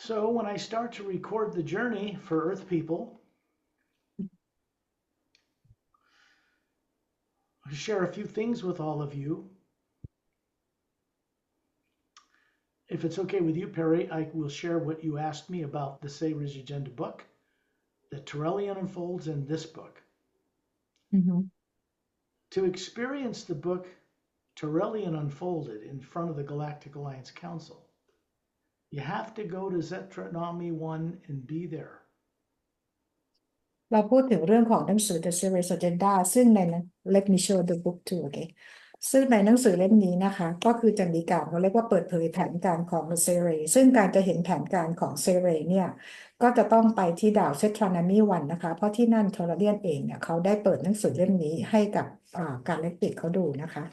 So when I start to record the journey for Earth people, I'll share a few things with all of you. If it's okay with you, Pari, I will share what you asked me about the Savior's Agenda book that Torellian unfolds in this book. To experience the book Torellian unfolded in front of the Galactic Alliance Council, you have to go to Zetranomy 1 and be there. เราพูดถึงเรื่องของหนังสือ The Serious Agenda ซึ่งใน Let me show the book too okay ซึ่งในหนังสือเล่มนี้นะคะก็คือจะมีการเขาเรียกว่าเปิดเผยแผนการของ The Series ซึ่งการจะเห็นแผนการของ Series เนี่ยก็จะต้องไปที่ดาวเซทรานามีวันนะคะเพราะที่นั่นทอร์เรียนเองเนี่ยเขาได้เปิดหนังสือเล่มนี้ให้กับการเล็กติดเขาดูนะคะ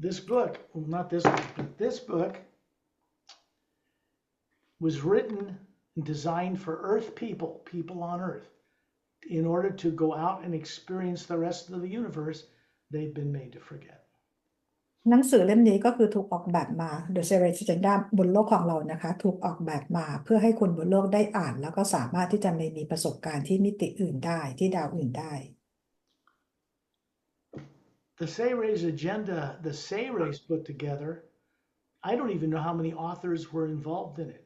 This book, well, not this book, but this book was written and designed for Earth people, people on Earth. In order to go out and experience the rest of the universe, they've been made to forget. หนังสือเล่มนี้ก็คือถูกออกแบบมา The Serious Agenda บนโลกของเรานะคะถูกออกแบบมาเพื่อให้คนบนโลกได้อ่านแล้วก็สามารถที่จะมีประสบการณ์ที่มิติอื่นได้ที่ดาวอื่นได้ The Sayres agenda, the Sayres put together, I don't even know how many authors were involved in it,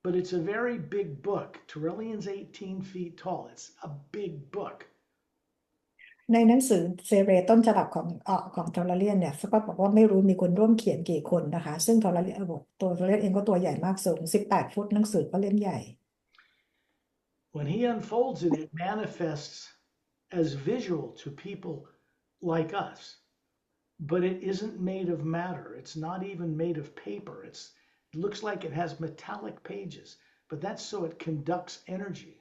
but it's a very big book. Torellian's 18 feet tall. It's a big book. ในหนังสือเซเรต้นฉบับของทอร์เรียนเนี่ยก็บอกว่าไม่รู้มีคนร่วมเขียนกี่คนนะคะซึ่งทอร์เรียนตัวทอร์เรียนเองก็ตัวใหญ่มากสูง18 ฟุตหนังสือก็เล่มใหญ่ When he unfolds it, it manifests as visual to people like us, but it isn't made of matter. It's not even made of paper. It looks like it has metallic pages, but that's so it conducts energy.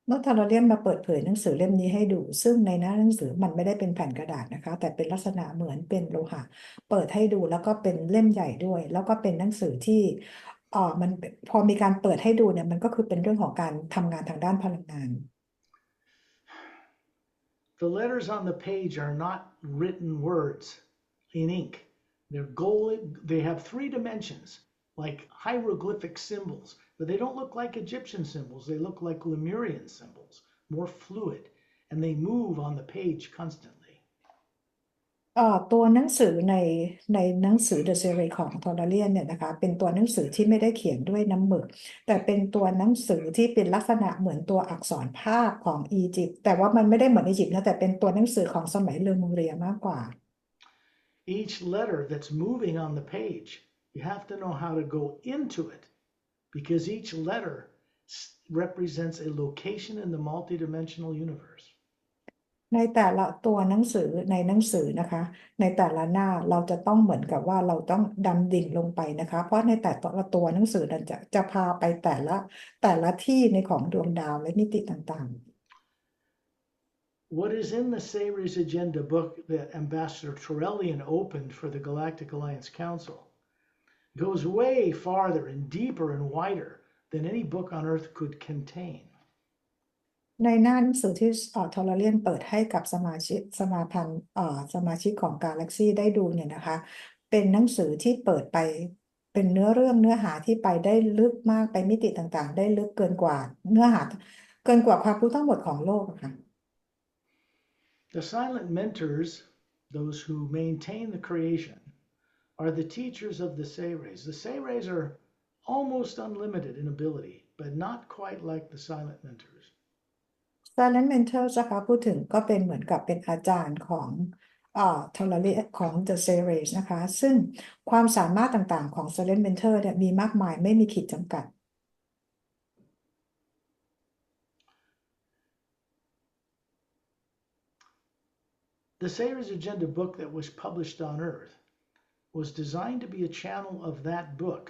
เมื่อทอร์เรียนมาเปิดเผยหนังสือเล่มนี้ให้ดูซึ่งในหน้าหนังสือมันไม่ได้เป็นแผ่นกระดาษนะคะแต่เป็นลักษณะเหมือนเป็นโลหะเปิดให้ดูแล้วก็เป็นเล่มใหญ่ด้วยแล้วก็เป็นหนังสือที่มันพอมีการเปิดให้ดูเนี่ยมันก็คือเป็นเรื่องของการทำงานทางด้านพลังงาน The letters on the page are not written words in ink. They're gold. They have 3 dimensions, like hieroglyphic symbols, but they don't look like Egyptian symbols. They look like Lemurian symbols, more fluid, and they move on the page constantly. ตัวหนังสือในหนังสือ The Series ของทอร์เรียนเนี่ยนะคะเป็นตัวหนังสือที่ไม่ได้เขียนด้วยน้ำหมึกแต่เป็นตัวหนังสือที่เป็นลักษณะเหมือนตัวอักษรภาพของอียิปต์แต่ว่ามันไม่ได้เหมือนอียิปต์นะแต่เป็นตัวหนังสือของสมัยเลมูเรียมากกว่า Each letter that's moving on the page, you have to know how to go into it because each letter represents a location in the multidimensional universe. ในแต่ละตัวหนังสือในหนังสือนะคะในแต่ละหน้าเราจะต้องเหมือนกับว่าเราต้องดำดิ่งลงไปนะคะเพราะในแต่ละตัวหนังสือนั้นจะพาไปแต่ละที่ในของดวงดาวและมิติต่างๆ What is in the Sayres Agenda book that Ambassador Torellian opened for the Galactic Alliance Council goes way farther and deeper and wider than any book on Earth could contain. ในหน้าหนังสือที่ทอร์เรียนเปิดให้กับสมาชิกสมาชิกของกาแล็กซี่ได้ดูเนี่ยนะคะเป็นหนังสือที่เปิดไปเป็นเนื้อหาที่ไปได้ลึกมากไปมิติต่างๆได้ลึกเกินกว่าเนื้อหาเกินกว่าความรู้ทั้งหมดของโลกค่ะ The silent mentors, those who maintain the creation, are the teachers of the Sayres. The Sayres are almost unlimited in ability, but not quite like the silent mentors. Silent Mentors นะคะพูดถึงก็เป็นเหมือนกับเป็นอาจารย์ของทอร์เรียนของ The Series นะคะซึ่งความสามารถต่างๆของ Silent Mentor เนี่ยมีมากมายไม่มีขีดจำกัด The Sayres Agenda book that was published on Earth was designed to be a channel of that book,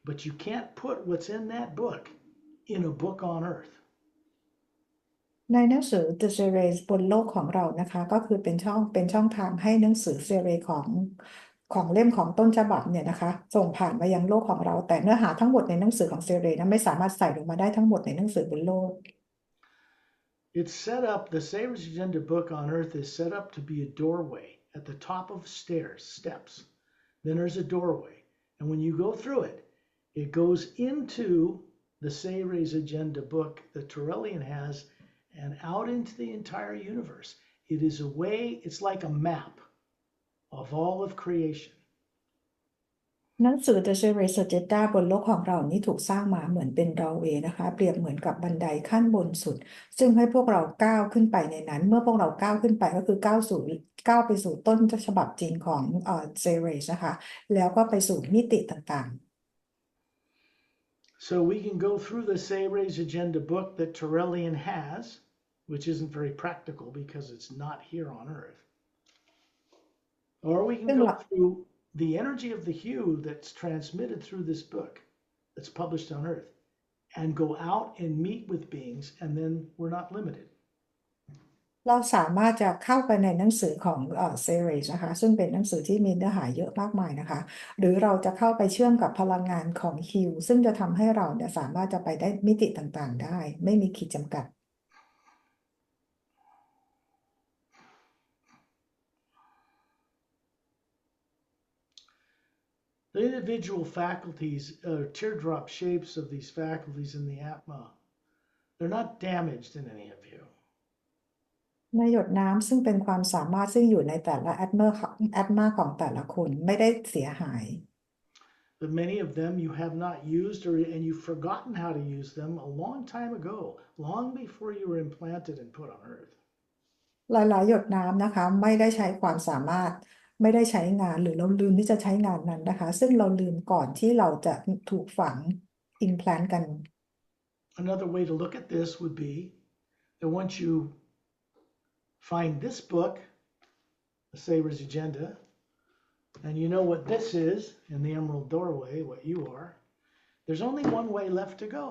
but you can't put what's in that book in a book on Earth. ในหนังสือ The Series บนโลกของเรานะคะก็คือเป็นช่องทางให้หนังสือ Series ของเล่มของต้นฉบับเนี่ยนะคะส่งผ่านมายังโลกของเราแต่เนื้อหาทั้งหมดในหนังสือของ Series นะไม่สามารถใส่ลงมาได้ทั้งหมดในหนังสือบนโลก It's set up, the Sayres Agenda book on Earth is set up to be a doorway at the top of steps. Then there's a doorway. And when you go through it, It goes into the Seres Agenda book that Torellian has and out into the entire universe. It is a way, it's like a map of all of creation. หนังสือ The Series Agenda บนโลกของเรานี้ถูกสร้างมาเหมือนเป็นดอร์เวย์นะคะเปรียบเหมือนกับบันไดขั้นบนสุดซึ่งให้พวกเราก้าวขึ้นไปในนั้นเมื่อพวกเราก้าวขึ้นไปก็คือก้าวไปสู่ต้นฉบับจริงของSeries นะคะแล้วก็ไปสู่มิติต่างๆ So we can go through the Seres Agenda book that Torellian has, which isn't very practical because it's not here on Earth. Or we can go through the energy of the hue that's transmitted through this book that's published on Earth and go out and meet with beings, and then we're not limited. เราสามารถจะเข้าไปในหนังสือของSeries นะคะซึ่งเป็นหนังสือที่มีเนื้อหาเยอะมากมายนะคะหรือเราจะเข้าไปเชื่อมกับพลังงานของฮิวซึ่งจะทำให้เราเนี่ยสามารถจะไปได้มิติต่างๆได้ไม่มีขีดจำกัด The individual faculties, teardrop shapes of these faculties in the Atma, they're not damaged in any of you. ในหยดน้ำซึ่งเป็นความสามารถซึ่งอยู่ในแต่ละแอตมาของแต่ละคนไม่ได้เสียหาย But many of them you have not used and you've forgotten how to use them a long time ago, long before you were implanted and put on Earth. หลายๆหยดน้ำนะคะไม่ได้ใช้ความสามารถไม่ได้ใช้งานหรือเราลืมที่จะใช้งานนั้นนะคะซึ่งเราลืมก่อนที่เราจะถูกฝัง implant กัน Another way to look at this would be that once you find this book, the Saber's Agenda, and you know what this is in the Emerald Doorway, what you are, there's only one way left to go.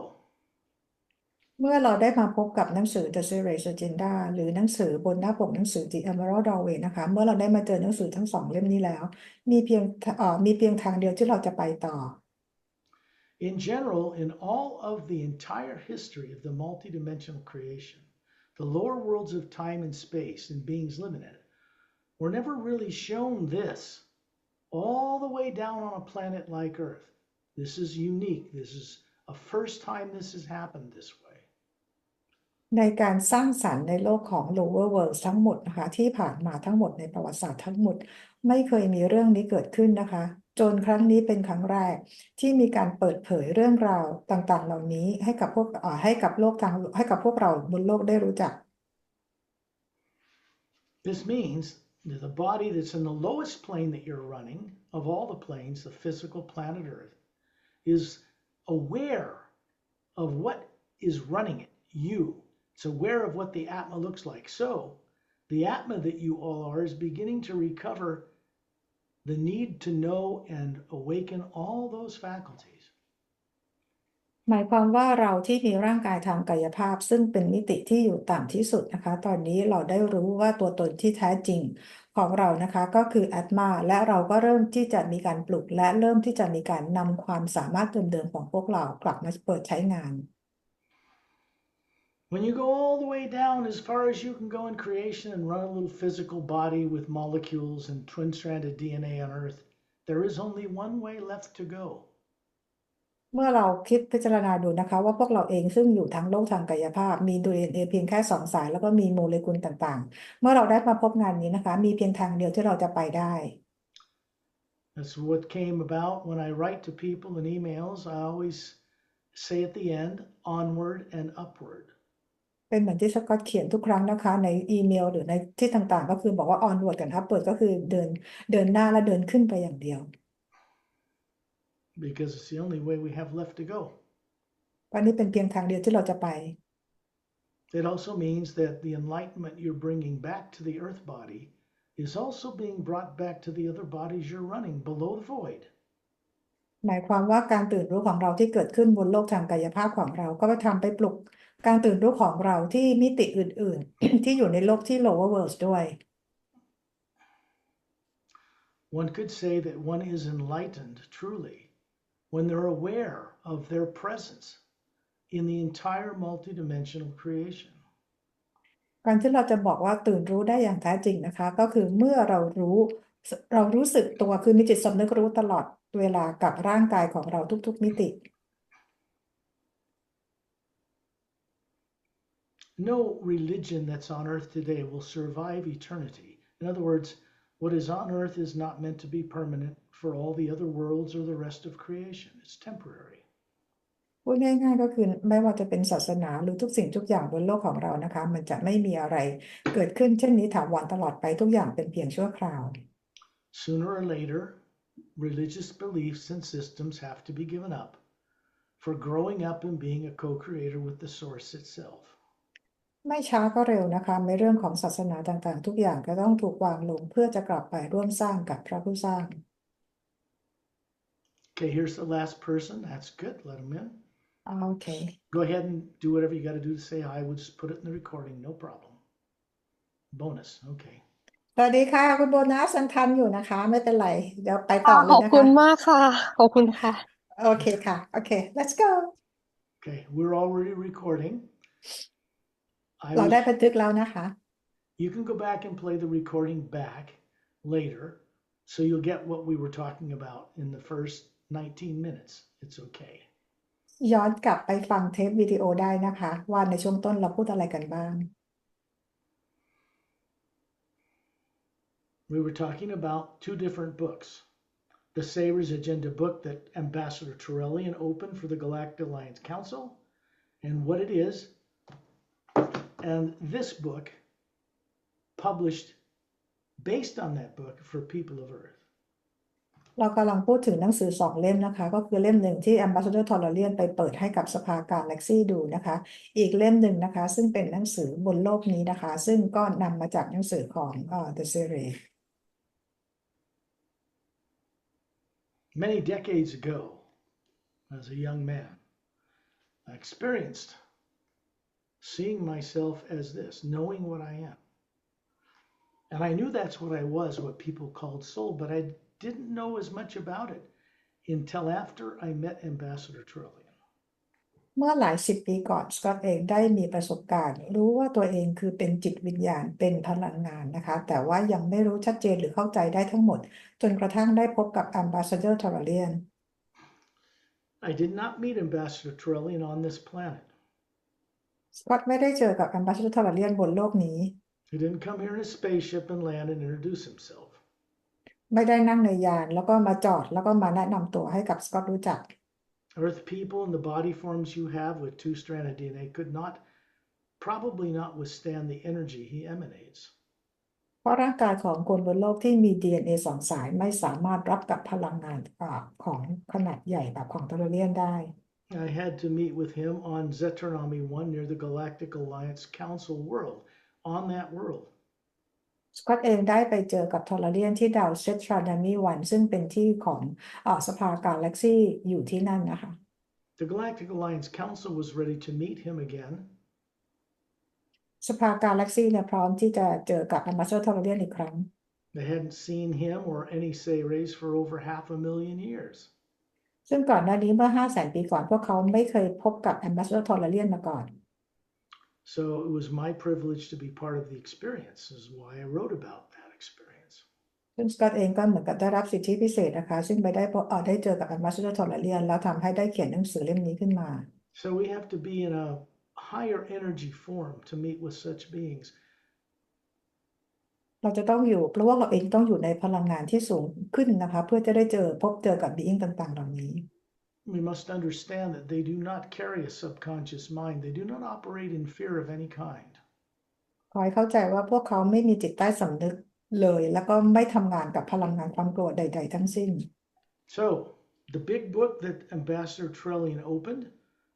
เมื่อเราได้มาพบกับหนังสือ The Series Agenda หรือหนังสือบนหน้าปกหนังสือ The Emerald Doorway นะคะเมื่อเราได้มาเจอหนังสือทั้งสองเล่มนี้แล้วมีเพียงทางเดียวที่เราจะไปต่อ In general, in all of the entire history of the multidimensional creation, the lower worlds of time and space and beings living in it were never really shown this all the way down on a planet like Earth. This is unique. This is a first time this has happened this way. ในการสร้างสรรค์ในโลกของ lower world ทั้งหมดนะคะที่ผ่านมาทั้งหมดในประวัติศาสตร์ทั้งหมดไม่เคยมีเรื่องนี้เกิดขึ้นนะคะจนครั้งนี้เป็นครั้งแรกที่มีการเปิดเผยเรื่องราวต่างๆเหล่านี้ให้กับพวกเราบนโลกได้รู้จัก This means that the body that's in the lowest plane that you're running of all the planes, the physical planet Earth, is aware of what is running it, you. It's aware of what the Atma looks like. So the Atma that you all are is beginning to recover the need to know and awaken all those faculties. หมายความว่าเราที่มีร่างกายทางกายภาพซึ่งเป็นมิติที่อยู่ต่ำที่สุดนะคะตอนนี้เราได้รู้ว่าตัวตนที่แท้จริงของเรานะคะก็คืออัตมาและเราก็เริ่มที่จะมีการปลุกและเริ่มที่จะมีการนำความสามารถเดิมๆของพวกเรากลับมาเปิดใช้งาน When you go all the way down as far as you can go in creation and run a little physical body with molecules and twin-stranded DNA on Earth, there is only one way left to go. เมื่อเราคิดพิจารณาดูนะคะว่าพวกเราเองซึ่งอยู่ทั้งโลกทางกายภาพมี DNA เพียงแค่2 สายแล้วก็มีโมเลกุลต่างๆเมื่อเราได้มาพบงานนี้นะคะมีเพียงทางเดียวที่เราจะไปได้ That's what came about when I write to people in emails. I always say at the end, onward and upward. เป็นเหมือนที่สกอตเขียนทุกครั้งนะคะในอีเมลหรือในที่ต่างๆก็คือบอกว่า onward กับ upward ก็คือเดินหน้าและเดินขึ้นไปอย่างเดียว Because it's the only way we have left to go. เพราะนี่เป็นเพียงทางเดียวที่เราจะไป It also means that the enlightenment you're bringing back to the earth body is also being brought back to the other bodies you're running below the void. หมายความว่าการตื่นรู้ของเราที่เกิดขึ้นบนโลกทางกายภาพของเราก็ไปปลุกการตื่นรู้ของเราที่มิติอื่นๆ ที่อยู่ในโลกที่ lower world ด้วย One could say that one is enlightened truly when they're aware of their presence in the entire multidimensional creation. การที่เราจะบอกว่าตื่นรู้ได้อย่างแท้จริงนะคะก็คือเมื่อเรารู้ เรารู้สึกตัวคือมีจิตสำนึกรู้ตลอดเวลากับร่างกายของเราทุกๆมิติ No religion that's on earth today will survive eternity. In other words, what is on earth is not meant to be permanent for all the other worlds or the rest of creation. It's temporary. พูดง่ายๆก็คือไม่ว่าจะเป็นศาสนาหรือทุกสิ่งทุกอย่างบนโลกของเรานะคะมันจะไม่มีอะไรเกิดขึ้นเช่นนี้ถาวรตลอดไปทุกอย่างเป็นเพียงชั่วคราว Sooner or later, religious beliefs and systems have to be given up for growing up and being a co-creator with the source itself. ไม่ช้าก็เร็วนะคะในเรื่องของศาสนาต่างๆทุกอย่างก็ต้องถูกวางลงเพื่อจะกลับไปร่วมสร้างกับพระผู้สร้าง Okay, here's the last person. That's good. Let them in. โอเค Go ahead and do whatever you got to do to say hi. We'll just put it in the recording. No problem. Bonus. Okay. สวัสดีค่ะคุณโบนัสยังทันอยู่นะคะไม่เป็นไรเดี๋ยวไปต่ ค่ะ อ ข เล อย บ นะ คุ คะ ณมากค่ะ ขอบคุณค่ะ โอเคค่ะโอเค let's go Okay, we're already recording. เราได้บันทึกแล้วนะคะ You can go back and play the recording back later, so you'll get what we were talking about in the first 19 minutes. It's okay. ย้อนกลับไปฟังเทปวิดีโอได้นะคะว่าในช่วงต้นเราพูดอะไรกันบ้าง We were talking about two different books. The Savior's Agenda book that Ambassador Torellian opened for the Galactic Alliance Council, and what it is, and this book published based on that book for people of Earth. เรากำลังพูดถึงหนังสือสองเล่มนะคะก็คือเล่มหนึ่งที่ Ambassador Torellian ไปเปิดให้กับสภากาแล็กซี่ดูนะคะอีกเล่มหนึ่งนะคะซึ่งเป็นหนังสือบนโลกนี้นะคะซึ่งก็นำมาจากหนังสือของThe Series Many decades ago, as a young man, I experienced seeing myself as this, knowing what I am. And I knew that's what I was, what people called soul, but I didn't know as much about it until after I met Ambassador Torellian. เมื่อหลายสิบปีก่อนสกอตเองได้มีประสบการณ์รู้ว่าตัวเองคือเป็นจิตวิญญาณเป็นพลังงานนะคะแต่ว่ายังไม่รู้ชัดเจนหรือเข้าใจได้ทั้งหมดจนกระทั่งได้พบกับ Ambassador Torellian I did not meet Ambassador Torellian on this planet. สกอตไม่ได้เจอกับ Ambassador Torellian บนโลกนี้ He didn't come here in a spaceship and land and introduce himself. ไม่ได้นั่งในยานแล้วก็มาจอดแล้วก็มาแนะนำตัวให้กับสกอตรู้จัก Earth people and the body forms you have with two-stranded DNA could probably not withstand the energy he emanates. เพราะร่างกายของคนบนโลกที่มี DNA สองสายไม่สามารถรับกับพลังงานของขนาดใหญ่แบบของ Torellian ได้ I had to meet with him on Zetanami 1 near the Galactic Alliance Council world, on that world. สกอตเองได้ไปเจอกับ Torellian ที่ดาวเซตรานามีวันซึ่งเป็นที่ของสภากาแล็กซี่อยู่ที่นั่นนะคะ The Galactic Alliance Council was ready to meet him again. สภากาแล็กซี่เนี่ยพร้อมที่จะเจอกับ Ambassador Torellian อีกครั้ง They hadn't seen him or any Seres for over 500,000 years. ซึ่งก่อนหน้านี้เมื่อ 500,000 ปีก่อนพวกเขาไม่เคยพบกับ Ambassador Torellian มาก่อน So it was my privilege to be part of the experience. This is why I wrote about that experience. ซึ่งสกอตเองก็เหมือนกับได้รับสิทธิพิเศษนะคะซึ่งไปได้เจอกับ Ambassador Torellian แล้วทำให้ได้เขียนหนังสือเล่มนี้ขึ้นมา So we have to be in a higher energy form to meet with such beings. เราจะต้องอยู่เพราะว่าเราเองต้องอยู่ในพลังงานที่สูงขึ้นนะคะเพื่อจะได้พบเจอกับ being ต่างๆเหล่านี้ We must understand that they do not carry a subconscious mind. They do not operate in fear of any kind. ขอให้เข้าใจว่าพวกเขาไม่มีจิตใต้สำนึกเลยแล้วก็ไม่ทำงานกับพลังงานความโกรธใดๆทั้งสิ้น So the big book that Ambassador Torellian opened,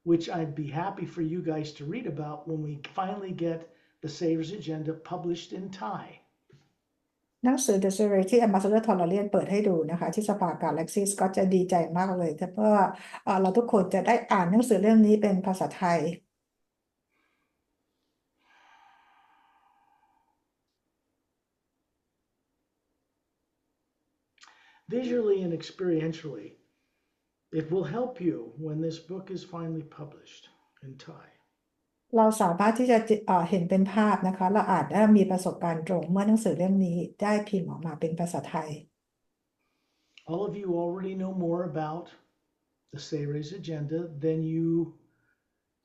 which I'd be happy for you guys to read about when we finally get the Savior's Agenda published in Thai. หนังสือ The Series ที่ Ambassador Torellian เปิดให้ดูนะคะที่สภากาแล็กซี่ก็จะดีใจมากเลยเพราะว่าเราทุกคนจะได้อ่านหนังสือเล่มนี้เป็นภาษาไทย Visually and experientially, it will help you when this book is finally published in Thai. เราสามารถที่จะเห็นเป็นภาพนะคะเราอาจจะมีประสบการณ์ตรงเมื่อหนังสือเล่มนี้ได้พิมพ์ออกมาเป็นภาษาไทย All of you already know more about the Sayre's agenda than you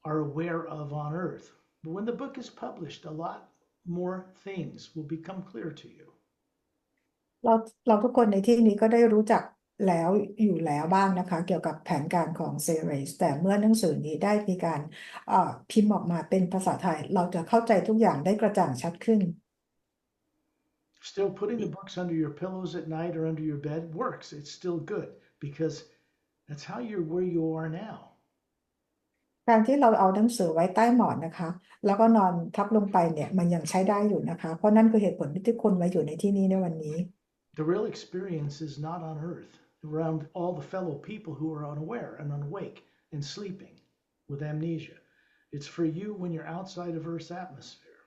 are aware of on earth. But when the book is published, a lot more things will become clear to you. เราเราทุกคนในที่นี้ก็ได้รู้จักแล้วอยู่แล้วบ้างนะคะเกี่ยวกับแผนการของเซเรสแต่เมื่อหนังสือนี้ได้มีการพิมพ์ออกมาเป็นภาษาไทย เราจะเข้าใจทุกอย่างได้กระจ่างชัดขึ้น Still, putting the books under your pillows at night or under your bed works. It's still good because that's how you're where you are now. การที่เราเอาหนังสือไว้ใต้หมอนนะคะแล้วก็นอนทับลงไปเนี่ยมันยังใช้ได้อยู่นะคะเพราะนั่นคือเหตุผลที่ทุกคนมาอยู่ในที่นี้ในวันนี้ The real experience is not on earth, around all the fellow people who are unaware and unawake and sleeping with amnesia. It's for you when you're outside of Earth's atmosphere.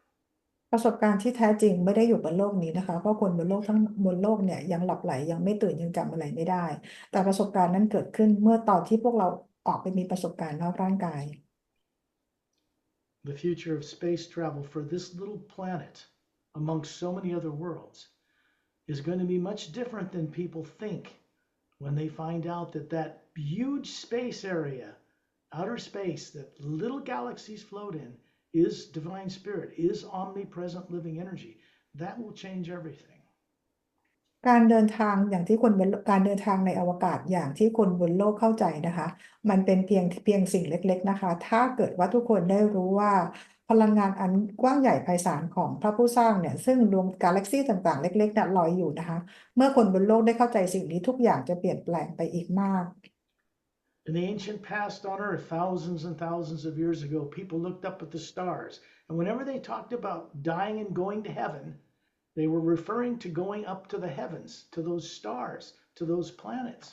ประสบการณ์ที่แท้จริงไม่ได้อยู่บนโลกนี้นะคะเพราะคนบนโลกทั้งบนโลกเนี่ยยังหลับไหลยังไม่ตื่นยังจำอะไรไม่ได้แต่ประสบการณ์นั้นเกิดขึ้นเมื่อตอนที่พวกเราออกไปมีประสบการณ์นอกร่างกาย The future of space travel for this little planet, amongst so many other worlds, is going to be much different than people think when they find out that that huge space area, outer space, that little galaxies float in, is divine spirit, is omnipresent living energy. That will change everything. การเดินทางอย่างที่คนบนการเดินทางในอวกาศอย่างที่คนบนโลกเข้าใจนะคะมันเป็นเพียงสิ่งเล็กๆนะคะถ้าเกิดว่าทุกคนได้รู้ว่าพลังงานอันกว้างใหญ่ไพศาลของพระผู้สร้างเนี่ยซึ่งดวงกาแล็กซี่ต่างๆเล็กๆน่ะลอยอยู่นะคะเมื่อคนบนโลกได้เข้าใจสิ่งนี้ทุกอย่างจะเปลี่ยนแปลงไปอีกมาก In the ancient past on Earth, thousands and thousands of years ago, people looked up at the stars. And whenever they talked about dying and going to heaven, they were referring to going up to the heavens, to those stars, to those planets.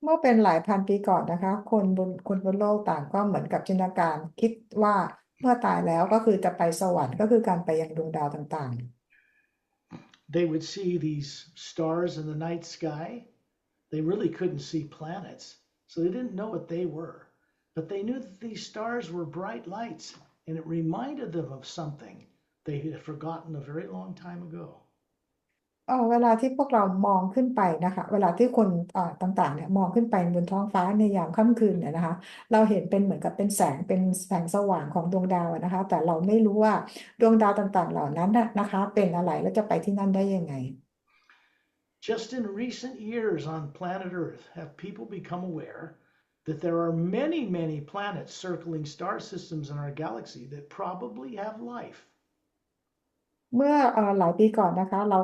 เมื่อเป็นหลายพันปีก่อนนะคะคนบนโลกต่างก็เหมือนกับจินตนาการคิดว่าเมื่อตายแล้วก็คือจะไปสวรรค์ก็คือการไปยังดวงดาวต่าง They would see these stars in the night sky. They really couldn't see planets, so they didn't know what they were. But they knew that these stars were bright lights, and it reminded them of something they had forgotten a very long time ago. เวลาที่พวกเรามองขึ้นไปนะคะเวลาที่คนต่างๆเนี่ยมองขึ้นไปบนท้องฟ้าในยามค่ำคืนเนี่ยนะคะเราเห็นเป็นเหมือนกับเป็นแสงสว่างของดวงดาวอะนะคะแต่เราไม่รู้ว่าดวงดาวต่างๆเหล่านั้นนะคะเป็นอะไรแล้วจะไปที่นั่นได้ยังไง Just in recent years on planet Earth have people become aware that there are many, many planets circling star systems in our galaxy that probably have life. เมื่อหลายปีก่อนนะคะเรา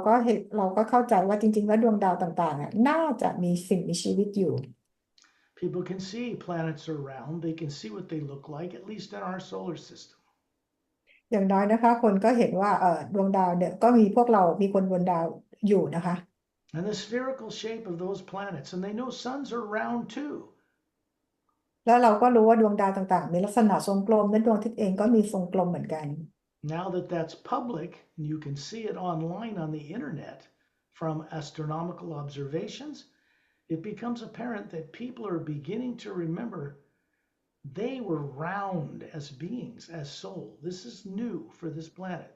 ก็เข้าใจว่าจริงๆแล้วดวงดาวต่างๆน่าจะมีสิ่งมีชีวิตอยู่ People can see planets are round. They can see what they look like, at least in our solar system. อย่างน้อยนะคะคนก็เห็นว่าดวงดาวเนี่ยก็มีพวกเรามีคนบนดาวอยู่นะคะ And the spherical shape of those planets, and they know suns are round too. แล้วเราก็รู้ว่าดวงดาวต่างๆมีลักษณะทรงกลมและดวงอาทิตย์เองก็มีทรงกลมเหมือนกัน Now that that's public, and you can see it online on the internet from astronomical observations, it becomes apparent that people are beginning to remember they were round as beings, as soul. This is new for this planet.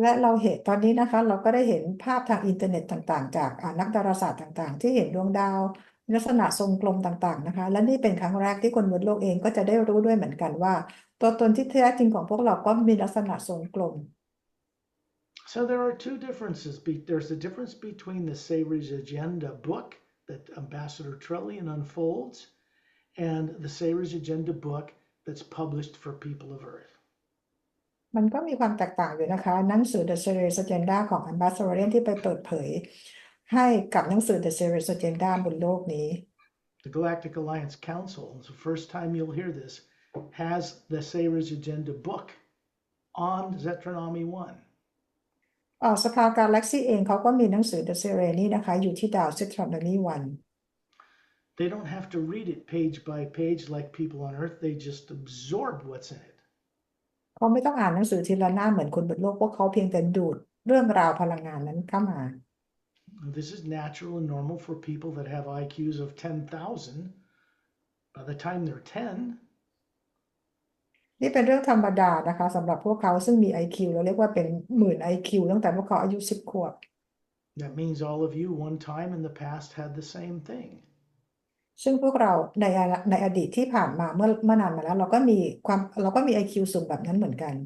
และเราเห็นตอนนี้นะคะเราก็ได้เห็นภาพทางอินเทอร์เน็ตต่างๆจากนักดาราศาสตร์ต่างๆที่เห็นดวงดาวลักษณะทรงกลมต่างๆนะคะและนี่เป็นครั้งแรกที่คนบนโลกเองก็จะได้รู้ด้วยเหมือนกันว่าตัวตนที่แท้จริงของพวกเราก็มีลักษณะทรงกลม So there are two differences. There's a difference between the Sayre's Agenda book that Ambassador Torellian unfolds and the Sayre's Agenda book that's published for people of Earth. มันก็มีความแตกต่างอยู่นะคะหนังสือ The Serious Agenda ของ Ambassador ที่ไปเปิดเผยให้กับหนังสือ The Serious Agenda บนโลกนี้ The Galactic Alliance Council, it's the first time you'll hear this, has the Sayre's Agenda book on Zetronomy 1. สภากาแล็กซี่เองเขาก็มีหนังสือ The Serious นี่นะคะอยู่ที่ดาว Zetronomy 1 They don't have to read it page by page like people on Earth. They just absorb what's in it. เขาไม่ต้องอ่านหนังสือทีละหน้าเหมือนคนบนโลกพวกเขาเพียงแต่ดูดเรื่องราวพลังงานนั้นเข้ามา This is natural and normal for people that have IQs of 10,000. By the time they're 10, นี่เป็นเรื่องธรรมดานะคะสำหรับพวกเขาซึ่งมี IQ เราเรียกว่าเป็น10,000 IQ ตั้งแต่พวกเขาอายุ10 ขวบ That means all of you one time in the past had the same thing. ซึ่งพวกเราในอดีตที่ผ่านมาเมื่อนานมาแล้วเราก็มี IQ สูงแบบนั้นเหมือนกัน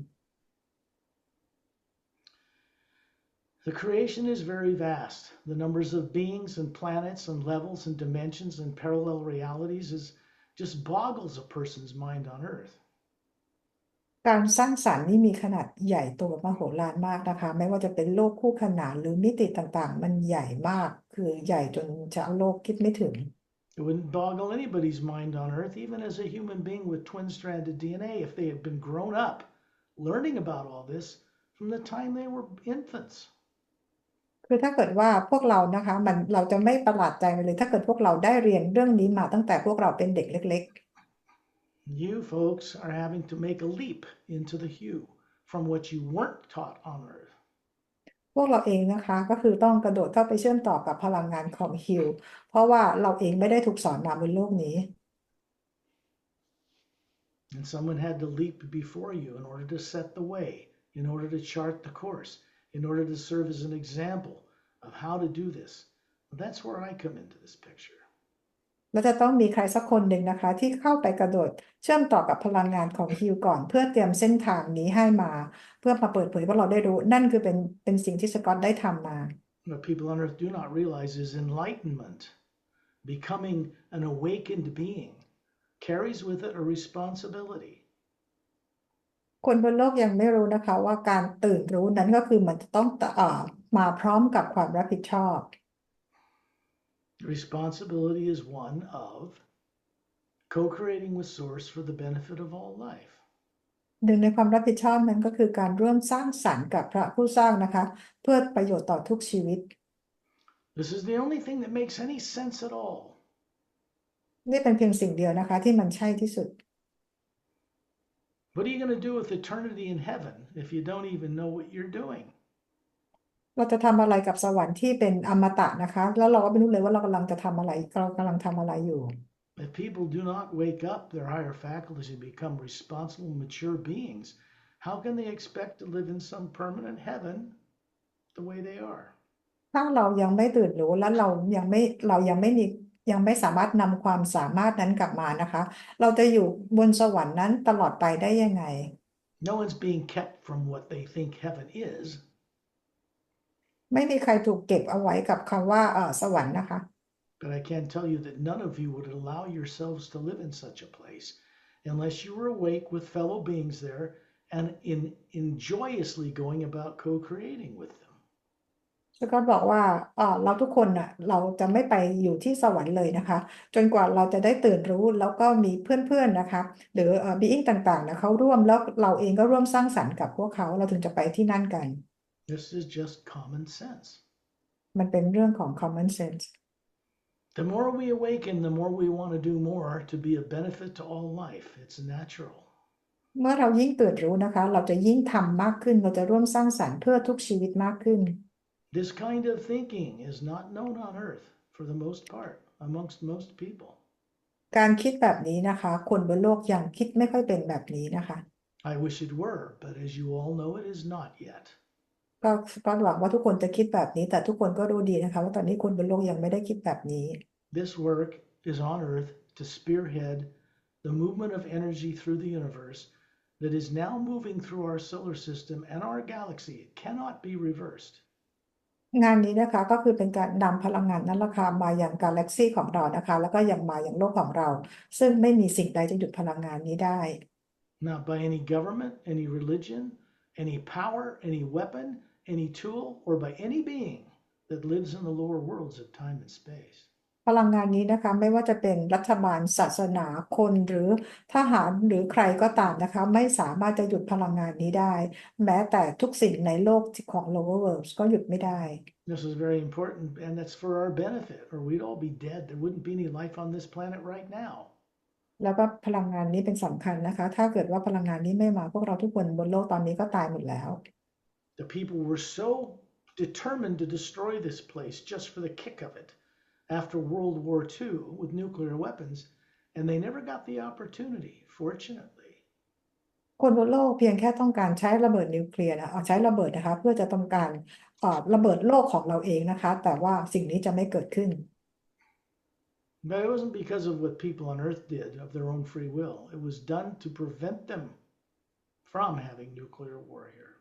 The creation is very vast. The numbers of beings and planets and levels and dimensions and parallel realities just boggles a person's mind on Earth. การสร้างสรรค์นี่มีขนาดใหญ่โตมโหฬารมากนะคะไม่ว่าจะเป็นโลกคู่ขนานหรือมิติต่างๆมันใหญ่มากคือใหญ่จนชาวโลกคิดไม่ถึง It wouldn't boggle anybody's mind on Earth, even as a human being with twin-stranded DNA, if they had been grown up learning about all this from the time they were infants. คือถ้าเกิดว่าพวกเรานะคะเราจะไม่ประหลาดใจเลยถ้าเกิดพวกเราได้เรียนเรื่องนี้มาตั้งแต่พวกเราเป็นเด็กเล็ก You folks are having to make a leap into the hue from what you weren't taught on Earth. ๆพวกเราเองนะคะก็คือต้องกระโดดเข้าไปเชื่อมต่อกับพลังงานของฮิลเพราะว่าเราเองไม่ได้ถูกสอนมาบนโลกนี้ And someone had to leap before you in order to set the way, in order to chart the course, in order to serve as an example of how to do this. That's where I come into this picture. แล้วจะต้องมีใครสักคนหนึ่งนะคะที่เข้าไปกระโดดเชื่อมต่อกับพลังงานของฮิลก่อนเพื่อเตรียมเส้นทางนี้ให้มาเพื่อมาเปิดเผยว่าเราได้รู้นั่นคือเป็นสิ่งที่สกอตได้ทำมา What people on Earth do not realize is enlightenment, becoming an awakened being, carries with it a responsibility. คนบนโลกยังไม่รู้นะคะว่าการตื่นรู้นั้นก็คือมันจะต้องมาพร้อมกับความรับผิดชอบ Responsibility is one of co-creating with Source for the benefit of all life. หนึ่งในความรับผิดชอบนั้นก็คือการร่วมสร้างสรรค์กับพระผู้สร้างนะคะเพื่อประโยชน์ต่อทุกชีวิต This is the only thing that makes any sense at all. นี่เป็นเพียงสิ่งเดียวนะคะที่มันใช่ที่สุด What are you going to do with eternity in heaven if you don't even know what you're doing? เราจะทำอะไรกับสวรรค์ที่เป็นอมตะนะคะแล้วเราก็ไม่รู้เลยว่าเรากำลังทำอะไรอยู่ If people do not wake up their higher faculties and become responsible, mature beings, how can they expect to live in some permanent heaven the way they are? ถ้าเรายังไม่ตื่นรู้และเรายังไม่สามารถนำความสามารถนั้นกลับมานะคะเราจะอยู่บนสวรรค์นั้นตลอดไปได้ยังไง No one's being kept from what they think heaven is. ไม่มีใครถูกเก็บเอาไว้กับคำว่าสวรรค์นะคะ But I can tell you that none of you would allow yourselves to live in such a place unless you were awake with fellow beings there and in joyously going about co-creating with them. แล้วก็บอกว่าเราทุกคนน่ะเราจะไม่ไปอยู่ที่สวรรค์เลยนะคะจนกว่าเราจะได้ตื่นรู้แล้วก็มีเพื่อนๆนะคะหรือbeing ต่างๆนะเขาร่วมแล้วเราเองก็ร่วมสร้างสรรค์กับพวกเขาเราถึงจะไปที่นั่นกัน This is just common sense. มันเป็นเรื่องของ common sense The more we awaken, the more we want to do more to be a benefit to all life. It's natural. เมื่อเรายิ่งตื่นรู้นะคะเราจะยิ่งทำมากขึ้นเราจะร่วมสร้างสรรค์เพื่อทุกชีวิตมากขึ้น This kind of thinking is not known on Earth for the most part amongst most people. การคิดแบบนี้นะคะคนบนโลกยังคิดไม่ค่อยเป็นแบบนี้นะคะ I wish it were, but as you all know, it is not yet. ก็หวังว่าทุกคนจะคิดแบบนี้แต่ทุกคนก็รู้ดีนะคะว่าตอนนี้คนบนโลกยังไม่ได้คิดแบบนี้ This work is on Earth to spearhead the movement of energy through the universe that is now moving through our solar system and our galaxy. It cannot be reversed. งานนี้นะคะก็คือเป็นการนำพลังงานนั้นราคามาอย่างกาแล็กซี่ของเรานะคะแล้วก็ยังมาอย่างโลกของเราซึ่งไม่มีสิ่งใดจะหยุดพลังงานนี้ได้ Not by any government, any religion, any power, any weapon, any tool, or by any being that lives in the lower worlds of time and space. พลังงานนี้นะคะไม่ว่าจะเป็นรัฐบาลศาสนาคนหรือทหารหรือใครก็ตามนะคะไม่สามารถจะหยุดพลังงานนี้ได้แม้แต่ทุกสิ่งในโลกของ lower worlds ก็หยุดไม่ได้ This is very important, and that's for our benefit, or we'd all be dead. There wouldn't be any life on this planet right now. แล้วก็พลังงานนี้เป็นสำคัญนะคะถ้าเกิดว่าพลังงานนี้ไม่มาพวกเราทุกคนบนโลกตอนนี้ก็ตายหมดแล้ว The people were so determined to destroy this place just for the kick of it after World War II with nuclear weapons, and they never got the opportunity, fortunately. คนบนโลกเพียงแค่ต้องการใช้ระเบิดนิวเคลียร์ใช้ระเบิดนะคะเพื่อจะต้องการระเบิดโลกของเราเองนะคะแต่ว่าสิ่งนี้จะไม่เกิดขึ้น But it wasn't because of what people on Earth did of their own free will. It was done to prevent them from having nuclear war here.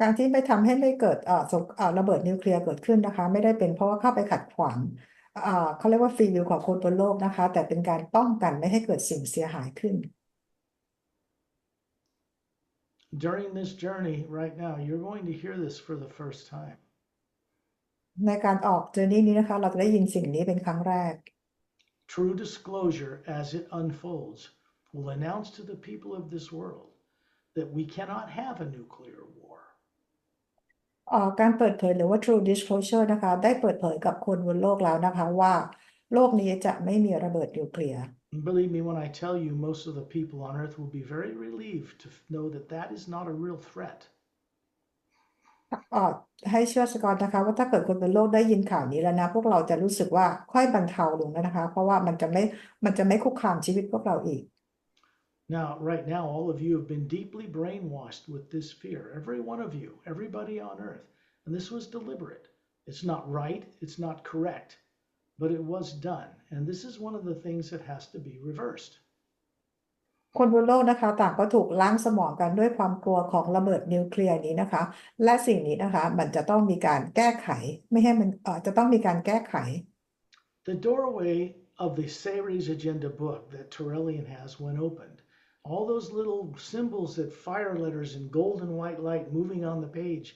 การที่ไม่ทำให้ไม่เกิดระเบิดนิวเคลียร์เกิดขึ้นนะคะไม่ได้เป็นเพราะว่าเข้าไปขัดขวางเขาเรียกว่าฟรีวิลของคนบนโลกนะคะแต่เป็นการป้องกันไม่ให้เกิดสิ่งเสียหายขึ้น During this journey right now, you're going to hear this for the first time. ในการออกเจอร์นี่นี้นะคะเราจะได้ยินสิ่งนี้เป็นครั้งแรก True disclosure as it unfolds will announce to the people of this world that we cannot have a nuclear war. การเปิดเผยหรือว่า true disclosure นะคะได้เปิดเผยกับคนบนโลกแล้วนะคะว่าโลกนี้จะไม่มีระเบิดนิวเคลียร์ Believe me when I tell you, most of the people on Earth will be very relieved to know that that is not a real threat. ให้เชื่อสกอตนะคะว่าถ้าเกิดคนบนโลกได้ยินข่าวนี้แล้วนะพวกเราจะรู้สึกว่าค่อยบรรเทาลงแล้วนะคะเพราะว่ามันจะไม่คุกคามชีวิตพวกเราอีก Now, right now, all of you have been deeply brainwashed with this fear. Every one of you, everybody on Earth. And this was deliberate. It's not right. It's not correct. But it was done. And this is one of the things that has to be reversed. คนบนโลกนะคะต่างก็ถูกล้างสมองกันด้วยความกลัวของระเบิดนิวเคลียร์นี้นะคะและสิ่งนี้นะคะมันจะต้องมีการแก้ไขไม่ให้มันจะต้องมีการแก้ไข The doorway of the Ceres Agenda book that Torellian has when opened, all those little symbols that fire letters in gold and white light moving on the page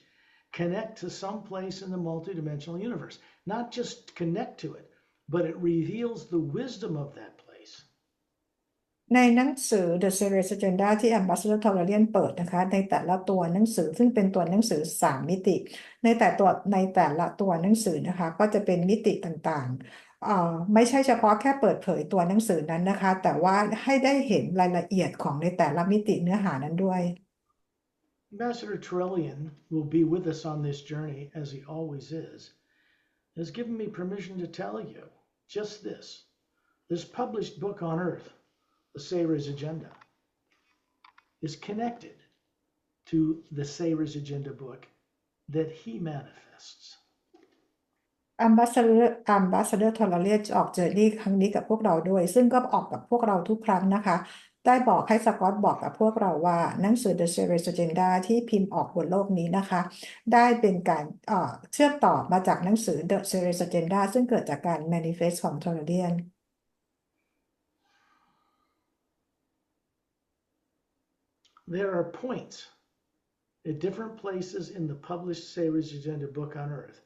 connect to some place in the multidimensional universe. Not just connect to it, but it reveals the wisdom of that place. ในหนังสือ The Series Agenda ที่ Ambassador Torellian เปิดนะคะในแต่ละตัวหนังสือซึ่งเป็นตัวหนังสือ3มิติในแต่ละตัวหนังสือนะคะก็จะเป็นมิติต่างๆไม่ใช่เฉพาะแค่เปิดเผยตัวหนังสือนั้นนะคะแต่ว่าให้ได้เห็นรายละเอียดของในแต่ละมิติเนื้อหานั้นด้วย Ambassador Torellian will be with us on this journey, as he always is, has given me permission to tell you just this. This published book on Earth, the Ceres Agenda, is connected to the Ceres Agenda book that he manifests. Ambassador Torellian จะออกเจอร์นี่ครั้งนี้กับพวกเราด้วยซึ่งก็ออกกับพวกเราทุกครั้งนะคะได้บอกให้สกอตบอกกับพวกเราว่าหนังสือ The Series Agenda ที่พิมพ์ออกบนโลกนี้นะคะได้เป็นการเชื่อมต่อมาจากหนังสือ The Series Agenda ซึ่งเกิดจากการ manifest ของ Torellian There are points at different places in the published Ceres Agenda book on Earth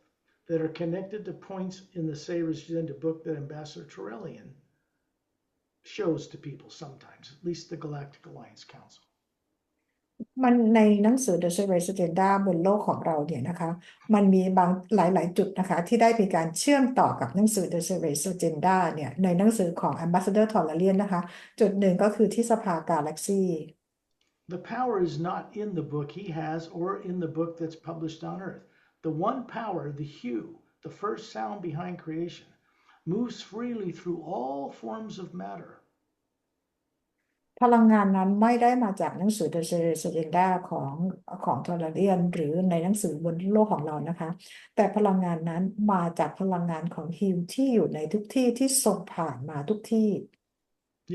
that are connected to points in the Ceres Agenda book that Ambassador Torellian shows to people sometimes, at least the Galactic Alliance Council. มันในหนังสือ The Series Agenda บนโลกของเราเนี่ยนะคะมันมีหลายจุดนะคะที่ได้มีการเชื่อมต่อกับหนังสือ The Series Agenda เนี่ยในหนังสือของ Ambassador Torellian นะคะจุดหนึ่งก็คือที่สภากาแล็กซี The power is not in the book he has or in the book that's published on Earth. The one power, the hue, the first sound behind creation, moves freely through all forms of matter. พลังงานนั้นไม่ได้มาจากหนังสือ The Series Agenda ของ Torellian หรือในหนังสือบนโลกของเรานะคะแต่พลังงานนั้นมาจากพลังงานของฮิวที่อยู่ในทุกที่ที่ส่งผ่านมาทุกที่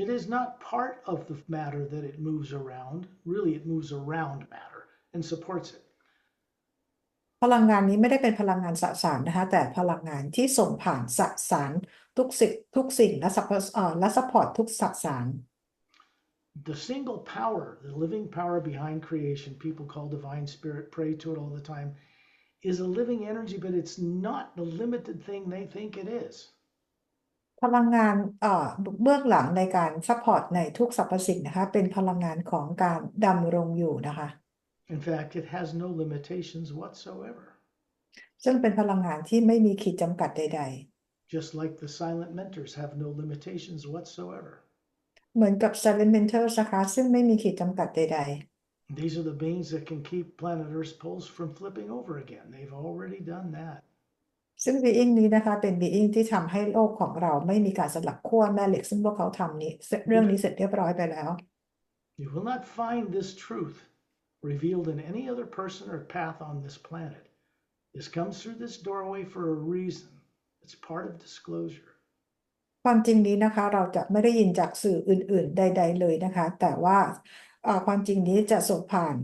It is not part of the matter that it moves around. Really, it moves around matter and supports it. พลังงานนี้ไม่ได้เป็นพลังงานสสารนะคะแต่พลังงานที่ส่งผ่านสสารทุกสิ่งและซัพพอร์ตทุกสสาร The single power, the living power behind creation, people call divine spirit, pray to it all the time, is a living energy, but it's not the limited thing they think it is. พลังงานเบื้องหลังในการซัพพอร์ตในทุกสรรพสิ่งนะคะเป็นพลังงานของการดำรงอยู่นะคะ In fact, it has no limitations whatsoever. ซึ่งเป็นพลังงานที่ไม่มีขีดจำกัดใด Just like the silent mentors have no limitations whatsoever. ๆเหมือนกับ Silent Mentors นะคะซึ่งไม่มีขีดจำกัดใด These are the beings that can keep planet Earth's poles from flipping over again. They've already done that. ๆซึ่ง Being นี้นะคะเป็น Being ที่ทำให้โลกของเราไม่มีการสลับขั้วแม่เหล็กซึ่งพวกเขาทำนี้เรื่องนี้เสร็จเรียบร้อยไปแล้ว You will not find this truth revealed in any other person or path on this planet. This comes through this doorway for a reason. It's part of disclosure. ความจริงนี้นะคะเราจะไม่ได้ยินจากสื่ออื่นๆใดๆเลยนะคะแต่ว่าความจริงนี้จะส่งผ่าน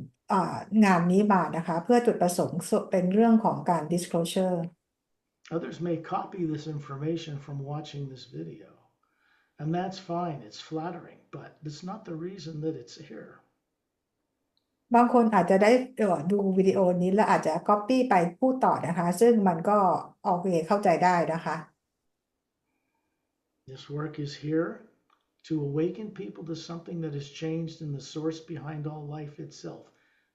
งานนี้มานะคะเพื่อจุดประสงค์เป็นเรื่องของการ disclosure Others may copy this information from watching this video, and that's fine. It's flattering, but it's not the reason that it's here. บางคนอาจจะได้ดูวิดีโอนี้แล้วอาจจะ copy ไปพูดต่อนะคะซึ่งมันก็โอเคเข้าใจได้นะคะ This work is here to awaken people to something that has changed in the source behind all life itself,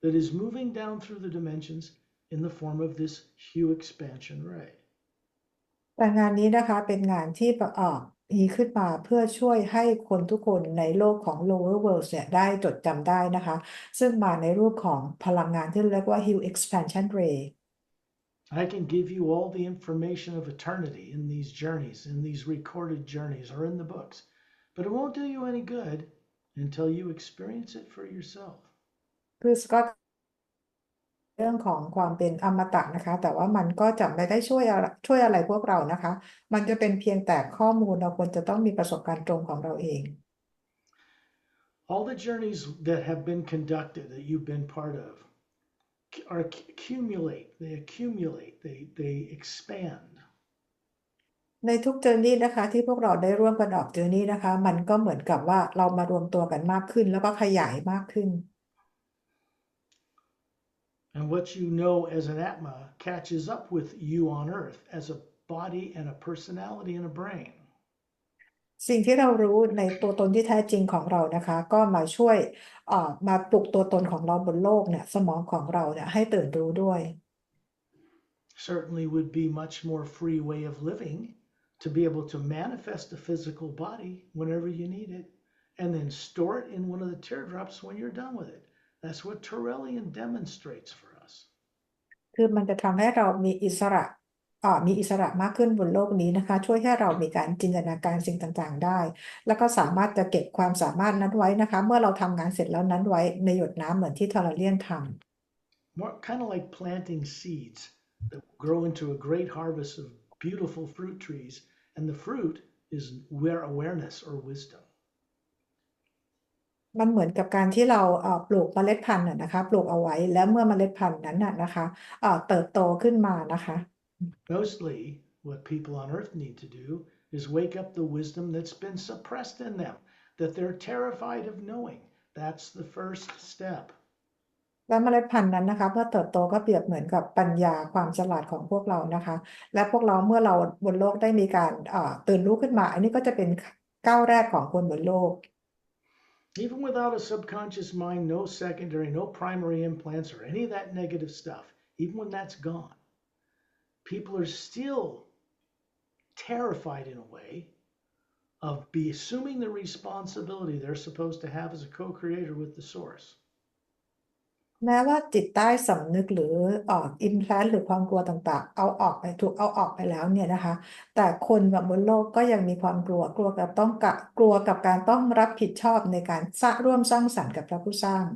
that is moving down through the dimensions in the form of this hue expansion ray. แต่งานนี้นะคะเป็นงานที่มีขึ้นมาเพื่อช่วยให้คนทุกคนในโลกของ lower world เนี่ยได้จดจำได้นะคะซึ่งมาในรูปของพลังงานที่เรียกว่า hue expansion ray I can give you all the information of eternity in these journeys, in these recorded journeys, or in the books, but it won't do you any good until you experience it for yourself. คือสก็อตเรื่องของความเป็นอมตะนะคะแต่ว่ามันก็จะไม่ได้ช่วยอะไรพวกเรานะคะมันจะเป็นเพียงแต่ข้อมูลเราควรจะต้องมีประสบการณ์ตรงของเราเอง All the journeys that have been conducted that you've been part of accumulate, they expand. ในทุกเจอร์นี่นะคะที่พวกเราได้ร่วมกันออกเจอร์นี่นะคะมันก็เหมือนกับว่าเรามารวมตัวกันมากขึ้นแล้วก็ขยายมากขึ้น And what you know as an Atma catches up with you on earth as a body and a personality and a brain. สิ่งที่เรารู้ในตัวตนที่แท้จริงของเรานะคะก็มาช่วยมาปลุกตัวตนของเราบนโลกเนี่ยสมองของเราเนี่ยให้ตื่นรู้ด้วย Certainly would be much more free way of living to be able to manifest a physical body whenever you need it and then store it in one of the teardrops when you're done with it. That's what Torellian demonstrates for us. คือมันจะทำให้เรามีอิสระมากขึ้นบนโลกนี้นะคะช่วยให้เรามีการจินตนาการสิ่งต่างๆได้แล้วก็สามารถจะเก็บความสามารถนั้นไว้นะคะเมื่อเราทำงานเสร็จแล้วนั้นไว้ในหยดน้ำเหมือนที่ทอร์เลียนทำ More kind of like planting seeds that will grow into a great harvest of beautiful fruit trees, and the fruit is awareness or wisdom. มันเหมือนกับการที่เราปลูกเมล็ดพันธุ์นะคะปลูกเอาไว้แล้วเมื่อเมล็ดพันธุ์นั้นนะคะเติบโตขึ้นมานะคะ Mostly what people on earth need to do is wake up the wisdom that's been suppressed in them, that they're terrified of knowing. That's the first step. และเมล็ดพันธุ์นั้นนะคะเมื่อเติบโตก็เปรียบเหมือนกับปัญญาความฉลาดของพวกเรานะคะและพวกเราเมื่อเราบนโลกได้มีการตื่นรู้ขึ้นมาอันนี้ก็จะเป็นก้าวแรกของคนบนโลก Even without a subconscious mind, no secondary, no primary implants or any of that negative stuff, even when that's gone, people are still terrified in a way of assuming the responsibility they're supposed to have as a co-creator with the source. แม้ว่าจิตใต้สำนึกหรืออิมแพลนหรือความกลัวต่างๆถูกเอาออกไปแล้วเนี่ยนะคะแต่คนบนโลกก็ยังมีความกลัวกับการต้องรับผิดชอบในการร่วมสร้างสรรค์กับพระผู้สร้าง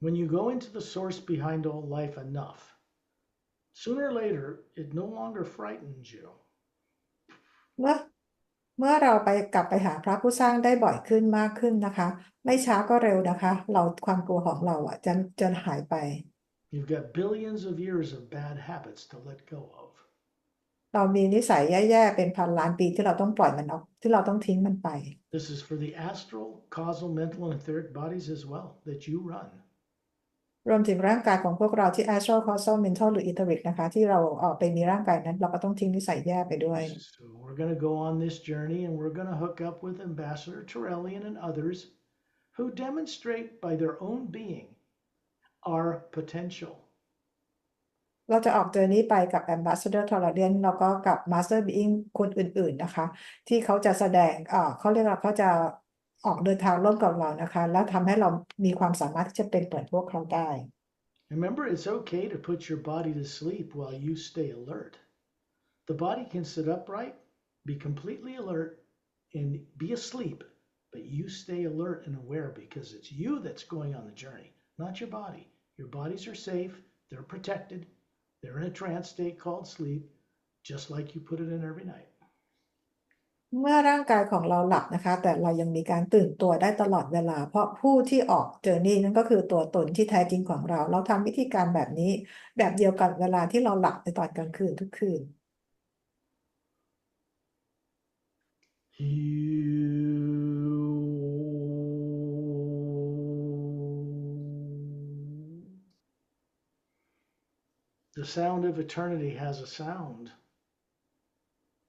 When you go into the source behind all life enough, sooner or later it no longer frightens you. เมื่อเรากลับไปหาพระผู้สร้างได้บ่อยขึ้นมากขึ้นนะคะไม่ช้าก็เร็วนะคะความกลัวของเราจะหายไป You've got billions of years of bad habits to let go of. เรามีนิสัยแย่ๆเป็นพันล้านปีที่เราต้องปล่อยมันออกที่เราต้องทิ้งมันไป This is for the astral, causal, mental, and etheric bodies as well that you run. รวมถึงร่างกายของพวกเราที่ astral causal mental หรือ etheric นะคะที่เราไปมีร่างกายนั้นเราก็ต้องทิ้งนิสัยแย่ไปด้วย So we're going to go on this journey and we're going to hook up with Ambassador Torellian and others who demonstrate by their own being our potential. เราจะออกเจอนี้ไปกับ Ambassador Torellian แล้วก็กับ Master Being คนอื่นๆนะคะที่เขาจะแสดงเขาเรียกว่าเขาจะออกเดินทางร่วมกับเรานะคะแล้วทำให้เรามีความสามารถที่จะเป็นเหมือนพวกเขาได้ Remember, it's okay to put your body to sleep while you stay alert. The body can sit upright, be completely alert, and be asleep but you stay alert and aware because it's you that's going on the journey, not your body. Your bodies are safe, they're protected, they're in a trance state called sleep, just like you put it in every night. เมื่อร่างกายของเราหลับนะคะ แต่เรายังมีการตื่นตัวได้ตลอดเวลา เพราะผู้ที่ออกเจอร์นี่นั่นก็คือตัวตนที่แท้จริงของเรา เราทำวิธีการแบบนี้แบบเดียวกันเวลาที่เราหลับในตอนกลางคืนทุกคืน The sound of eternity has a sound.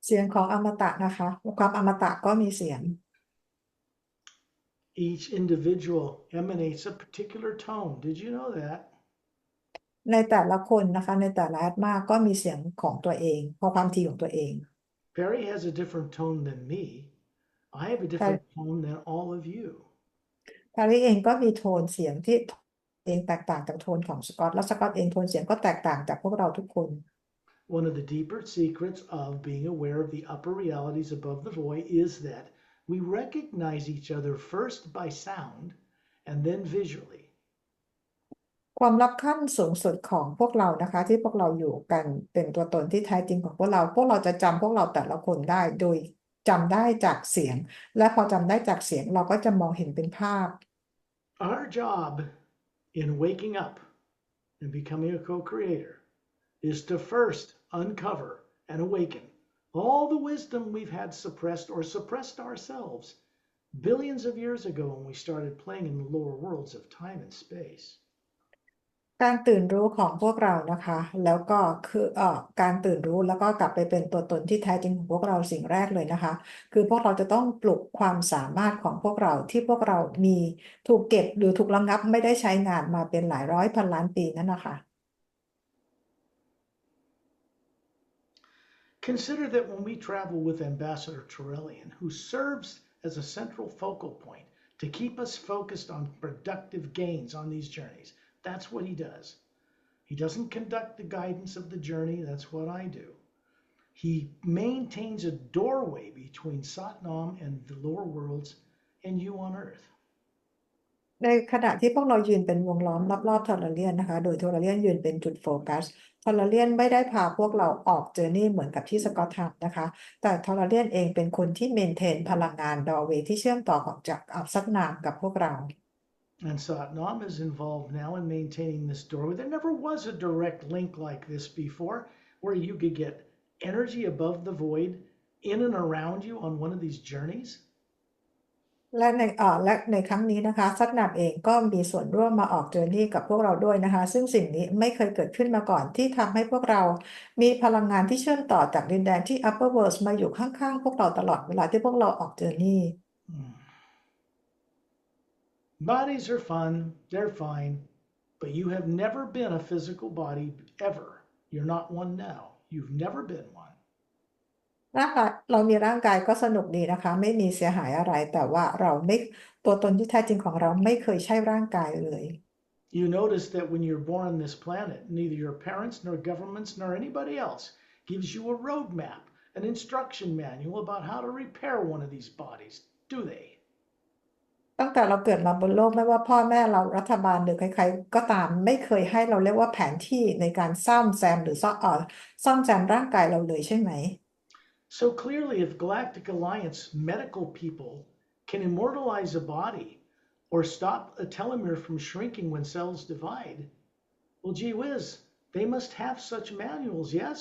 เสียงของอมตะนะคะความอมตะก็มีเสียง Each individual emanates a particular tone. Did you know that? ในแต่ละคนนะคะในแต่ละอาตมาก็มีเสียงของตัวเองเพราะความถี่ของตัวเอง Pari has a different tone than me. I have a different tone than all of you. พาริเองก็มีโทนเสียงที่เองแตกต่างจากโทนของสกอตและสกอตเองโทนเสียงก็แตกต่างจากพวกเราทุกคน One of the deeper secrets of being aware of the upper realities above the void is that we recognize each other first by sound and then visually. ความลับขั้นสูงสุดของพวกเรานะคะที่พวกเราอยู่กันเป็นตัวตนที่แท้จริงของพวกเราจะจำพวกเราแต่ละคนได้โดยจำได้จากเสียงและพอจำได้จากเสียงเราก็จะมองเห็นเป็นภาพ Our job in waking up and becoming a co-creator is to first uncover and awaken all the wisdom we've had suppressed or suppressed ourselves billions of years ago when we started playing in the lower worlds of time and space. การตื่นรู้ของพวกเรานะคะแล้วก็คือการตื่นรู้แล้วก็กลับไปเป็นตัวตนที่แท้จริงของพวกเราสิ่งแรกเลยนะคะคือพวกเราจะต้องปลุกความสามารถของพวกเราที่พวกเรามีถูกเก็บหรือถูกระงับไม่ได้ใช้งานมาเป็นหลายร้อยพันล้านปีนั่นนะคะ Consider that when we travel with Ambassador Torellian, who serves as a central focal point to keep us focused on productive gains on these journeys, that's what he does. He doesn't conduct the guidance of the journey, that's what I do. He maintains a doorway between Satnam and the lower worlds and you on earth. ในขณะที่พวกเรายืนเป็นวงล้อมรอบๆทอร์เรียนนะคะโดยทอร์เรียนยืนเป็นจุดโฟกัสทอร์เรียนไม่ได้พาพวกเราออกเจอร์นี่เหมือนกับที่สกอตทำนะคะแต่ทอร์เรียนเองเป็นคนที่เมนเทนพลังงานดอเวย์ที่เชื่อมต่อของจากซัตนามกับพวกเรา And Satnam is involved now in maintaining this doorway. There never was a direct link like this before where you could get energy above the void in and around you on one of these journeys. และในครั้งนี้นะคะซัตนามเองก็มีส่วนร่วมมาออกเจอร์นี่กับพวกเราด้วยนะคะซึ่งสิ่งนี้ไม่เคยเกิดขึ้นมาก่อนที่ทำให้พวกเรามีพลังงานที่เชื่อมต่อจากดินแดนที่ upper world มาอยู่ข้างๆพวกเราตลอดเวลาที่พวกเราออกเจอร์นี่ Bodies are fun, they're fine, but you have never been a physical body ever. You're not one now. You've never been one. ร่างกายเรามีร่างกายก็สนุกดีนะคะไม่มีเสียหายอะไรแต่ว่าเราไม่ตัวตนที่แท้จริงของเราไม่เคยใช่ร่างกายเลย You notice that when you're born on this planet, neither your parents nor governments nor anybody else gives you a roadmap, an instruction manual about how to repair one of these bodies, do they? ตั้งแต่เราเกิดมาบนโลกไม่ว่าพ่อแม่เรารัฐบาลหรือใครๆก็ตามไม่เคยให้เราเรียกว่าแผนที่ในการซ่อมแซมหรือซ่อมแซมร่างกายเราเลยใช่ไหม So clearly, if Galactic Alliance medical people can immortalize a body or stop a telomere from shrinking when cells divide, well, gee whiz, they must have such manuals, yes?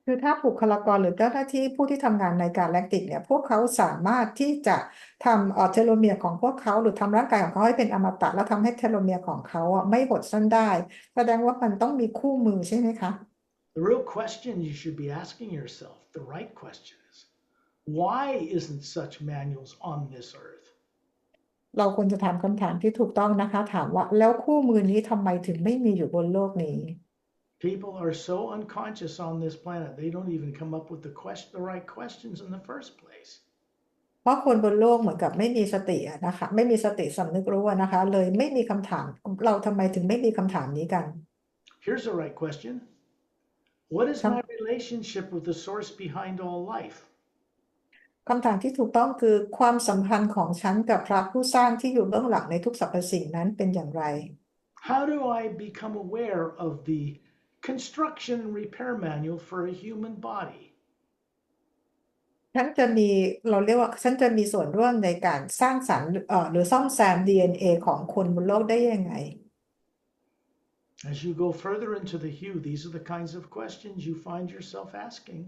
คือถ้าบุคลากรหรือเจ้าหน้าที่ผู้ที่ทำงานในกาแล็กติกเนี่ยพวกเขาสามารถที่จะทำเทโลเมียร์ของพวกเขาหรือทำร่างกายของเขาให้เป็นอมตะแล้วทำให้เทโลเมียร์ของเขาไม่หดสั้นได้แสดงว่ามันต้องมีคู่มือใช่ไหมคะ The real question you should be asking yourself, the right question is, why isn't such manuals on this earth? เราควรจะถามคำถามที่ถูกต้องนะคะถามว่าแล้วคู่มือนี้ทำไมถึงไม่มีอยู่บนโลกนี้ People are so unconscious on this planet, they don't even come up with the right questions in the first place. เพราะคนบนโลกเหมือนกับไม่มีสตินะคะไม่มีสติสำนึกรู้นะคะเลยไม่มีคำถามเราทำไมถึงไม่มีคำถามนี้กัน Here's the right question. What is my relationship with the source behind all life? คำถามที่ถูกต้องคือความสัมพันธ์ของฉันกับพระผู้สร้างที่อยู่เบื้องหลังในทุกสรรพสิ่งนั้นเป็นอย่างไร How do I become aware of the construction and repair manual for a human body? ฉันจะมีเราเรียกว่าฉันจะมีส่วนร่วมในการสร้างสรรค์หรือซ่อมแซม DNA ของคนบนโลกได้ยังไง As you go further into the hue, these are the kinds of questions you find yourself asking.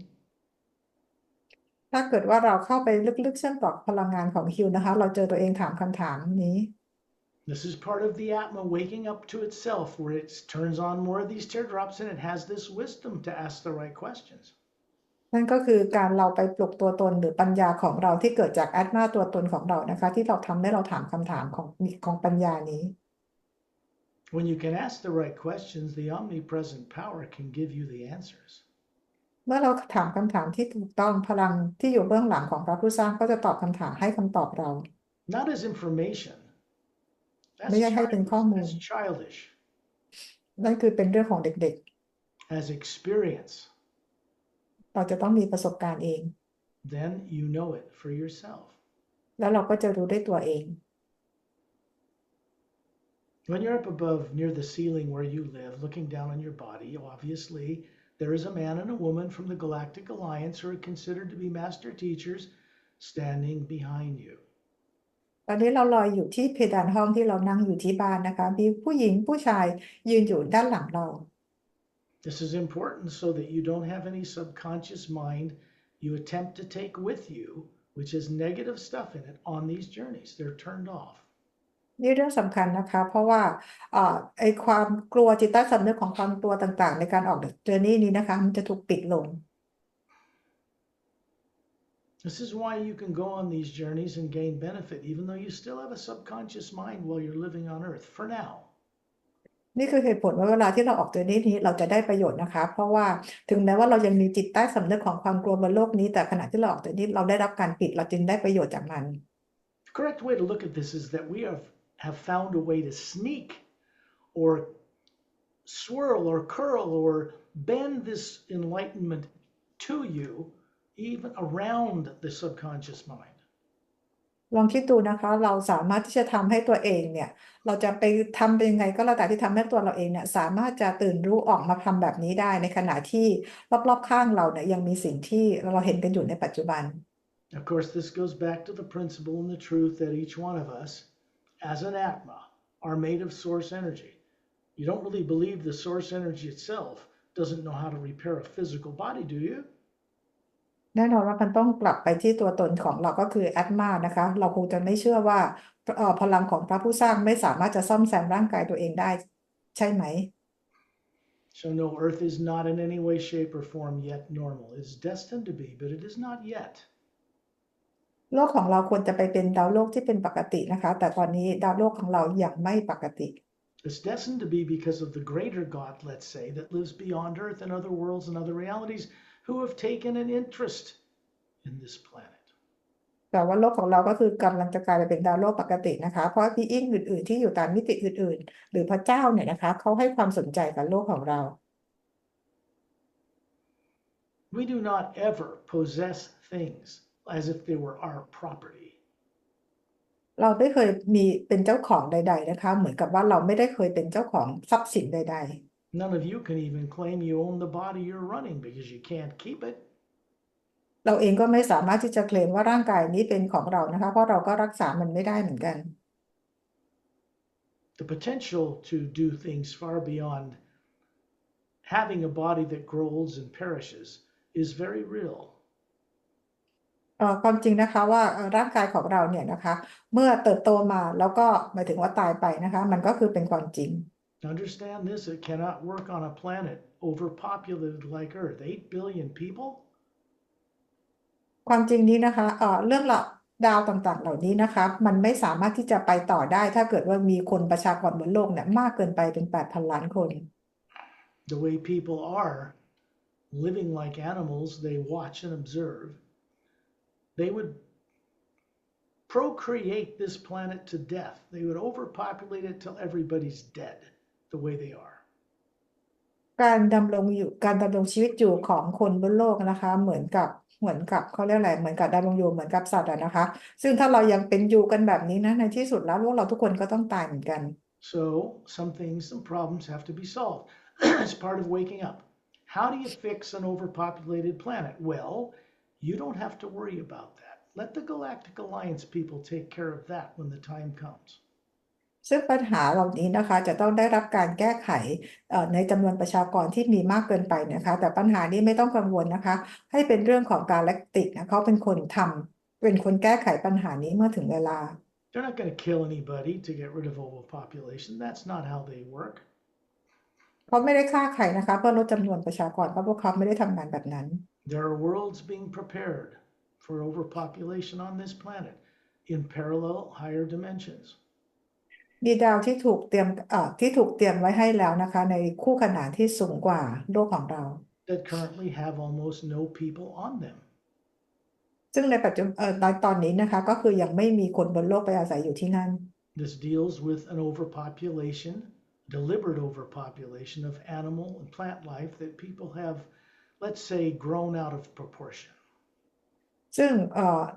ถ้าเกิดว่าเราเข้าไปลึกๆเชื่อมต่อพลังงานของฮิวนะคะ เราเจอตัวเองถามคำถามนี้ This is part of the Atma waking up to itself, where it turns on more of these teardrops and it has this wisdom to ask the right questions. นั่นก็คือการเราไปปลุกตัวตนหรือปัญญาของเราที่เกิดจากแอตมาตัวตนของเรานะคะ ที่เราทำให้เราถามคำถามของปัญญานี้ When you can ask the right questions, the omnipresent power can give you the answers. เมื่อเราถามคำถามที่ถูกต้องพลังที่อยู่เบื้องหลังของพระผู้สร้างก็จะตอบคำถามให้คำตอบเรา Not as information. ไม่ That's ใช่ให้เป็นข้อมูล That's childish. นั่นคือเป็นเรื่องของเด็ก As experience. ๆ เราจะต้องมีประสบการณ์เอง Then you know it for yourself. แล้วเราก็จะรู้ด้วยตัวเอง When you're up above near the ceiling where you live, looking down on your body, obviously, there is a man and a woman from the Galactic Alliance who are considered to be master teachers standing behind you. ตอนนี้เราลอยอยู่ที่เพดานห้องที่เรานั่งอยู่ที่บ้านนะคะ มีผู้หญิงผู้ชายยืนอยู่ด้านหลังเรา This is important so that you don't have any subconscious mind you attempt to take with you, which has negative stuff in it, on these journeys. They're turned off. นี่เรื่องสำคัญนะคะ เพราะว่าไอความกลัวจิตใต้สำนึกของความกลัวต่างๆ ในการออกเจอร์นี่นี้นะคะ มันจะถูกปิดลง This is why you can go on these journeys and gain benefit, even though you still have a subconscious mind while you're living on Earth, for now. นี่คือเหตุผลว่าเวลาที่เราออกเจอร์นี่นี้เราจะได้ประโยชน์นะคะ เพราะว่าถึงแม้ว่าเรายังมีจิตใต้สำนึกของความกลัวบนโลกนี้ แต่ขณะที่เราออกเจอร์นี่เราได้รับการปิดเราจึงได้ประโยชน์จากมัน The correct way to look at this is that we have found a way to sneak or swirl or curl or bend this enlightenment to you, even around the subconscious mind. ลองคิดดูนะคะ เราสามารถที่จะทำให้ตัวเองเนี่ย เราจะไปทำเป็นยังไงก็แล้วแต่ที่ทำให้ตัวเราเองเนี่ยสามารถจะตื่นรู้ออกมาทำแบบนี้ได้ในขณะที่รอบๆข้างเราเนี่ยยังมีสิ่งที่เราเห็นกันอยู่ในปัจจุบัน Of course, this goes back to the principle and the truth that each one of us, as an Atma, are made of source energy. You don't really believe the source energy itself doesn't know how to repair a physical body, do you? แน่นอนว่ามันต้องกลับไปที่ตัวตนของเราก็คือแอตมานะคะ เราคงจะไม่เชื่อว่าพลังของพระผู้สร้างไม่สามารถจะซ่อมแซมร่างกายตัวเองได้ใช่ไหม So no, Earth is not in any way, shape, or form yet normal. It is destined to be, but it is not yet. โลกของเราควรจะไปเป็นดาวโลกที่เป็นปกตินะคะ แต่ตอนนี้ดาวโลกของเรายังไม่ปกติ It's destined to be because of the greater God, let's say, that lives beyond Earth and other worlds and other realities who have taken an interest in this planet. แต่ว่าโลกของเราก็คือกำลังจะกลายไปเป็นดาวโลกปกตินะคะ เพราะบีอิงอื่นๆที่อยู่ตามมิติอื่นๆ หรือพระเจ้าเนี่ยนะคะเขาให้ความสนใจกับโลกของเรา We do not ever possess things as if they were our property. เราไม่เคยมีเป็นเจ้าของใดๆนะคะ เหมือนกับว่าเราไม่ได้เคยเป็นเจ้าของทรัพย์สินใด None of you can even claim you own the body you're running because you can't keep it. ๆ เราเองก็ไม่สามารถที่จะเคลมว่าร่างกายนี้เป็นของเรานะคะ เพราะเราก็รักษามันไม่ได้เหมือนกัน The potential to do things far beyond having a body that grows and perishes is very real. ความจริงนะคะว่าร่างกายของเราเนี่ยนะคะ เมื่อเติบโตมาแล้วก็หมายถึงว่าตายไปนะคะ มันก็คือเป็นความจริง Understand this, it cannot work on a planet overpopulated like Earth. 8 billion people? ความจริงนี้นะคะเรื่องดาวต่างๆเหล่านี้นะคะ มันไม่สามารถที่จะไปต่อได้ ถ้าเกิดว่ามีคนประชากรบนโลกเนี่ยมากเกินไปเป็น 8,000 ล้านคน The way people are living like animals, they watch and observe. They would procreate this planet to death. They would overpopulate it till everybody's dead, the way they are. การดำรงชีวิตอยู่ของคนบนโลกนะคะ เหมือนกับ เหมือนกับเขาเรียกอะไรเหมือนกับดำรงอยู่เหมือนกับสัตว์อะนะคะซึ่งถ้าเรายังเป็นอยู่กันแบบนี้นะในที่สุดแล้วพวกเราทุกคนก็ต้องตายเหมือนกัน So some things, some problems have to be solved. It's part of waking up. How do you fix an overpopulated planet? Well, you don't have to worry about that. Let the Galactic Alliance people take care of that when the time comes. ซึ่งปัญหาเหล่านี้นะคะจะต้องได้รับการแก้ไขในจำนวนประชากรที่มีมากเกินไปนะคะแต่ปัญหานี้ไม่ต้องกังวลนะคะให้เป็นเรื่องของกาแล็กติกนะเขาเป็นคนทำเป็นคนแก้ไขปัญหานี้เมื่อถึงเวลา They're not going to kill anybody to get rid of overpopulation. That's not how they work. เขาไม่ได้ฆ่าใครนะคะเพื่อลดจำนวนประชากรเพราะพวกเขาไม่ได้ทำงานแบบนั้น There are worlds being prepared for overpopulation on this planet in parallel higher dimensions. มีดาวที่ถูกเตรียมไว้ให้แล้วนะคะในคู่ขนานที่สูงกว่าโลกของเรา that currently have almost no people on them. ซึ่งในปัจจุบันในตอนนี้นะคะก็คือยังไม่มีคนบนโลกไปอาศัยอยู่ที่นั่น This deals with an overpopulation, deliberate overpopulation of animal and plant life that people have, let's say, grown out of proportion. ซึ่ง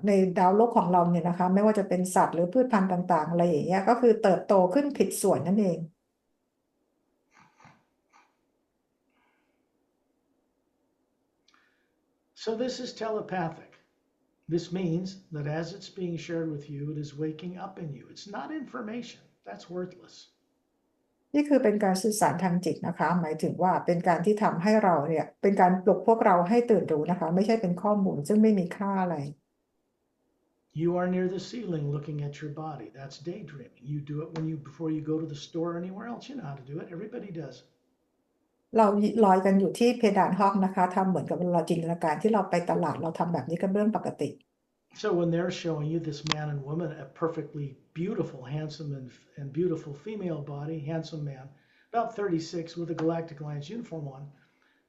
ในดาวโลกของเราเนี่ยนะคะไม่ว่าจะเป็นสัตว์หรือพืชพันธุ์ต่างๆอะไรอย่างเงี้ยก็คือเติบโตขึ้นผิดส่วนนั่นเอง So this is telepathic. This means that as it's being shared with you, it is waking up in you. It's not information. That's worthless. นี่คือเป็นการสื่อสารทางจิตนะคะหมายถึงว่าเป็นการที่ทำให้เราเนี่ยเป็นการปลุกพวกเราให้ตื่นรู้นะคะไม่ใช่เป็นข้อมูลซึ่งไม่มีค่าอะไร You are near the ceiling looking at your body. That's daydreaming. You do it before you go to the store or anywhere else. You know how to do it. Everybody does. เราลอยกันอยู่ที่เพดานห้องนะคะทำเหมือนกับเราจินตนาการที่เราไปตลาดเราทำแบบนี้กันเรื่องปกติ So when they're showing you this man and woman, a perfectly beautiful, handsome and beautiful female body, handsome man, about 36 with a Galactic Alliance uniform on,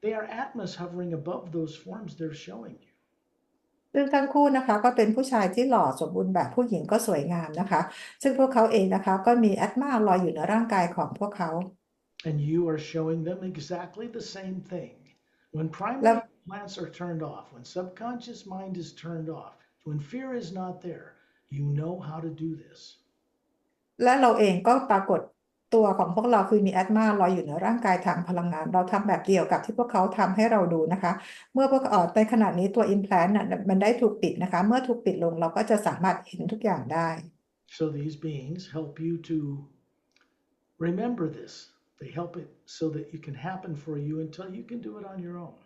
they are Atmas hovering above those forms they're showing you. ซึ่งทั้งคู่นะคะก็เป็นผู้ชายที่หล่อสมบูรณ์แบบผู้หญิงก็สวยงามนะคะซึ่งพวกเขาเองนะคะก็มีแอตมาลอยอยู่ในร่างกายของพวกเขา And you are showing them exactly the same thing. When แล้ว primary plants are turned off, when subconscious mind is turned off, when fear is not there, you know how to do this. และเราเองก็ปรากฏตัวของพวกเราคือมีแอตมาลอยอยู่ในร่างกายทางพลังงานเราทำแบบเดียวกับที่พวกเขาทำให้เราดูนะคะเมื่อพวกในขณะนี้ตัว implant น่ะมันได้ถูกปิดนะคะเมื่อถูกปิดลงเราก็จะสามารถเห็นทุกอย่างได้ So these beings help you to remember this. They help it so that it can happen for you until you can do it on your own.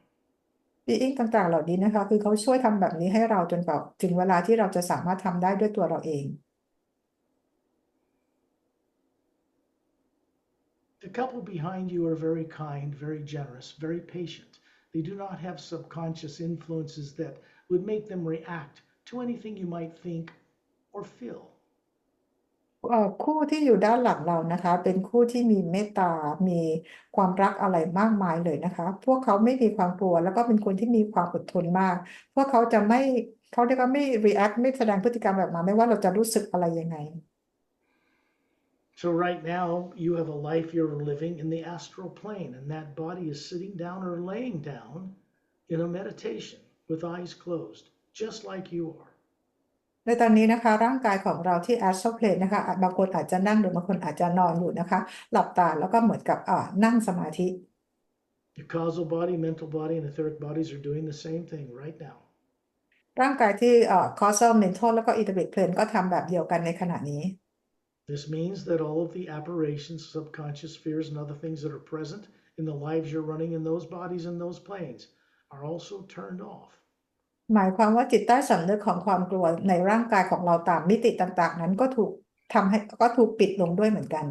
being ต่างๆเหล่านี้นะคะคือเขาช่วยทำแบบนี้ให้เราจนกว่าถึงเวลาที่เราจะสามารถทำได้ด้วยตัวเราเอง The couple behind you are very kind, very generous, very patient. They do not have subconscious influences that would make them react to anything you might think or feel. คู่ที่อยู่ด้านหลังเรานะคะเป็นคู่ที่มีเมตตา มีความรักอะไรมากมายเลยนะคะพวกเขาไม่มีความกลัวแล้วก็เป็นคนที่มีความอดทนมากพวกเขาจะไม่เขาเรียกว่าไม่ react ไม่แสดงพฤติกรรมแบบมาไม่ว่าเราจะรู้สึกอะไรยังไง So right now you have a life you're living in the astral plane, and that body is sitting down or laying down in a meditation with eyes closed, just like you are. ในตอนนี้นะคะร่างกายของเราที่ astral plane นะคะบางคนอาจจะนั่งหรือบางคนอาจจะนอนอยู่นะคะหลับตาแล้วก็เหมือนกับนั่งสมาธิ The causal body, mental body, and etheric bodies are doing the same thing right now. ร่างกายที่causal mental แล้วก็ etheric plane ก็ทำแบบเดียวกันในขณะนี้ This means that all of the aberrations, subconscious fears, and other things that are present in the lives you're running in those bodies and those planes are also turned off. หมายความว่าจิตใต้สำนึกของความกลัวในร่างกายของเราตามมิติต่างๆนั้นก็ถูกปิดลงด้วยเหมือนกัน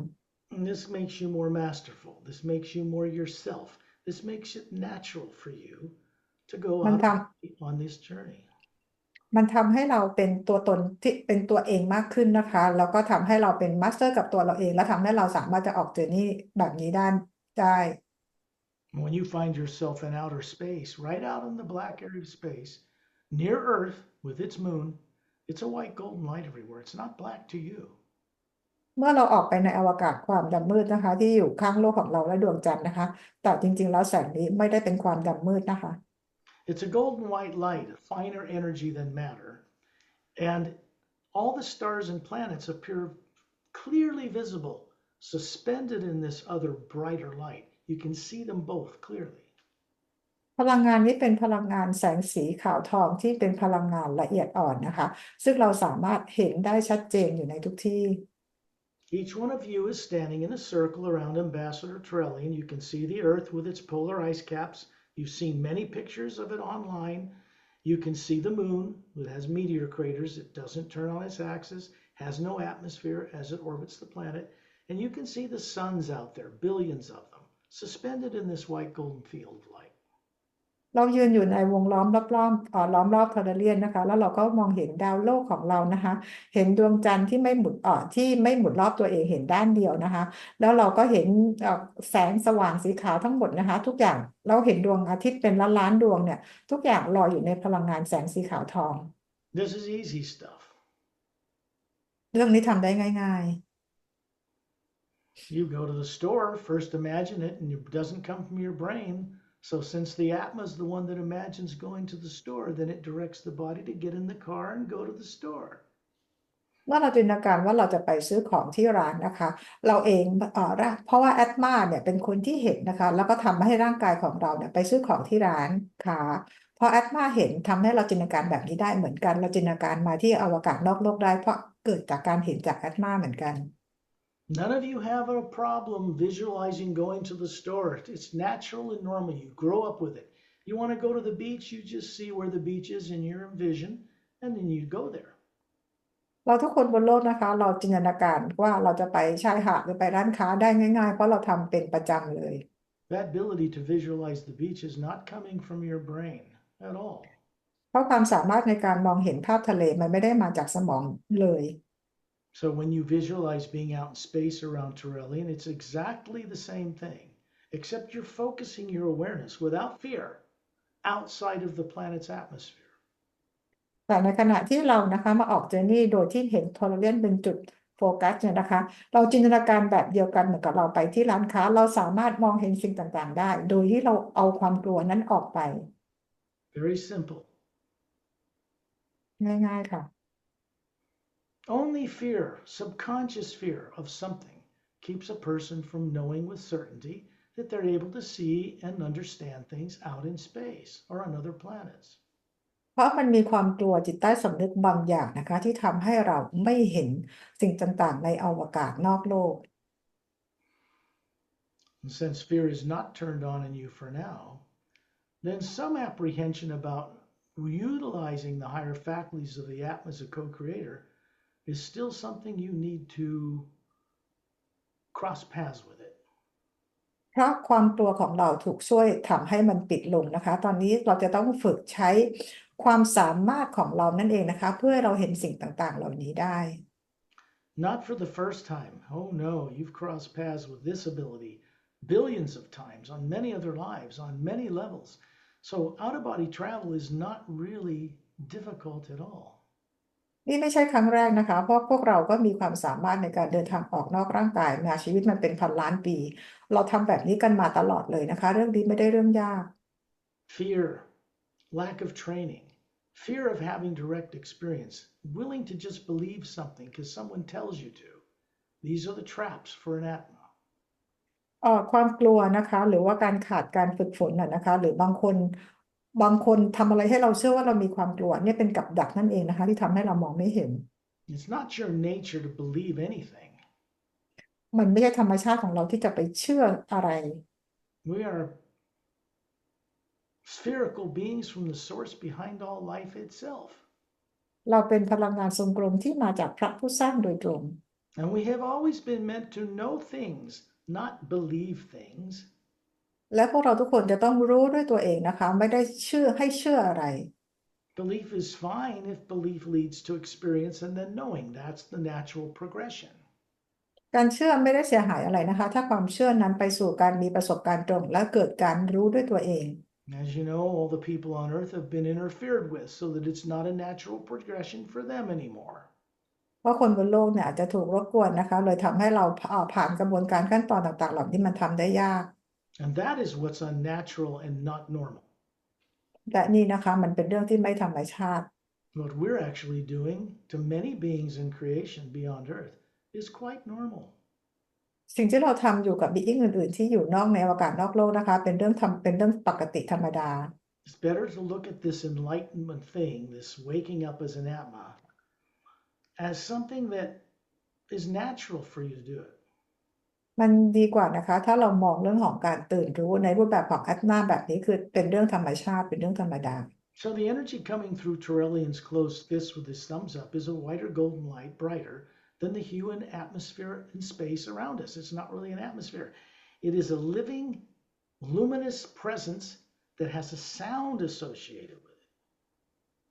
And this makes you more masterful. This makes you more yourself. This makes it natural for you to go out on this journey. มันทำให้เราเป็นตัวตนที่เป็นตัวเองมากขึ้นนะคะแล้วก็ทำให้เราเป็นมาสเตอร์กับตัวเราเองและทำให้เราสามารถจะออกเจอร์นี่แบบนี้ได้ When you find yourself in outer space, right out in the black area of space, near Earth with its moon, it's a white golden light everywhere. It's not black to you. เมื่อเราออกไปในอวกาศความดำมืดนะคะที่อยู่ข้างโลกของเราและดวงจันทร์นะคะแต่จริงๆแล้วแสงนี้ไม่ได้เป็นความดำมืดนะคะ It's a golden white light, a finer energy than matter. And all the stars and planets appear clearly visible, suspended in this other brighter light. You can see them both clearly. พลังงานนี้เป็นพลังงานแสงสีขาวทองที่เป็นพลังงานละเอียดอ่อนนะคะซึ่งเราสามารถเห็นได้ชัดเจนอยู่ในทุกที่ Each one of you is standing in a circle around Ambassador Torellian. You can see the Earth with its polar ice caps. You've seen many pictures of it online. You can see the moon. It has meteor craters. It doesn't turn on its axis, has no atmosphere as it orbits the planet. And you can see the suns out there, billions of them, suspended in this white golden field of light. เรายืนอยู่ในวงล้อมรอบๆล้อมรอบทอร์เรียนนะคะแล้วเราก็มองเห็นดาวโลกของเรานะคะเห็นดวงจันทร์ที่ไม่หมุนรอบตัวเองเห็นด้านเดียวนะคะแล้วเราก็เห็นแสงสว่างสีขาวทั้งหมดนะคะทุกอย่างเราเห็นดวงอาทิตย์เป็นล้านๆดวงเนี่ยทุกอย่างลอยอยู่ในพลังงานแสงสีขาวทอง This is easy stuff. เรื่องนี้ทำได้ง่าย You go to the store, first imagine it, and it doesn't come from your brain. So since the Atma is the one that imagines going to the store, then it directs the body to get in the car and go to the store. เมื่อเราจินตนาการว่าเราจะไปซื้อของที่ร้านนะคะเราเองเพราะว่าแอตมาเนี่ยเป็นคนที่เห็นนะคะแล้วก็ทำให้ร่างกายของเราเนี่ยไปซื้อของที่ร้านค่ะพอแอตมาเห็นทำให้เราจินตนาการแบบนี้ได้เหมือนกันเราจินตนาการมาที่อวกาศนอกโลกได้เพราะเกิดจากการเห็นจากแอตมาเหมือนกัน None of you have a problem visualizing going to the store. It's natural and normal. You grow up with it. You want to go to the beach, you just see where the beach is in your vision, and then you go there. เราทุกคนบนโลกนะคะเราจินตนาการว่าเราจะไปชายหาดหรือไปร้านค้าได้ง่ายๆเพราะเราทำเป็นประจำเลย That ability to visualize the beach is not coming from your brain at all. เพราะความสามารถในการมองเห็นภาพทะเลมันไม่ได้มาจากสมองเลย So when you visualize being out in space around Torellian, it's exactly the same thing, except you're focusing your awareness without fear outside of the planet's atmosphere. แต่ในขณะที่เรานะคะมาออกเจอร์นี่โดยที่เห็นโทรเลียนเป็นจุดโฟกัสเนี่ยนะคะเราจินตนาการแบบเดียวกันเหมือนกับเราไปที่ร้านค้าเราสามารถมองเห็นสิ่งต่างๆได้โดยที่เราเอาความกลัวนั้นออกไป Very simple. ง่ายๆค่ะ Only fear, subconscious fear of something, keeps a person from knowing with certainty that they're able to see and understand things out in space or on other planets. เพราะมันมีความกลัวจิตใต้สำนึกบางอย่างนะคะที่ทำให้เราไม่เห็นสิ่งต่างๆในอวกาศนอกโลก And since fear is not turned on in you for now, then some apprehension about utilizing the higher faculties of the Atma as a co-creator is still something you need to cross paths with it. เพราะความกลัวของเราถูกช่วยทำให้มันปิดลงนะคะตอนนี้เราจะต้องฝึกใช้ความสามารถของเรานั่นเองนะคะเพื่อให้เราเห็นสิ่งต่างๆเหล่านี้ได้ Not for the first time. Oh no, you've crossed paths with this ability billions of times on many other lives, on many levels. So out-of-body travel is not really difficult at all. นี่ไม่ใช่ครั้งแรกนะคะเพราะพวกเราก็มีความสามารถในการเดินทางออกนอกร่างกายมาชีวิตมันเป็นพันล้านปีเราทำแบบนี้กันมาตลอดเลยนะคะเรื่องนี้ไม่ได้เรื่องยาก Fear, lack of training, fear of having direct experience, willing to just believe something because someone tells you to. These are the traps for an Atma. ความกลัวนะคะหรือว่าการขาดการฝึกฝนนะคะหรือบางคนทำอะไรให้เราเชื่อว่าเรามีความกลัวเนี่ยเป็นกับดักนั่นเองนะคะที่ทำให้เรามองไม่เห็น It's not your nature to believe anything. มันไม่ใช่ธรรมชาติของเราที่จะไปเชื่ออะไร We are spherical beings from the source behind all life itself. เราเป็นพลังงานทรงกลมที่มาจากพระผู้สร้างโดยตรง And we have always been meant to know things, not believe things. และพวกเราทุกคนจะต้องรู้ด้วยตัวเองนะคะไม่ได้เชื่ออะไร Belief is fine if belief leads to experience and then knowing. That's the natural progression. การเชื่อไม่ได้เสียหายอะไรนะคะถ้าความเชื่อนั้นไปสู่การมีประสบการณ์ตรงและเกิดการรู้ด้วยตัวเอง As you know, all the people on earth have been interfered with so that it's not a natural progression for them anymore. เพราะคนบนโลกเนี่ยอาจจะถูกรบกวนนะคะเลยทำให้เราผ่านกระบวนการขั้นตอนต่างๆเหล่านี้มันทำได้ยาก And that is what's unnatural and not normal. และนี่นะคะมันเป็นเรื่องที่ไม่ธรรมชาติ What we're actually doing to many beings in creation beyond Earth is quite normal. สิ่งที่เราทำอยู่กับ being อื่นๆที่อยู่นอกในอวกาศนอกโลกนะคะเป็นเรื่องปกติธรรมดา It's better to look at this enlightenment thing, this waking up as an Atma, as something that is natural for you to do it. มันดีกว่านะคะถ้าเรามองเรื่องของการตื่นรู้ในรูปแบบของอัตมาแบบนี้คือเป็นเรื่องธรรมชาติเป็นเรื่องธรรมดา So the energy coming through Torellian's closed fist with his thumbs up is a whiter golden light, brighter than the hue and atmosphere and space around us. It's not really an atmosphere. It is a living, luminous presence that has a sound associated with it.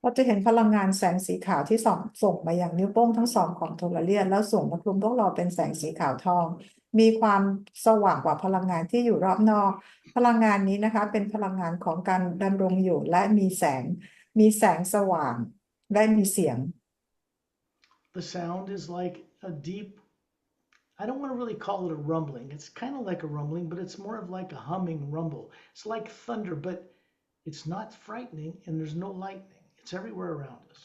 เราจะเห็นพลังงานแสงสีขาวที่ส่งมาอย่างนิ้วโป้งทั้งสองของโทราเลียนแล้วส่งมาคลุมพวกเราเป็นแสงสีขาวทอง มีความสว่างกว่าพลังงานที่อยู่รอบนอก พลังงานนี้นะคะเป็นพลังงานของการดำรงอยู่และมีแสงสว่างและมีเสียง The sound is like a deep, I don't want to really call it a rumbling. It's kind of like a rumbling, but it's more of like a humming rumble. It's like thunder, but it's not frightening and there's no lightning. It's everywhere around us.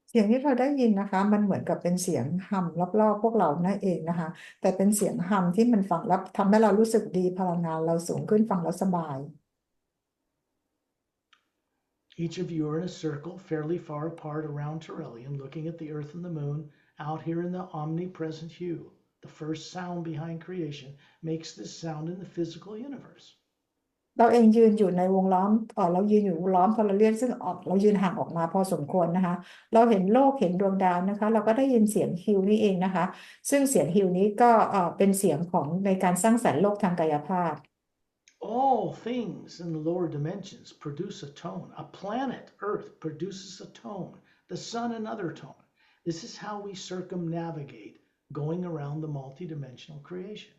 เสียงที่เราได้ยินนะคะมันเหมือนกับเป็นเสียงฮัมรอบๆพวกเรานั่นเองนะคะแต่เป็นเสียงฮัมที่มันฟังแล้วทำให้เรารู้สึกดีพลังงานเราสูงขึ้นฟังแล้วสบาย Each of you are in a circle fairly far apart around Torellian, looking at the earth and the moon out here in the omnipresent hue. The first sound behind creation makes this sound in the physical universe. เราเองยืนอยู่ในวงล้อมเรายืนอยู่วงล้อมพอเราเรียนซึ่งเรายืนห่างออกมาพอสมควรนะคะเราเห็นโลกเห็นดวงดาวนะคะเราก็ได้ยินเสียงฮิวนี่เองนะคะซึ่งเสียงฮิวนี้ก็เป็นเสียงของในการสร้างสรรค์โลกทางกายภาพ All things in the lower dimensions produce a tone. A planet, Earth, produces a tone. The sun, another tone. This is how we circumnavigate going around the multidimensional creation.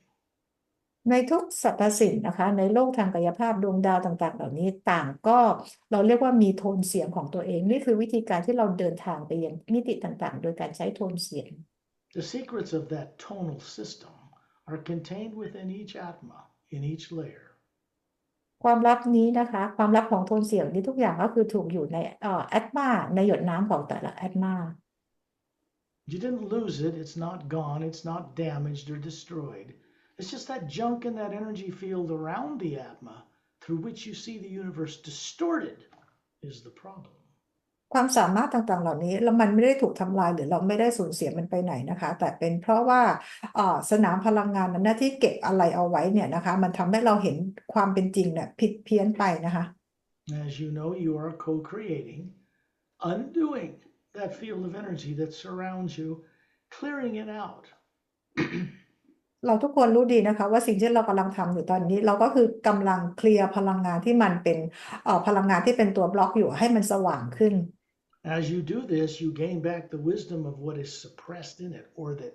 ในทุกสรรพสิ่งนะคะในโลกทางกายภาพดวงดาวต่างๆเหล่านี้ต่างก็เราเรียกว่ามีโทนเสียงของตัวเองนี่คือวิธีการที่เราเดินทางไปยังมิติต่างๆโดยการใช้โทนเสียง The secrets of that tonal system are contained within each Atma, in each layer. ความลับนี้นะคะความลับของโทนเสียงนี้ทุกอย่างก็คือถูกอยู่ในแอตมาในหยดน้ำของแต่ละแอตมา You didn't lose it. It's not gone. It's not damaged or destroyed. It's just that junk in that energy field around the Atma through which you see the universe distorted is the problem. ความสามารถต่างๆเหล่านี้แล้วมันไม่ได้ถูกทำลายหรือเราไม่ได้สูญเสียมันไปไหนนะคะแต่เป็นเพราะว่าสนามพลังงานนั้นที่เก็บอะไรเอาไว้เนี่ยนะคะมันทำให้เราเห็นความเป็นจริงเนี่ยผิดเพี้ยนไปนะคะ As you know, you are co-creating, undoing that field of energy that surrounds you, clearing it out. เราทุกคนรู้ดีนะคะว่าสิ่งที่เรากำลังทำอยู่ตอนนี้เราก็คือกำลังเคลียร์พลังงานที่มันเป็นพลังงานที่เป็นตัวบล็อกอยู่ให้มันสว่างขึ้น As you do this, you gain back the wisdom of what is suppressed in it or that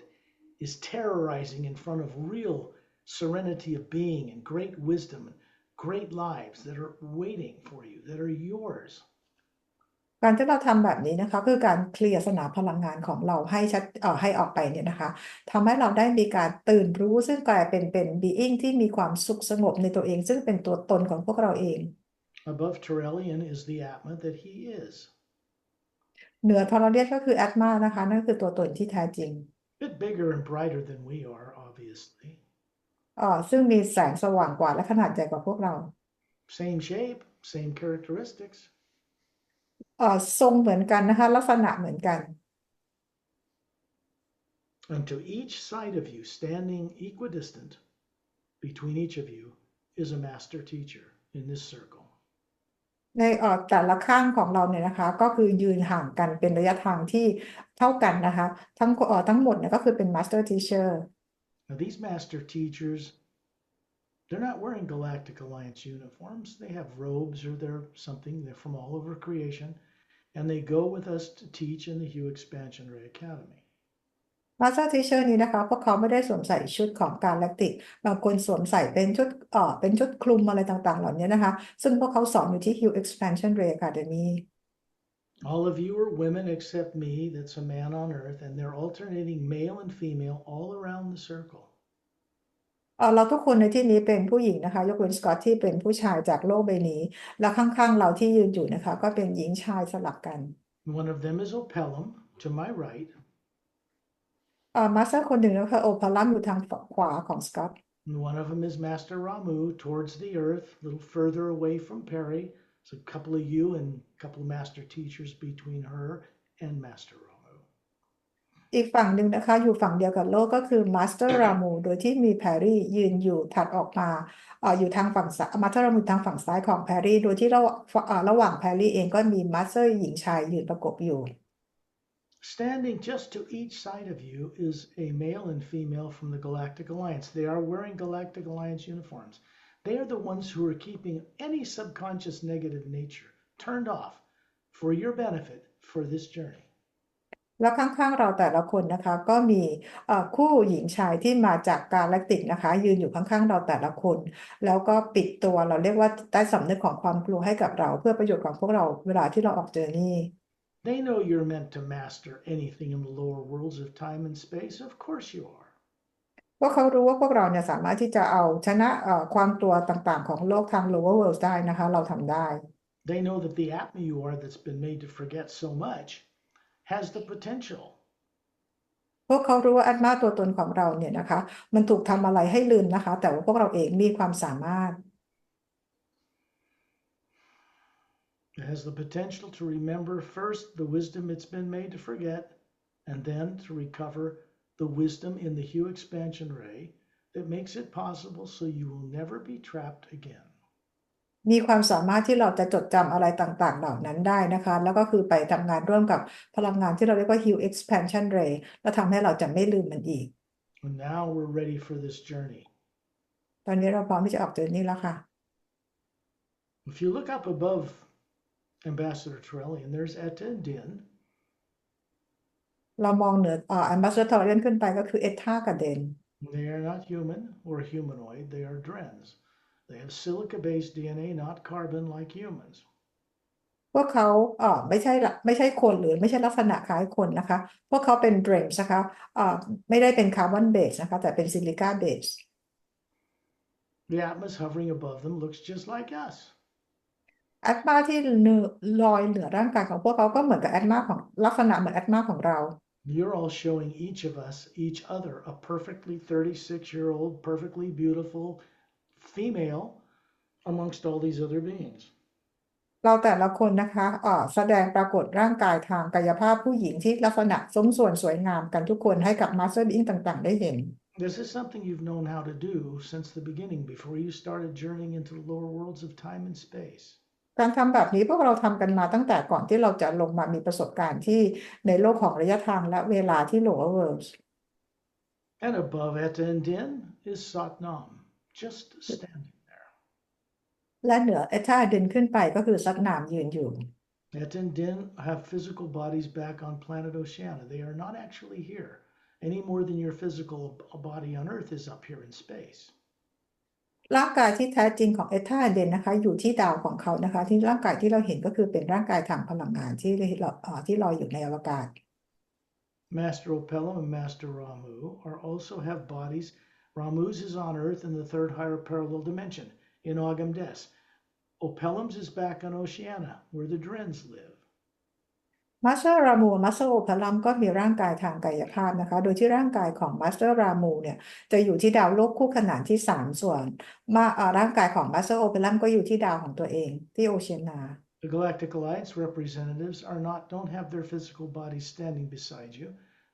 is terrorizing in front of real serenity of being and great wisdom and great lives that are waiting for you, that are yours. การที่เราทำแบบนี้นะคะคือการเคลียร์สนามพลังงานของเราให้ให้ออกไปเนี่ยนะคะทำให้เราได้มีการตื่นรู้ซึ่งกลายเป็น being ที่มีความสุขสงบในตัวเองซึ่งเป็นตัวตนของพวกเราเอง Above Torellian is the Atma that he is. เหนือทอร์เรียนก็คือแอตมานะคะนั่นคือตัวตนที่แท้จริง A bit bigger and brighter than we are, obviously. ซึ่งมีแสงสว่างกว่าและขนาดใหญ่กว่าพวกเรา Same shape, same characteristics. ทรงเหมือนกันนะคะลักษณะเหมือนกัน And to each side of you, standing equidistant between each of you, is a master teacher in this circle. ในแต่ละข้างของเราเนี่ยนะคะก็คือยืนห่างกันเป็นระยะทางที่เท่ากันนะคะทั้งหมดเนี่ยก็คือเป็น master teacher. Now these master teachers, they're not wearing Galactic Alliance uniforms. They have robes or they're something. They're from all over creation. And they go with us to teach in the Hue Expansion Ray Academy. master teacher นี้นะคะพวกเขาไม่ได้สวมใส่ชุดของการแลกติกบางคนสวมใส่เป็นชุดคลุมอะไรต่างๆเหล่านี้นะคะซึ่งพวกเขาสอนอยู่ที่ Hue Expansion Ray Academy. All of you are women except me, that's a man on earth, and they're alternating male and female all around the circle. เราทุกคนในที่นี้เป็นผู้หญิงนะคะยกเว้นสกอตที่เป็นผู้ชายจากโลกใบนี้และข้างๆเราที่ยืนอยู่นะคะก็เป็นหญิงชายสลับกัน One of them is Opelum to my right. มาสเตอร์คนหนึ่งนะคะโอพาลัมอยู่ทางฝั่งขวาของสกอต And one of them is Master Ramu towards the earth, a little further away from Pari. So a couple of you and a couple of master teachers between her and Master Ramu. อีกฝั่งหนึ่งนะคะอยู่ฝั่งเดียวกับโลกก็คือมาสเตอร์รามูโดยที่มีแพรรี่ยืนอยู่ถัดออกมาอยู่ทางฝั่งซ้ายมาสเตอร์รามูทางฝั่งซ้ายของแพรรี่โดยที่ระหว่างแพรรี่เองก็มีมาสเตอร์หญิงชายยืนประกบอยู่ Standing just to each side of you is a male and female from the Galactic Alliance. They are wearing Galactic Alliance uniforms. They are the ones who are keeping any subconscious negative nature turned off for your benefit for this journey. แล้วข้างๆเราแต่ละคนนะคะก็มีคู่หญิงชายที่มาจากกาแล็กติกนะคะยืนอยู่ข้างๆเราแต่ละคนแล้วก็ปิดตัวเราเรียกว่าใต้สำนึกของความกลัวให้กับเราเพื่อประโยชน์ของพวกเราเวลาที่เราออกเจอร์นี่ They know you're meant to master anything in the lower worlds of time and space. Of course you are. พวกเขารู้ว่าพวกเราเนี่ยสามารถที่จะเอาชนะความกลัวต่างๆของโลกทาง lower world ได้นะคะเราทำได้ They know that the Atma you are that's been made to forget so much has the potential. พวกเขารู้ว่าอัตมาตัวตนของเราเนี่ยนะคะมันถูกทำอะไรให้ลืมนะคะแต่ว่าพวกเราเองมีความสามารถ It has the potential to remember first the wisdom it's been made to forget, and then to recover the wisdom in the hue expansion ray that makes it possible so you will never be trapped again. มีความสามารถที่เราจะจดจำอะไรต่างๆเหล่านั้นได้นะคะแล้วก็คือไปทำงานร่วมกับพลังงานที่เราเรียกว่า hue expansion ray แล้วทำให้เราจะไม่ลืมมันอีก And now we're ready for this journey. ตอนนี้เราพร้อมที่จะออกเจอร์นี่แล้วค่ะ If you look up above Ambassador Torellian, there's Etta and Din. เรามองเหนือAmbassador Torellian ขึ้นไปก็คือเอธากับเดน They are not human or humanoid, they are drens. They have silica-based DNA, not carbon like humans. พวกเขาไม่ใช่คนหรือไม่ใช่ลักษณะคล้ายคนนะคะพวกเขาเป็นเดรนส์นะคะไม่ได้เป็นคาร์บอนเบสนะคะแต่เป็นซิลิก้าเบส The Atmas hovering above them looks just like us. แอตมาที่ลอยเหนือร่างกายของพวกเขาก็เหมือนกับแอตมาของลักษณะเหมือนแอตมาของเรา You're all showing each of us, each other, a perfectly 36-year-old, perfectly beautiful female amongst all these other beings. เราแต่ละคนนะคะแสดงปรากฏร่างกายทางกายภาพผู้หญิงที่ลักษณะสมส่วนสวยงามกันทุกคนให้กับมาสเตอร์บีอิงต่างๆได้เห็น This is something you've known how to do since the beginning, before you started journeying into the lower worlds of time and space. การทำแบบนี้พวกเราทำกันมาตั้งแต่ก่อนที่เราจะลงมามีประสบการณ์ที่ในโลกของระยะทางและเวลาที่ lower worlds And above Etta and Din is Satnam, just standing there. และเหนือเอธาเดินขึ้นไปก็คือซัตนามยืนอยู่ Etta and Din have physical bodies back on planet Oceania. They are not actually here, any more than your physical body on Earth is up here in space. ร่างกายที่แท้จริงของเอธาเดนนะคะอยู่ที่ดาวของเขานะคะที่ร่างกายที่เราเห็นก็คือเป็นร่างกายทางพลังงานที่ลอยอยู่ในอวกาศ Master Opelum and Master Ramu also have bodies. Ramu's is on Earth in the third higher parallel dimension in Augam Des. Opelum's is back on Oceania where the Drens live. มาสเตอร์รามูมาสเตอร์โอพาลัมก็มีร่างกายทางกายภาพนะคะโดยที่ร่างกายของมาสเตอร์รามูเนี่ยจะอยู่ที่ดาวโลกคู่ขนานที่3ส่วนร่างกายของมาสเตอร์โอพาลัมก็อยู่ที่ดาวของตัวเองที่โอเชียนา The Galactic Alliance representatives don't have their physical bodies standing beside you.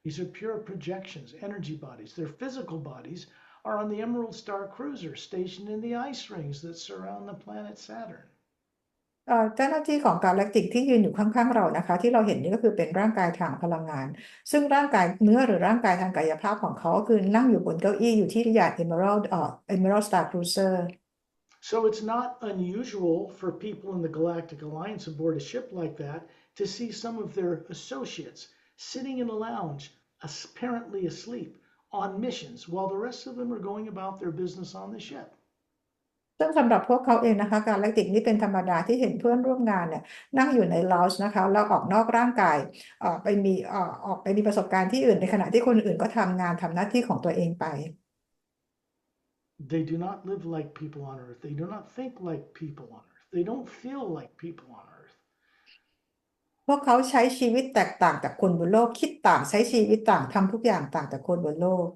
These are pure projections, energy bodies. Their physical bodies are on the Emerald Star Cruiser stationed in the ice rings that surround the planet Saturn. เจ้าหน้าที่ของกาแล็กติกที่ยืนอยู่ข้างๆเรานะคะที่เราเห็นนี่ก็คือเป็นร่างกายทางพลังงานซึ่งร่างกายเนื้อหรือร่างกายทางกายภาพของเขาคือนั่งอยู่บนเก้าอี้อยู่ที่ยาน Emerald Star Cruiser So it's not unusual for people in the Galactic Alliance aboard a ship like that to see some of their associates sitting in a lounge, apparently asleep, on missions, while the rest of them are going about their business on the ship. ซึ่งสำหรับพวกเขาเองนะคะกาแล็กติกนี่เป็นธรรมดาที่เห็นเพื่อนร่วมงานเนี่ยนั่งอยู่ในลาวจ์นะคะแล้วออกนอกร่างกายออกไปมีประสบการณ์ที่อื่นในขณะที่คนอื่นก็ทำงานทำหน้าที่ของตัวเองไป They do not live like people on earth. They do not think like people on earth. They don't feel like people on earth. พวกเขาใช้ชีวิตแตกต่างจากคนบนโลกคิดต่างใช้ชีวิตต่างทำทุกอย่างต่างจากคนบนโลก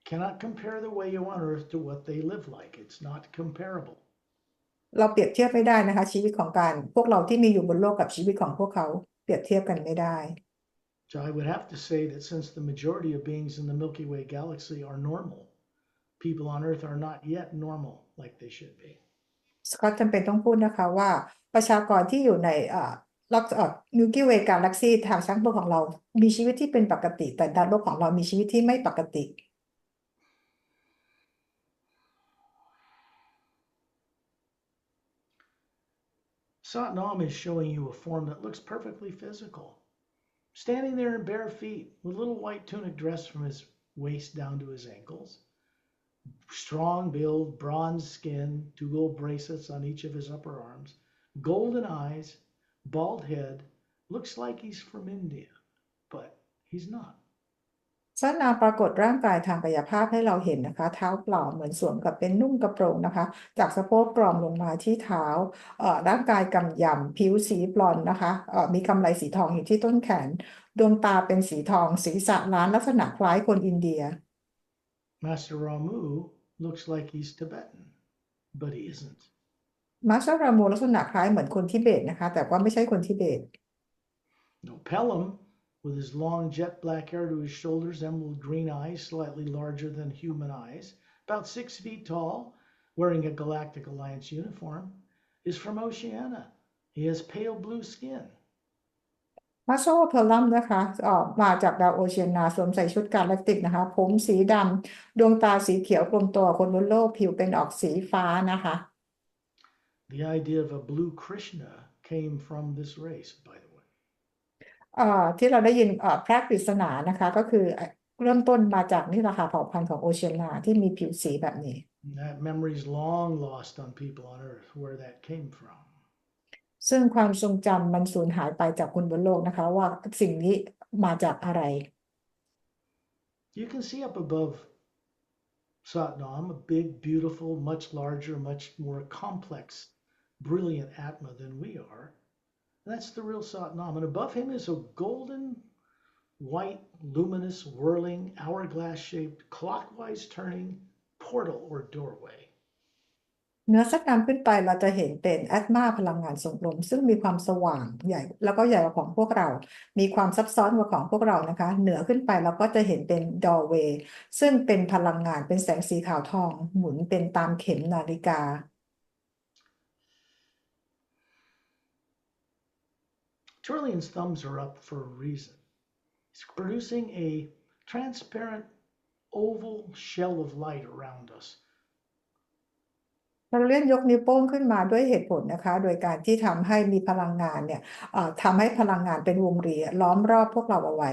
Cannot compare the way you on earth to what they live like. It's not comparable. เราเปรียบเทียบไม่ได้นะคะชีวิตของการพวกเราที่มีอยู่บนโลกกับชีวิตของพวกเขาเปรียบเทียบกันไม่ได้ So I would have to say that since the majority of beings in the Milky Way galaxy are normal, people on earth are not yet normal like they should be. สกอตจำเป็นต้องพูดนะคะว่าประชากรที่อยู่ในล็อกมิลกี้เวย์กาแล็กซี่ทางช้างโลกของเรามีชีวิตที่เป็นปกติแต่ดาวโลกของเรามีชีวิตที่ไม่ปกติ Satnam is showing you a form that looks perfectly physical. Standing there in bare feet with a little white tunic dress from his waist down to his ankles. Strong build, bronze skin, 2 gold bracelets on each of his upper arms, golden eyes, bald head, looks like he's from India, but he's not. สันนาปรากฏร่างกายทางกายภาพให้เราเห็นนะคะเท้าเปล่าเหมือนสวมกับเป็นนุ่งกระโปรงนะคะจากสะโพกกรอมลงมาที่เท้าร่างกายกำยำผิวสีบลอนด์นะคะมีกำไลสีทองอยู่ที่ต้นแขนดวงตาเป็นสีทองศีรษะล้านลักษณะคล้ายคนอินเดีย Master Ramu looks like he's Tibetan, but he isn't. มาสเตอร์รามูลักษณะคล้ายเหมือนคนทิเบตนะคะแต่ว่าไม่ใช่คนทิเบต No, Pelham, with his long jet black hair to his shoulders, emerald green eyes, slightly larger than human eyes, about 6 feet tall, wearing a Galactic Alliance uniform, is from Oceania. He has pale blue skin. มาโซเพลลัมนะคะมาจากดาวโอเชียนาสวมใส่ชุดกาแล็กติกนะคะผมสีดำดวงตาสีเขียวกลมโตคนบนโลกผิวเป็นออกสีฟ้านะคะ The idea of a blue Krishna came from this race, by the way. ที่เราได้ยินพระปริศนานะคะก็คือเริ่มต้นมาจากนี่แหละค่ะเผ่าพันธุ์ของโอเชียนาที่มีผิวสีแบบนี้ And that memory is long lost on people on Earth, where that came from. ซึ่งความทรงจำมันสูญหายไปจากคนบนโลกนะคะว่าสิ่งนี้มาจากอะไร You can see up above Satnam a big, beautiful, much larger, much more complex, brilliant Atma than we are. That's the real Satnam. And above him is a golden, white, luminous, whirling, hourglass-shaped, clockwise turning portal or doorway. เหนือสักการขึ้นไปเราจะเห็นเป็นแอตมาพลังงานทรงกลมซึ่งมีความสว่างใหญ่แล้วก็ใหญ่กว่าของพวกเรา มีความซับซ้อนกว่าของพวกเรานะคะเหนือขึ้นไปเราก็จะเห็นเป็นดอร์เวย์ซึ่งเป็นพลังงานเป็นแสงสีขาวทองหมุนเป็นตามเข็มนาฬิกา Torellian's thumbs are up for a reason. He's producing a transparent oval shell of light around us. เราเล่นยกนิ้วโป้งขึ้นมาด้วยเหตุผลนะคะโดยการที่ทำให้มีพลังงานเนี่ยทำให้พลังงานเป็นวงรีล้อมรอบพวกเราเอาไว้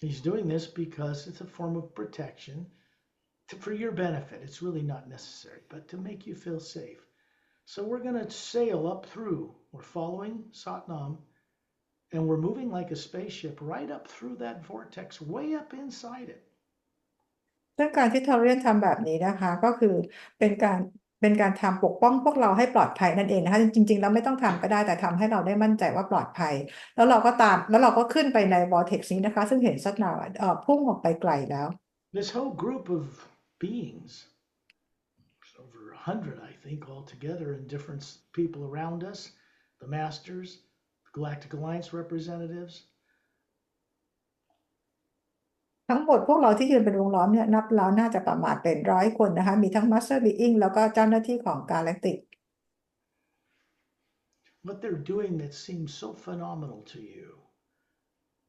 He's doing this because it's a form of protection for your benefit. It's really not necessary, but to make you feel safe. So we're going to sail up through. We're following Satnam, and we're moving like a spaceship right up through that vortex, way up inside it. ซึ่งการที่ทอร์เรียนทำแบบนี้นะคะก็คือเป็นการทำปกป้องพวกเราให้ปลอดภัยนั่นเองนะคะจริงๆเราไม่ต้องทำก็ได้แต่ทำให้เราได้มั่นใจว่าปลอดภัยแล้วเราก็ขึ้นไปใน vortex นี้นะคะซึ่งเห็นสักหน่อยพุ่งออกไปไกลแล้ว This whole group of beings, over 100 I think altogether, and different people around us, the masters, the Galactic Alliance representatives, ทั้งหมดพวกเราที่ยืนเป็นวงล้อมเนี่ยนับแล้วน่าจะประมาณเป็น100 คนนะคะมีทั้ง Master Being แล้วก็เจ้าหน้าที่ของ Galactic what they're doing that seems so phenomenal to you.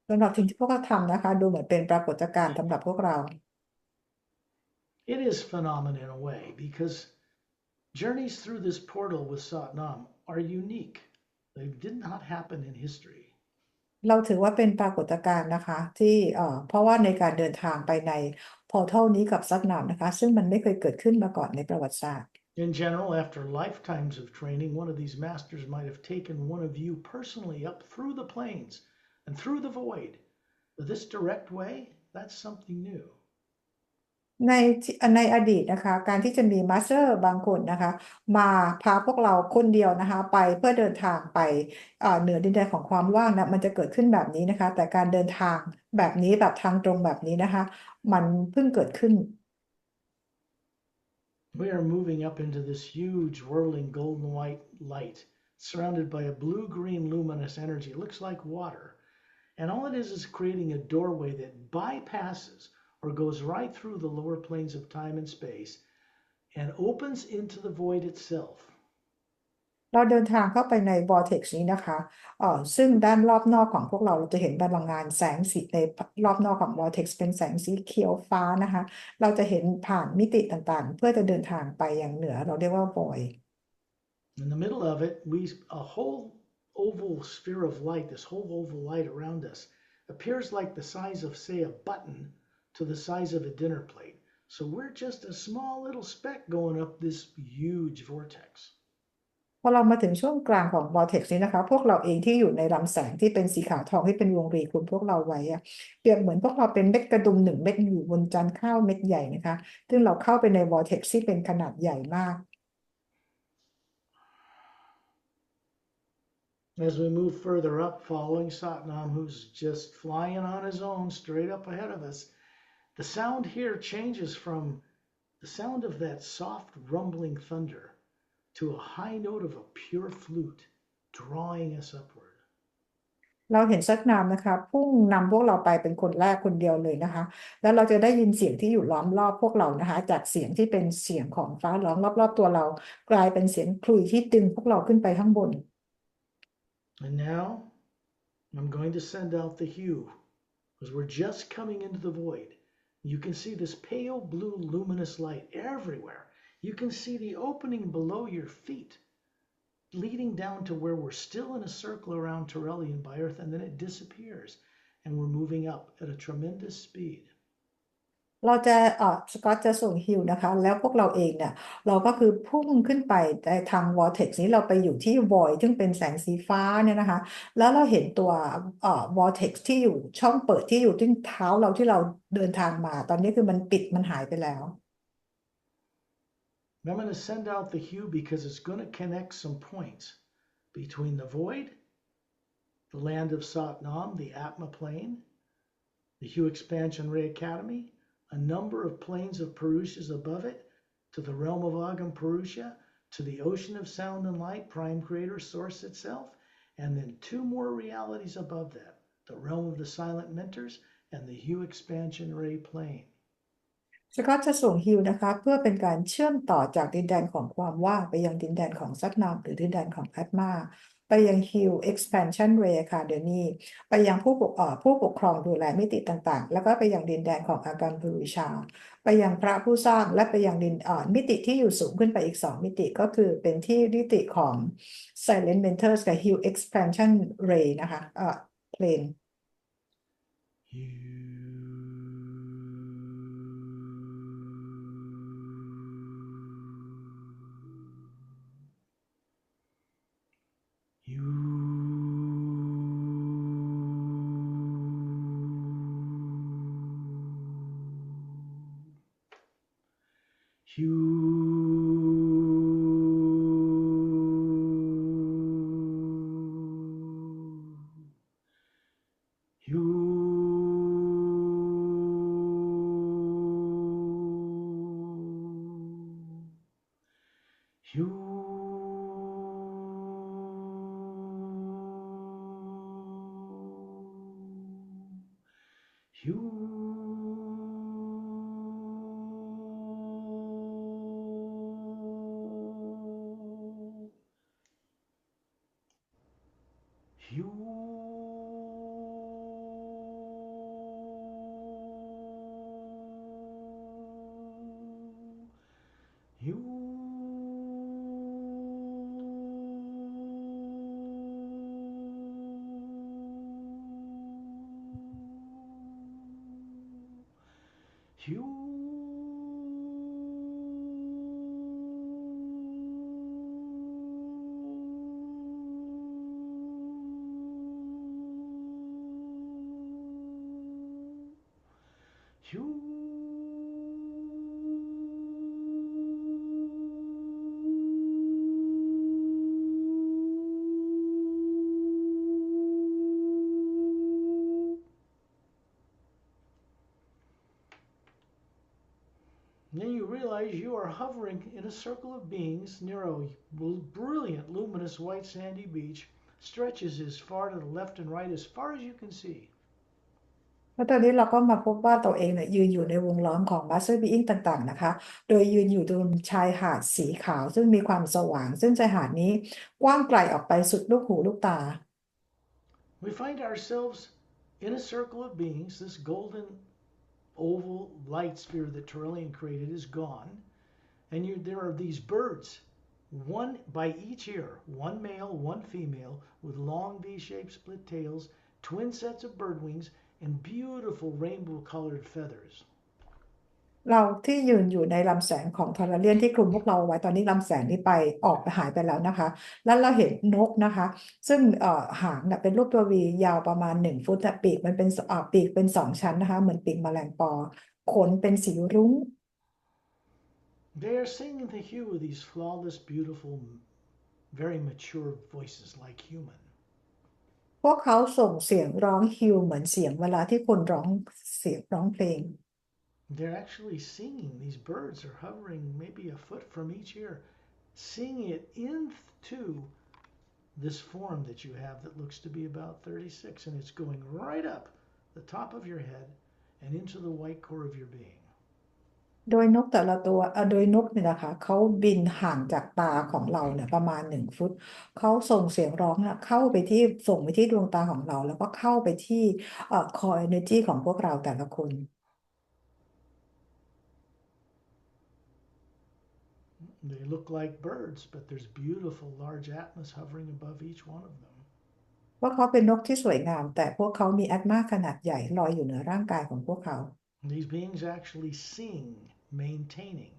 สำหรับสิ่งที่พวกเขาทำนะคะดูเหมือนเป็นปรากฏการณ์สำหรับพวกเรา It is phenomenal in a way because journeys through this portal with Satnam are unique. They did not happen in history. เราถือว่าเป็นปรากฏการณ์นะคะที่เพราะว่าในการเดินทางไปใน portal นี้กับซักนามนะคะซึ่งมันไม่เคยเกิดขึ้นมาก่อนในประวัติศาสตร์ In general, after lifetimes of training, one of these masters might have taken one of you personally up through the planes and through the void But this direct way, that's something new. ในในอดีตนะคะการที่จะมีมาสเตอร์บางคนนะคะมาพาพวกเราคนเดียวนะคะไปเพื่อเดินทางไปเหนือดินแดนของความว่างนะมันจะเกิดขึ้นแบบนี้นะคะแต่การเดินทางแบบนี้แบบทางตรงแบบนี้นะคะมันเพิ่งเกิดขึ้น We are moving up into this huge whirling golden white light surrounded by a blue-green luminous energy. It looks like water. And all it is creating a doorway that bypasses or goes right through the lower planes of time and space and opens into the void itself. เราเดินทางเข้าไปใน vortex นี้นะคะซึ่งด้านรอบนอกของพวกเราจะเห็นพลังงานแสงสีในรอบนอกของ vortex เป็นแสงสีเขียวฟ้านะคะเราจะเห็นผ่านมิติต่างๆเพื่อจะเดินทางไปอย่างเหนือเราเรียกว่า void In the middle of it, a whole oval sphere of light, this whole oval light around us, appears like the size of, say, a button to the size of a dinner plate. So we're just a small little speck going up this huge vortex. พอเรามาถึงช่วงกลางของ vortex นี้นะคะพวกเราเองที่อยู่ในลำแสงที่เป็นสีขาวทองที่เป็นวงรีคลุมพวกเราไว้เปรียบเหมือนพวกเราเป็นเม็ดกระดุม1 เม็ดอยู่บนจานข้าวเม็ดใหญ่นะคะซึ่งเราเข้าไปใน vortex ที่เป็นขนาดใหญ่มาก As we move further up, following Satnam, who's just flying on his own straight up ahead of us, the sound here changes from the sound of that soft rumbling thunder to a high note of a pure flute, drawing us upward. เราเห็นสักนามนะคะพุ่งนำพวกเราไปเป็นคนแรกคนเดียวเลยนะคะแล้วเราจะได้ยินเสียงที่อยู่ล้อมรอบพวกเรานะคะจากเสียงที่เป็นเสียงของฟ้าร้องรอบๆตัวเรากลายเป็นเสียงคลุยที่ดึงพวกเราขึ้นไปข้างบน And now I'm going to send out the hue because we're just coming into the void. You can see this pale blue luminous light everywhere. You can see the opening below your feet, leading down to where we're still in a circle around Torellian by Earth, and then it disappears, and we're moving up at a tremendous speed. เราจะสกอตจะส่งฮิวนะคะแล้วพวกเราเองเนี่ยเราก็คือพุ่งขึ้นไปในทาง vortex นี้เราไปอยู่ที่ void ซึ่งเป็นแสงสีฟ้าเนี่ยนะคะแล้วเราเห็นตัวvortex ที่อยู่ช่องเปิดที่อยู่ที่เท้าเราที่เราเดินทางมาตอนนี้คือมันปิดมันหายไปแล้ว I'm going to send out the hue because it's going to connect some points between the void, the land of Satnam, the Atma plane, the Hue Expansion Ray Academy, a number of planes of Purushas above it, to the realm of Agam Purusha, to the ocean of sound and light, Prime Creator Source itself, and then 2 more realities above that, the realm of the Silent Mentors and the Hue Expansion Ray plane. สกอตจะส่งฮิวนะคะเพื่อเป็นการเชื่อมต่อจากดินแดนของความว่างไปยังดินแดนของซัตนามหรือดินแดนของอัตมาไปยังฮิว expansion ray academy ไปยังผู้ปกครองดูแลมิติต่างๆแล้วก็ไปยังดินแดนของอาการปริชาไปยังพระผู้สร้างและไปยังมิติที่อยู่สูงขึ้นไปอีก2มิติก็คือเป็นที่มิติของ silent mentors กับ hill expansion ray นะคะplane realize you are hovering in a circle of beings near a brilliant, luminous, white, sandy beach, stretches as far to the left and right as far as you can see. แล้วตอนนี้เราก็มาพบว่าตัวเองเนี่ยยืนอยู่ในวงล้อมของ Master Being ต่างๆนะคะโดยยืนอยู่บนชายหาดสีขาวซึ่งมีความสว่างซึ่งชายหาดนี้กว้างไกลออกไปสุดลูกหูลูกตา We find ourselves in a circle of beings. This golden oval light sphere that Torellian created is gone. And there are these birds, one by each ear, one male, one female, with long V-shaped split tails, twin sets of bird wings, and beautiful rainbow-colored feathers. เราที่ยืนอยู่ในลำแสงของทอร์เรียนที่คลุมพวกเราไว้ตอนนี้ลำแสงนี้ไปออกไปหายไปแล้วนะคะแล้วเราเห็นนกนะคะซึ่งหางเนี่ยเป็นรูปตัววียาวประมาณ1 ฟุตแต่ปีกมันเป็นปีกเป็น2 ชั้นนะคะเหมือนปีกแมลงปอขนเป็นสีรุ้ง They are singing the hue of these flawless, beautiful, very mature voices like human. พวกเขาส่งเสียงร้องฮิวเหมือนเสียงเวลาที่คนร้องเพลง They're actually singing. These birds are hovering maybe a foot from each ear, singing it into this form that you have that looks to be about 36, and it's going right up the top of your head and into the white core of your being. โดยนกแต่ละตัวโดยนกเนี่ยนะคะเขาบินห่างจากตาของเราเนี่ยประมาณ1 ฟุตเขาส่งเสียงร้องนะเข้าไปที่ส่งไปที่ดวงตาของเราแล้วก็เข้าไปที่คอ energy ของพวกเราแต่ละคน They look like birds, but there's beautiful large atmas hovering above each one of them. ว่าเขาเป็นนกที่สวยงามแต่พวกเขามีแอตมาขนาดใหญ่ลอยอยู่เหนือร่างกายของพวกเขา These beings actually sing, maintaining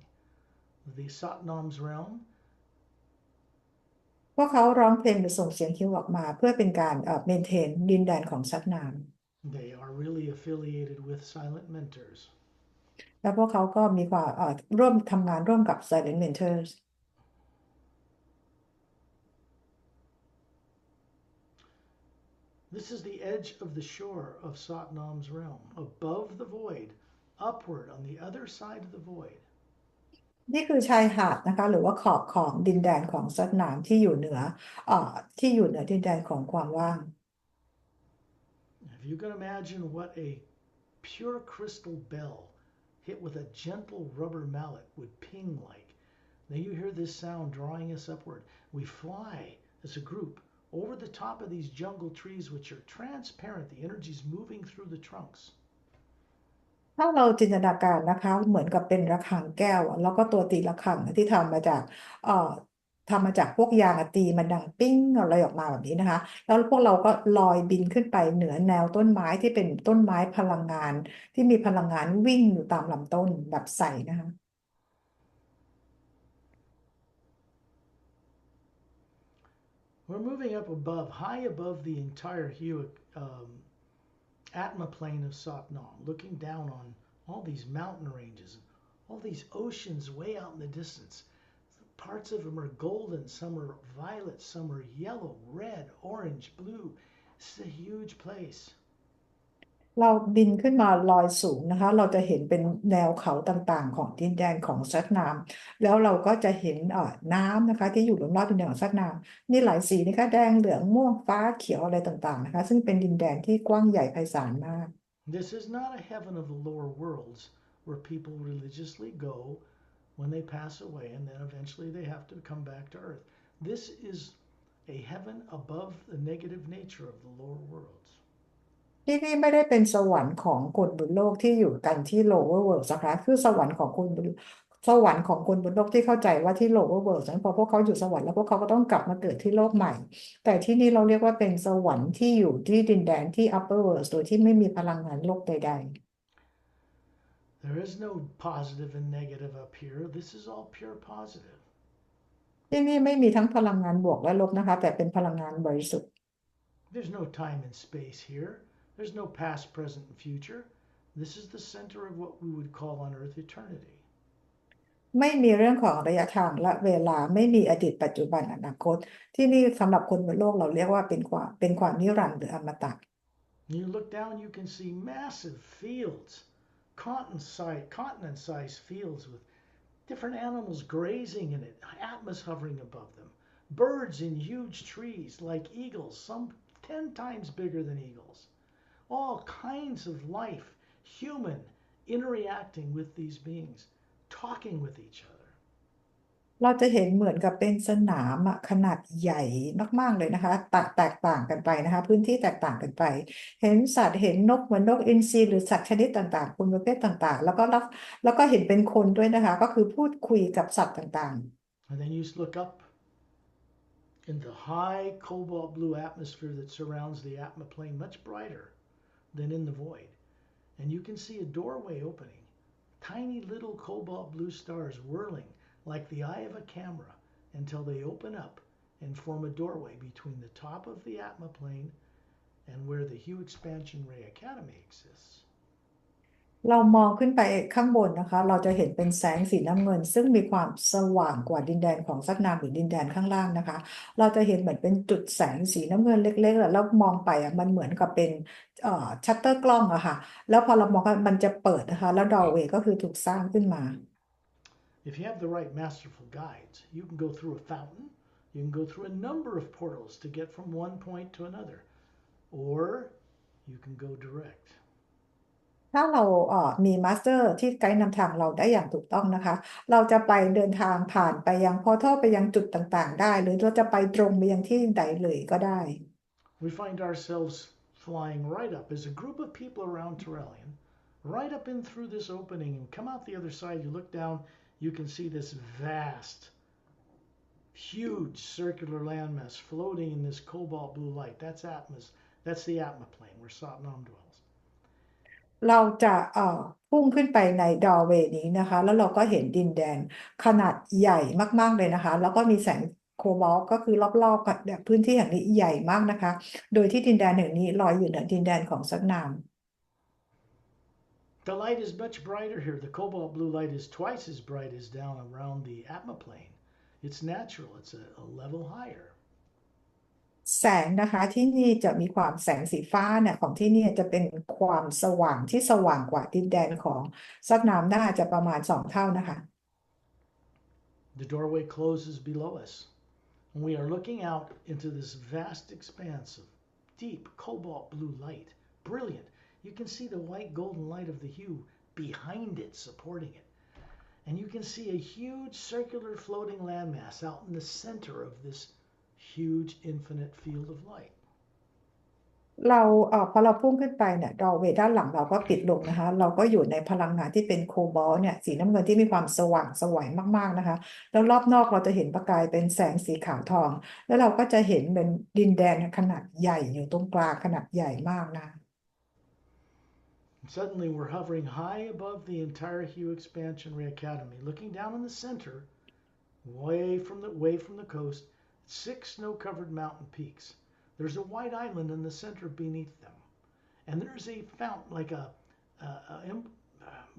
the Satnam's realm. พวกเขาร้องเพลงหรือส่งเสียงฮิวออกมาเพื่อเป็นการเมนเทนดินแดนของซัตนาม They are really affiliated with silent mentors. และพวกเขาก็มีความร่วมทำงานร่วมกับ Silent Mentors. This is the edge of the shore of Satnam's realm, above the void, upward on the other side of the void. นี่คือชายหาดนะคะหรือว่าขอบของดินแดนของซัตนามที่อยู่เหนือดินแดนของความว่าง If you can imagine what a pure crystal bell hit with a gentle rubber mallet would ping like. Then you hear this sound drawing us upward. We fly as a group over the top of these jungle trees, which are transparent. The energy is moving through the trunks. ถ้าเราจินตนาการนะคะเหมือนกับเป็นระฆังแก้วแล้วก็ตัวตีระฆังที่เอ่อทำมาจากพวกยางตีมันดังปิ้งอะไรออกมาแบบนี้นะคะแล้วพวกเราก็ลอยบินขึ้นไปเหนือแนวต้นไม้ที่เป็นต้นไม้พลังงานที่มีพลังงานวิ่งอยู่ตามลำต้นแบบใสนะคะ We're moving up above, high above the entire Atma plane of Satnam, looking down on all these mountain ranges, all these oceans way out in the distance. Parts of them are golden, some are violet, some are yellow, red, orange, blue. This is a huge place. เราบินขึ้นมาลอยสูงนะคะเราจะเห็นเป็นแนวเขาต่างๆของดินแดนของซัตนามแล้วเราก็จะเห็นน้ำนะคะที่อยู่รอบๆดินแดนของซัตนามมีหลายสีนะคะแดงเหลืองม่วงฟ้าเขียวอะไรต่างๆนะคะซึ่งเป็นดินแดนที่กว้างใหญ่ไพศาลมาก This is not a heaven of the lower worlds where people religiously go when they pass away and then eventually they have to come back to earth. This is a heaven above the negative nature of the lower worlds. ที่นี่ไม่ได้เป็นสวรรค์ของคนบนโลกที่อยู่กันที่ lower world นะคะคือสวรรค์ของคนบนโลกที่เข้าใจว่าที่ lower world นั้นพอพวกเขาอยู่สวรรค์แล้วพวกเขาก็ต้องกลับมาเกิดที่โลกใหม่ แต่ที่นี่เราเรียกว่าเป็นสวรรค์ที่อยู่ที่ดินแดนที่ upper world โดยที่ไม่มีพลังงานโลกใดๆ There is no positive and negative up here. This is all pure positive. ที่นี่ไม่มีทั้งพลังงานบวกและลบนะคะแต่เป็นพลังงานบริสุทธิ์ There's no time and space here. There's no past, present, and future. This is the center of what we would call on earth eternity. ไม่มีเรื่องของระยะทางและเวลาไม่มีอดีตปัจจุบันอนาคตที่นี่สำหรับคนบนโลกเราเรียกว่าเป็นความนิรันดร์หรืออมตะ You look down, you can see massive fields, continent-sized fields with Different animals grazing in it, Atma's hovering above them. Birds in huge trees like eagles, some 10 times bigger than eagles. All kinds of life, human, interacting with these beings, talking with each other. เราจะเห็นเหมือนกับเป็นสนามอะขนาดใหญ่มากๆเลยนะคะแตกต่างกันไปนะคะพื้นที่แตกต่างกันไปเห็นสัตว์เห็นนกเหมือนนกอินทรีหรือสัตว์ชนิดต่างๆคุณประเภทต่างๆแล้วก็เห็นเป็นคนด้วยนะคะก็คือพูดคุยกับสัตว์ต่าง And then you look up in the high cobalt blue atmosphere that surrounds the Atma plane, much brighter than in the void. And you can see a doorway opening, tiny little cobalt blue stars whirling like the eye of a camera until they open up and form a doorway between the top of the Atma plane and where the Hue Expansion Ray Academy exists. เรามองขึ้นไปข้างบนนะคะเราจะเห็นเป็นแสงสีน้ำเงินซึ่งมีความสว่างกว่าดินแดนของซักนามหรือดินแดนข้างล่างนะคะเราจะเห็นเหมือนเป็นจุดแสงสีน้ำเงินเล็กๆแล้วมองไปอ่ะมันเหมือนกับเป็นชัตเตอร์กล้องอะค่ะแล้วพอเรามองไปมันจะเปิดนะคะแล้วดอร์เวย์ก็คือถูกสร้างขึ้นมา If you have the right masterful guides, you can go through a fountain, you can go through a number of portals to get from one point to another, or you can go direct. ถ้าเรามีมาสเตอร์ที่ไกด์นำทางเราได้อย่างถูกต้องนะคะเราจะไปเดินทางผ่านไปยังพอร์ทัลไปยังจุดต่างๆได้หรือเราจะไปตรงไปยังที่ใดเลยก็ได้ We find ourselves flying right up as a group of people around Torellian, right up in through this opening and come out the other side. You look down, you can see this vast, huge circular landmass floating in this cobalt blue light. That's the Atma plane where Satnam dwells. เราจะพุ่งขึ้นไปในดอร์เวย์นี้นะคะแล้วเราก็เห็นดินแดนขนาดใหญ่มากๆเลยนะคะแล้วก็มีแสงโคบอลต์ก็คือรอบๆกับพื้นที่แห่งนี้ใหญ่มากนะคะโดยที่ดินแดนแห่งนี้ลอยอยู่เหนือดินแดนของซักนาม The light is much brighter here. The cobalt blue light is twice as bright as down around the Atma plane. It's natural. It's a level higher. แสงนะคะที่นี่จะมีความแสงสีฟ้าเนี่ยของที่นี่จะเป็นความสว่างที่สว่างกว่าดินแดนของซักน้ำน่าจะประมาณ2 เท่านะคะ The doorway closes below us, and we are looking out into this vast expanse of deep cobalt blue light. Brilliant. You can see the white golden light of the hue behind it, supporting it. And you can see a huge circular floating landmass out in the center of this huge infinite field of light. เราพอเราพุ่งขึ้นไปเนี่ยดอร์เวย์ด้านหลังเราก็ปิดลงนะคะเราก็อยู่ในพลังงานที่เป็นโคบอลต์เนี่ยสีน้ำเงินที่มีความสว่างไสวมากๆนะคะแล้วรอบนอกเราจะเห็นประกายเป็นแสงสีขาวทองแล้วเราก็จะเห็นเป็นดินแดนขนาดใหญ่อยู่ตรงกลางขนาดใหญ่มากนะ Suddenly, we're hovering high above the entire Hue Expansion Ray Academy, looking down in the center, way from the coast, 6 snow-covered mountain peaks. There's a white island in the center beneath them, and there's a fountain, like a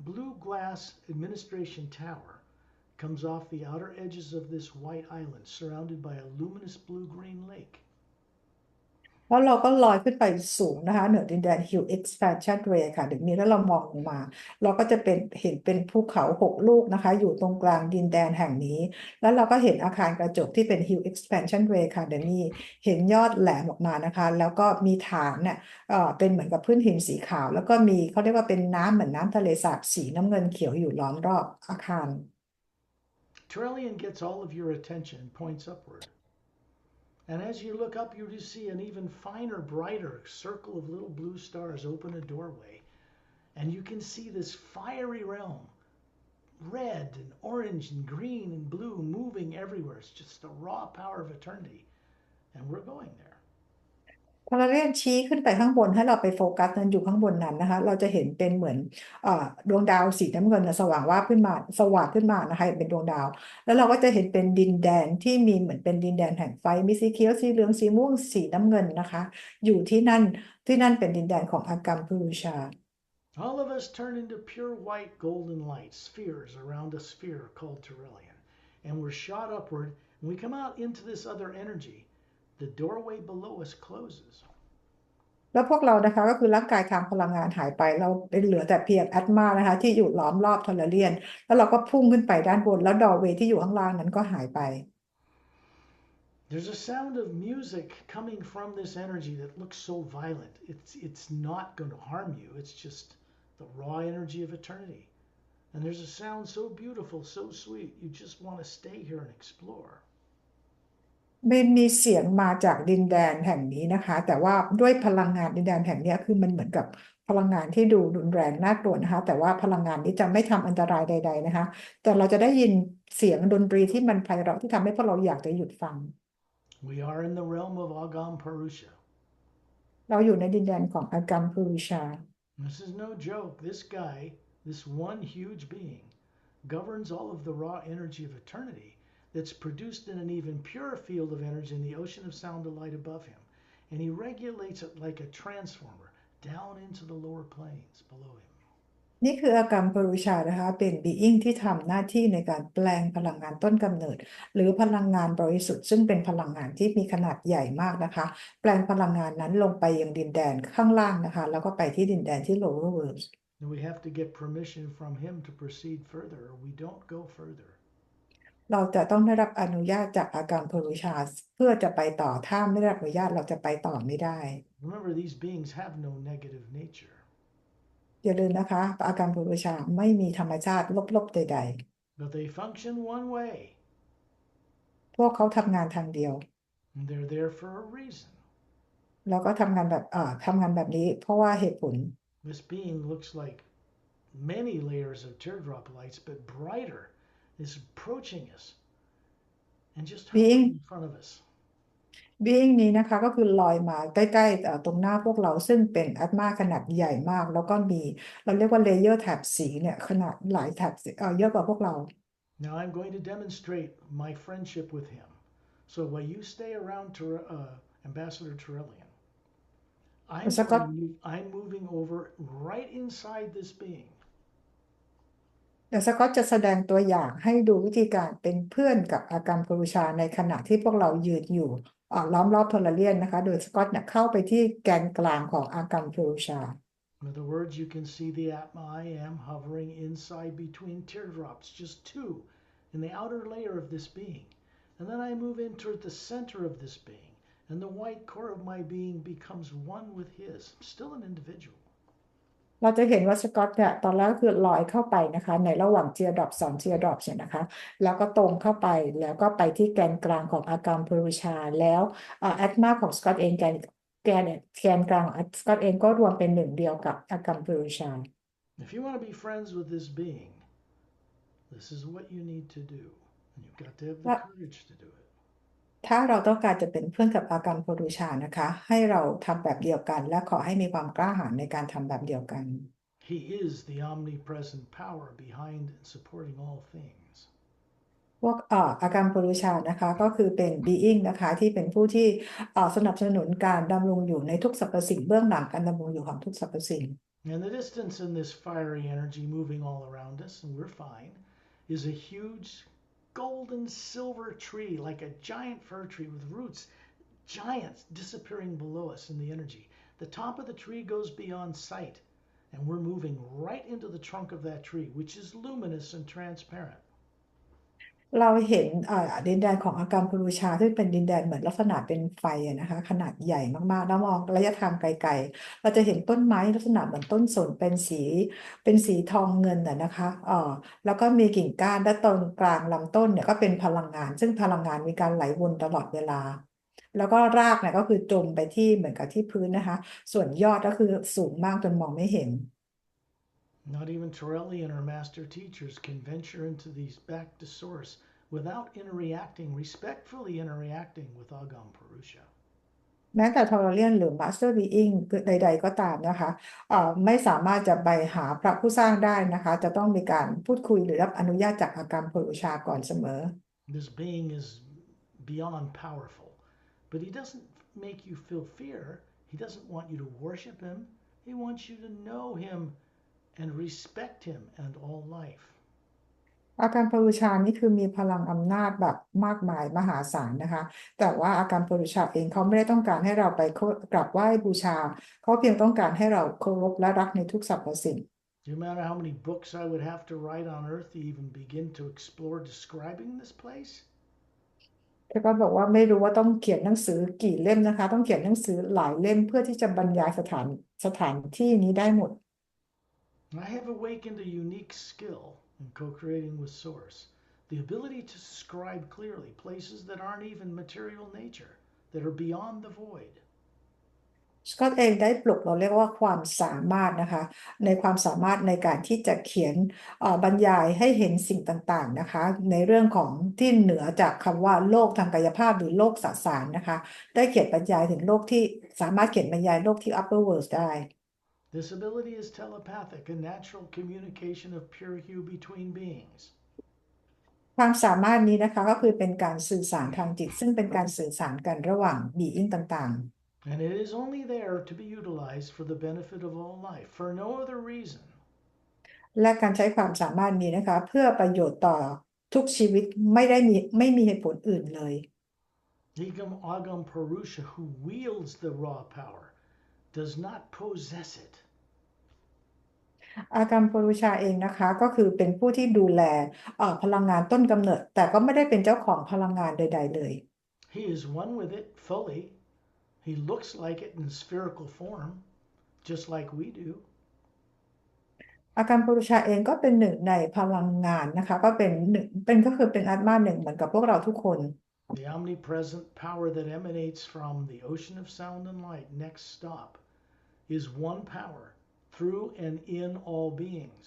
blue glass administration tower, comes off the outer edges of this white island, surrounded by a luminous blue-green lake. แล้วเราก็ลอยขึ้นไปสูงนะคะเหนือดินแดน Hue Expansion Ray ค่ะเดี๋ยวนี้แล้วเรามองลงมาเราก็จะเห็นเป็นภูเขา6 ลูกนะคะอยู่ตรงกลางดินแดนแห่งนี้แล้วเราก็เห็นอาคารกระจกที่เป็น Hue Expansion Ray ค่ะเดี๋ยวนี้เห็นยอดแหลมออกมานะคะแล้วก็มีฐานเนี่ยเป็นเหมือนกับพื้นหินสีขาวแล้วก็มีเขาเรียกว่าเป็นน้ำเหมือนน้ำทะเลสาบสีน้ำเงินเขียวอยู่ล้อมรอบอาคาร Torellian gets all of your attention and points upward. And as you look up, you just see an even finer, brighter circle of little blue stars open a doorway. And you can see this fiery realm, red and orange and green and blue, moving everywhere. It's just the raw power of eternity. And we're going there. พอเราเลื่อนชี้ขึ้นไปข้างบนให้เราไปโฟกัสนั้นอยู่ข้างบนนั้นนะคะเราจะเห็นเป็นเหมือนดวงดาวสีน้ำเงินสว่างว่าบขึ้นมาสว่างขึ้นมานะคะเป็นดวงดาวแล้วเราก็จะเห็นเป็นดินแดนที่มีเหมือนเป็นดินแดนแห่งไฟมีสีเขียวสีเหลืองสีม่วงสีน้ำเงินนะคะอยู่ที่นั่นเป็นดินแดนของอากัมพูชา All of us turn into pure white golden light, spheres around a sphere called Torellian. And we're shot upward, and we come out into this other energy. The doorway below us closes. แล้วพวกเรานะคะก็คือร่างกายทางพลังงานหายไปเราเหลือแต่เพียงแอตมานะคะที่อยู่ล้อมรอบทอร์เรียนแล้วเราก็พุ่งขึ้นไปด้านบนแล้วดอร์เวย์ที่อยู่ข้างล่างนั้นก็หายไป There's a sound of music coming from this energy that looks so violent. It's not going to harm you. It's just the raw energy of eternity. And there's a sound so beautiful, so sweet. You just want to stay here and explore. ไม่มีเสียงมาจากดินแดนแห่งนี้นะคะแต่ว่าด้วยพลังงานดินแดนแห่งนี้คือมันเหมือนกับพลังงานที่ดูรุนแรงน่ากลัวนะคะแต่ว่าพลังงานนี้จะไม่ทำอันตรายใดๆนะคะแต่เราจะได้ยินเสียงดนตรีที่มันไพเราะที่ทำให้พวกเราอยากจะหยุดฟัง We are in the realm of Agam Parusha. เราอยู่ในดินแดนของอากัมพูริชา This is no joke. This guy, this one huge being, governs all of the raw energy of eternity that's produced in an even purer field of energy in the ocean of sound and light above him. And he regulates it like a transformer down into the lower planes below him. นี่คืออากัมพูริชานะคะเป็นบีอิงที่ทำหน้าที่ในการแปลงพลังงานต้นกำเนิดหรือพลังงานบริสุทธิ์ซึ่งเป็นพลังงานที่มีขนาดใหญ่มากนะคะแปลงพลังงานนั้นลงไปยังดินแดนข้างล่างนะคะแล้วก็ไปที่ดินแดนที่ lower world And we have to get permission from him to proceed further, or we don't go further. เราจะต้องได้รับอนุญาตจากอากัมพูริชาเพื่อจะไปต่อถ้าไม่ได้รับอนุญาตเราจะไปต่อไม่ได้ Remember, these beings have no negative nature. อย่าลืมนะคะอากัมพูริชาไม่มีธรรมชาติลบๆใด But they function one way. ๆพวกเขาทำงานทางเดียว And they're there for a reason. แล้วก็ทำงานแบบนี้เพราะว่าเหตุผล This being looks like many layers of teardrop lights, but brighter, is approaching us and just hovering being in front of us. being นี้นะคะก็คือลอยมาใกล้ๆตรงหน้าพวกเราซึ่งเป็นอัตมาขนาดใหญ่มากแล้วก็มีเราเรียกว่าเลเยอร์แถบสีเนี่ยขนาดหลายแถบสีเยอะกว่าพวกเรา Now I'm going to demonstrate my friendship with him. So while you stay around Ambassador Torellian, สก็อต I'm moving over right inside this being. เดี๋ยวสก็อตจะแสดงตัวอย่างให้ดูวิธีการเป็นเพื่อนกับอากัมพูชาในขณะที่พวกเรายืนอยู่ล้อมรอบโทรเลียนนะคะโดยสก็อตเนี่ยเข้าไปที่แกนกลางของอากัมพูชา In other words, you can see the Atma I am hovering inside between teardrops, just two, in the outer layer of this being. And then I move into the center of this being, and the white core of my being becomes one with his. I'm still an individual. เราจะเห็นว่าสก็อตเนี่ยตอนแรกคือลอยเข้าไปนะคะในระหว่างเทียร์ดรอป2เทียร์ดรอปเนี่ยนะคะแล้วก็ตรงเข้าไปแล้วก็ไปที่แกนกลางของอากัมพูชาแล้วแอตมาของสก็อตเองแกนกลางของสก็อตเองก็รวมเป็นหนึ่งเดียวกับอากัมพูชา If you want to be friends with this being, this is what you need to do. And you've got to have the courage to do it. ถ้าเราต้องการจะเป็นเพื่อนกับอากัมพูชานะคะให้เราทำแบบเดียวกันและขอให้มีความกล้าหาญในการทำแบบเดียวกัน He is the omnipresent power behind and supporting all things. พวกอากัมพูชานะคะก็คือเป็น being นะคะที่เป็นผู้ที่สนับสนุนการดำรงอยู่ในทุกสรรพสิ่งเบื้องหลังการดำรงอยู่ของทุกสรรพสิ่ง And the distance in this fiery energy moving all around us, and we're fine, is a huge golden silver tree, like a giant fir tree with roots, giants disappearing below us in the energy. The top of the tree goes beyond sight, and we're moving right into the trunk of that tree, which is luminous and transparent. เราเห็นดินแดนของอากัมพูชาที่เป็นดินแดนเหมือนลักษณะเป็นไฟนะคะขนาดใหญ่มากๆแล้วมองระยะทางไกลๆเราจะเห็นต้นไม้ลักษณะเหมือนต้นสนเป็นสีทองเงินนะคะแล้วก็มีกิ่งก้านและตรงกลางลำต้นเนี่ยก็เป็นพลังงานซึ่งพลังงานมีการไหลวนตลอดเวลาแล้วก็รากเนี่ยก็คือจมไปที่เหมือนกับที่พื้นนะคะส่วนยอดก็คือสูงมากจนมองไม่เห็น Not even Torellian or master teachers can venture into these back to source without respectfully interreacting with Agam Purusha. แม้แต่ทอร์เรียนหรือมาสเตอร์บีอิงใดๆก็ตามนะคะไม่สามารถจะไปหาพระผู้สร้างได้นะคะจะต้องมีการพูดคุยหรือรับอนุญาตจากอากัมพูชาก่อนเสมอ This being is beyond powerful, but he doesn't make you feel fear. He doesn't want you to worship him. He wants you to know him and respect him and all life. อาการปรุชานี่คือมีพลังอำนาจแบบมากมายมหาศาลนะคะแต่ว่าอาการปรุชาเองเขาไม่ได้ต้องการให้เราไปกราบไหว้บูชาเขาเพียงต้องการให้เราเคารพและรักในทุกสรรพสิ่ง Do you matter how many books I would have to write on Earth to even begin to explore describing this place? แล้วก็บอกว่าไม่รู้ว่าต้องเขียนหนังสือกี่เล่มนะคะต้องเขียนหนังสือหลายเล่มเพื่อที่จะบรรยายสถานที่นี้ได้หมด I have awakened a unique skill in co-creating with Source, the ability to describe clearly places that aren't even material nature, that are beyond the void. สกอตเองได้ปลุกเราเรียกว่าความสามารถนะคะในความสามารถในการที่จะเขียนบรรยายให้เห็นสิ่งต่างๆนะคะในเรื่องของที่เหนือจากคำว่าโลกทางกายภาพหรือโลกสสารนะคะได้เขียนบรรยายถึงโลกที่สามารถเขียนบรรยายโลกที่ upper world ได้ This ability is telepathic, a natural communication of pure hue between beings. ความสามารถนี้นะคะก็คือเป็นการสื่อสารทางจิตซึ่งเป็นการสื่อสารกันระหว่าง being ต่างๆ And it is only there to be utilized for the benefit of all life, for no other reason. และการใช้ความสามารถนี้นะคะเพื่อประโยชน์ต่อทุกชีวิตไม่มีเหตุผลอื่นเลย Egam Agam Purusha, who wields the raw power, does not possess it. อากรรมปรุชาเองนะคะก็คือเป็นผู้ที่ดูแลพลังงานต้นกำเนิดแต่ก็ไม่ได้เป็นเจ้าของพลังงานใดๆเลย He is one with it fully. He looks like it in spherical form, just like we do. อากรรมปรุชาเองก็เป็นหนึ่งในพลังงานนะคะก็เป็นหนึ่งก็คือเป็นอาตมาหนึ่งเหมือนกับพวกเราทุกคน The omnipresent power that emanates from the ocean of sound and light, next stop, is one power through and in all beings.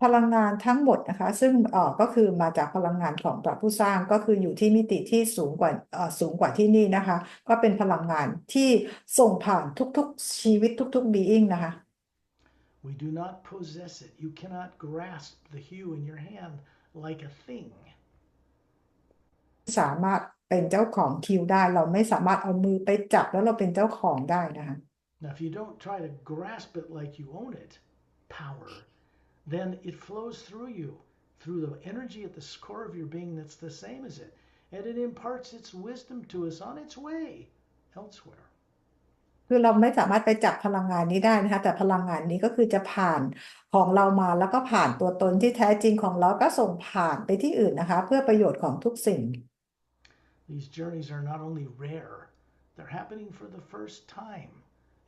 พลังงานทั้งหมดนะคะซึ่งก็คือมาจากพลังงานของพระผู้สร้างก็คืออยู่ที่มิติที่สูงกว่าที่นี่นะคะก็เป็นพลังงานที่ส่งผ่านทุกๆชีวิตทุกๆ being นะคะ We do not possess it. You cannot grasp the hue in your hand like a thing. สามารถเป็นเจ้าของคิวได้เราไม่สามารถเอามือไปจับแล้วเราเป็นเจ้าของได้นะคะ Now, if you don't try to grasp it like you own it, power, then it flows through you, through the energy at the core of your being that's the same as it, and it imparts its wisdom to us on its way elsewhere. คือเราไม่สามารถไปจับพลังงานนี้ได้นะคะแต่พลังงานนี้ก็คือจะผ่านของเรามาแล้วก็ผ่านตัวตนที่แท้จริงของเราก็ส่งผ่านไปที่อื่นนะคะเพื่อประโยชน์ของทุกสิ่ง These journeys are not only rare, they're happening for the first time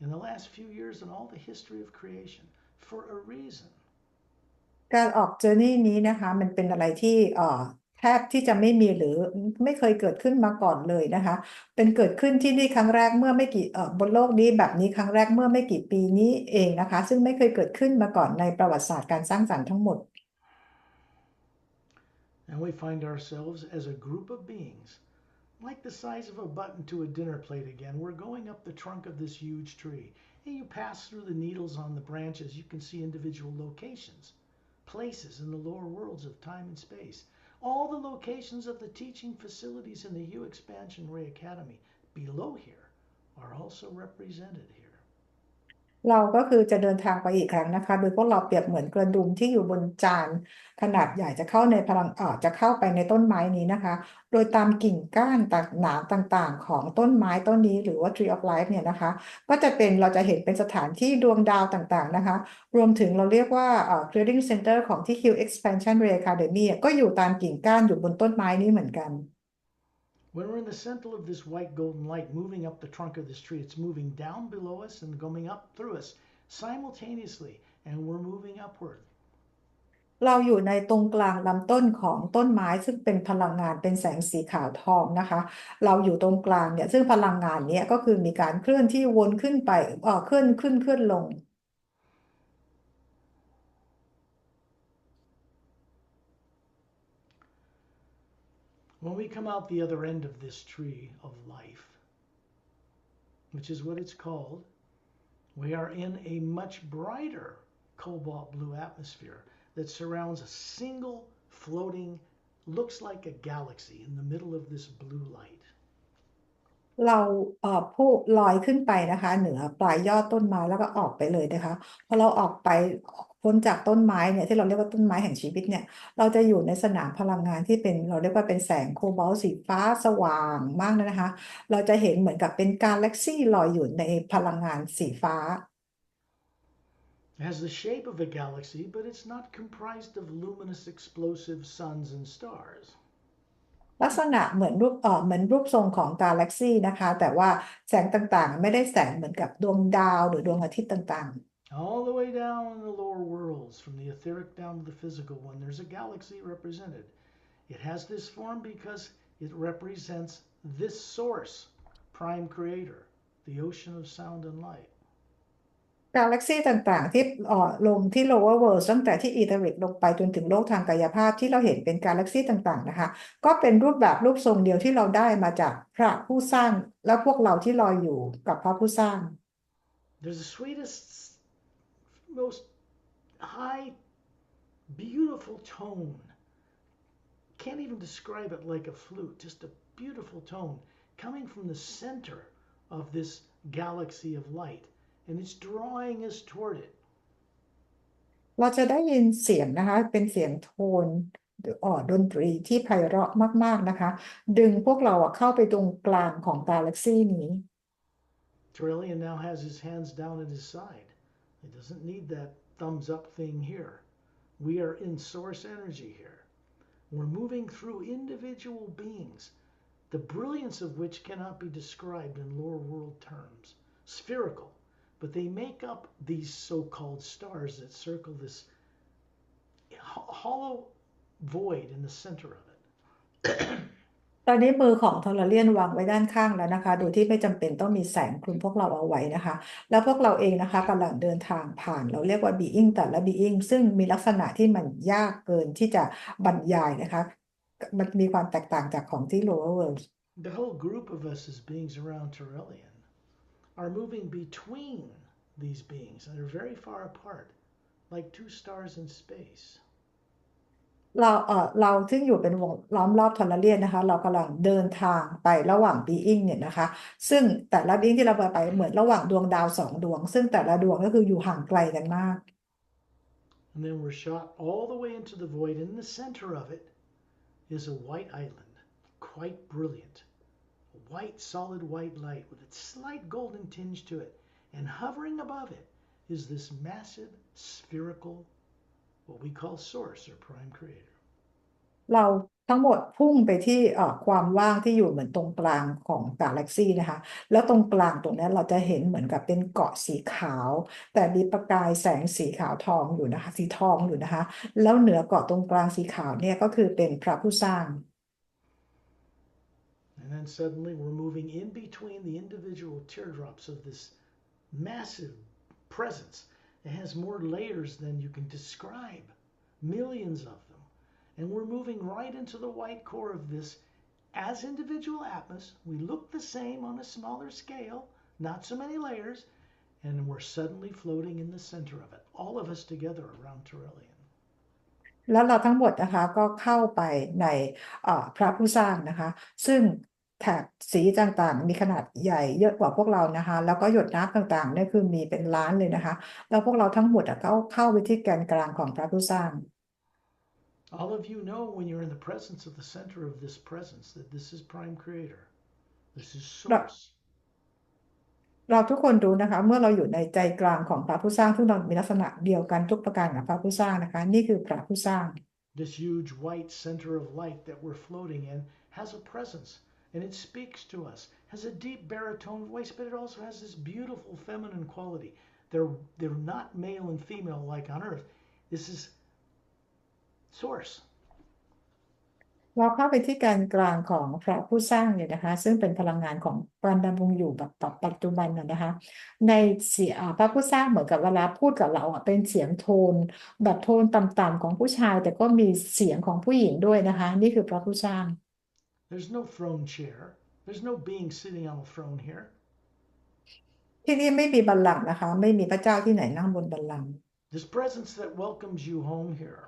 in the last few years in all the history of creation for a reason. การออกเจอร์นี่นี้นะคะมันเป็นอะไรที่แทบที่จะไม่มีหรือไม่เคยเกิดขึ้นมาก่อนเลยนะคะเป็นเกิดขึ้นที่นี่ครั้งแรกเมื่อไม่กี่บนโลกนี้แบบนี้ครั้งแรกเมื่อไม่กี่ปีนี้เองนะคะซึ่งไม่เคยเกิดขึ้นมาก่อนในประวัติศาสตร์การสร้างสรรค์ทั้งหมด And we find ourselves as a group of beings, like the size of a button to a dinner plate again. We're going up the trunk of this huge tree. And you pass through the needles on the branches, you can see individual locations, places in the lower worlds of time and space. All the locations of the teaching facilities in the Hue Expansion Ray Academy below here are also represented here. เราก็คือจะเดินทางไปอีกครั้งนะคะโดยพวกเราเปรียบเหมือนกระดุมที่อยู่บนจานขนาดใหญ่จะเข้าในพลังจะเข้าไปในต้นไม้นี้นะคะโดยตามกิ่งก้านหนามต่างๆของต้นไม้ต้นนี้หรือว่า Tree of Life เนี่ยนะคะก็จะเป็นเราจะเห็นเป็นสถานที่ดวงดาวต่างๆนะคะรวมถึงเราเรียกว่าClearing Center ของที่ Q Expansion Ray Academy ก็อยู่ตามกิ่งก้านอยู่บนต้นไม้นี้เหมือนกัน When we're in the center of this white golden light moving up the trunk of this tree, it's moving down below us and going up through us simultaneously, and we're moving upward. เราอยู่ในตรงกลางลำต้นของต้นไม้ซึ่งเป็นพลังงานเป็นแสงสีขาวทองนะคะเราอยู่ตรงกลางเนี่ยซึ่งพลังงานเนี้ยก็คือมีการเคลื่อนที่วนขึ้นไปเคลื่อนขึ้นเคลื่อนลง When we come out the other end of this tree of life, which is what it's called, we are in a much brighter cobalt blue atmosphere that surrounds a single floating, looks like a galaxy in the middle of this blue light. เราผู้ลอยขึ้นไปนะคะเหนือปลายยอดต้นไม้แล้วก็ออกไปเลยนะคะพอเราออกไป พ้นจากต้นไม้เนี่ยที่เราเรียกว่าต้นไม้แห่งชีวิตเนี่ยเราจะอยู่ในสนามพลังงานที่เป็นเราเรียกว่าเป็นแสงโคบอลต์สีฟ้าสว่างมากเลยนะคะเราจะเห็นเหมือนกับเป็นกาแล็กซี่ลอยอยู่ในพลังงานสีฟ้า It has the shape of a galaxy, but it's not comprised of luminous explosive suns and stars. ลักษณะเหมือนรูปทรงของกาแล็กซี่นะคะแต่ว่าแสงต่างๆไม่ได้แสงเหมือนกับดวงดาวหรือดวงอาทิตย์ต่าง All the way down in the lower worlds, from the etheric down to the physical one, there's a galaxy represented. It has this form because it represents this source, prime creator, the ocean of sound and light. ๆกาแล็กซี่ต่างๆที่ลงที่ lower world ตั้งแต่ที่อีเทอริกลงไปจนถึงโลกทางกายภาพที่เราเห็นเป็นกาแล็กซี่ต่างๆนะคะก็เป็นรูปแบบรูปทรงเดียวที่เราได้มาจากพระผู้สร้างและพวกเราที่ลอยอยู่กับพระผู้สร้าง There's the sweetest, most high, beautiful tone. Can't even describe it like a flute, just a beautiful tone coming from the center of this galaxy of light, and it's drawing us toward it. เราจะได้ยินเสียงนะคะเป็นเสียงโทนดนตรีที่ไพเราะมากๆนะคะดึงพวกเราเข้าไปตรงกลางของกาแล็กซี่นี้ Torellian now has his hands down at his side. He doesn't need that thumbs up thing here. We are in source energy here. We're moving through individual beings, the brilliance of which cannot be described in lower world terms. Spherical, but they make up these so-called stars that circle this hollow void in the center of it. ตอนนี้มือของทอร์เรียนวางไว้ด้านข้างแล้วนะคะโดยที่ไม่จำเป็นต้องมีแสงคลุมพวกเราเอาไว้นะคะแล้วพวกเราเองนะคะกำลังเดินทางผ่านเราเรียกว่า being แต่ละ being ซึ่งมีลักษณะที่มันยากเกินที่จะบรรยายนะคะมันมีความแตกต่างจากของที่ lower world The whole group of us as beings around Torellian are moving between these beings, and they're very far apart, like two stars in space. เราซึ่งอยู่เป็นวงล้อมรอบทอร์เรียนนะคะเรากำลังเดินทางไประหว่าง being เนี่ยนะคะซึ่งแต่ละ being ที่เราไปเหมือนระหว่างดวงดาวสองดวงซึ่งแต่ละดวงก็คืออยู่ห่างไกลกันมาก And then we're shot all the way into the void. In the center of it is a white island, quite brilliant. A white, solid white light with a slight golden tinge to it. And hovering above it is this massive spherical, what we call source or prime creator. เราทั้งหมดพุ่งไปที่ความว่างที่อยู่เหมือนตรงกลางของกาแล็กซี่นะคะแล้วตรงกลางตรงนี้เราจะเห็นเหมือนกับเป็นเกาะสีขาวแต่มีประกายแสงสีขาวทองอยู่นะคะสีทองอยู่นะคะแล้วเหนือเกาะตรงกลางสีขาวเนี่ยก็คือเป็นพระผู้สร้าง And then suddenly we're moving in between the individual teardrops of this massive presence. It has more layers than you can describe, millions of them. And we're moving right into the white core of this as individual Atmas. We look the same on a smaller scale, not so many layers, and we're suddenly floating in the center of it, all of us together around Torellian. แล้วเราทั้งหมดนะคะก็เข้าไปในพระผู้สร้างนะคะซึ่งแถบสีต่างๆมีขนาดใหญ่เยอะกว่าพวกเรานะคะแล้วก็หยดน้ำต่างๆเนี่ยคือมีเป็นล้านเลยนะคะแล้วพวกเราทั้งหมดก็เข้าไปที่แกนกลางของพระผู้สร้าง All of you know when you're in the presence of the center of this presence that this is prime creator. This is source. เราทุกคนรู้นะคะเมื่อเราอยู่ในใจกลางของพระผู้สร้างซึ่งเรามีลักษณะเดียวกันทุกประการกับพระผู้สร้างนะคะนี่คือพระผู้สร้าง This huge white center of light that we're floating in has a presence and it speaks to us, has a deep baritone voice, but it also has this beautiful feminine quality. They're not male and female like on earth. This is source. เราเข้าไปที่แกนกลางของพระผู้สร้างเนี่ยนะคะซึ่งเป็นพลังงานของการดำรงอยู่แบบปัจจุบันนะคะในเสียงพระผู้สร้างเหมือนกับเวลาพูดกับเราเป็นเสียงโทนแบบโทนต่ำๆของผู้ชายแต่ก็มีเสียงของผู้หญิงด้วยนะคะนี่คือพระผู้สร้าง There's no throne chair. There's no being sitting on a throne here. ที่นี่ไม่มีบัลลังก์นะคะไม่มีพระเจ้าที่ไหนนั่งบนบัลลังก์ This presence that welcomes you home here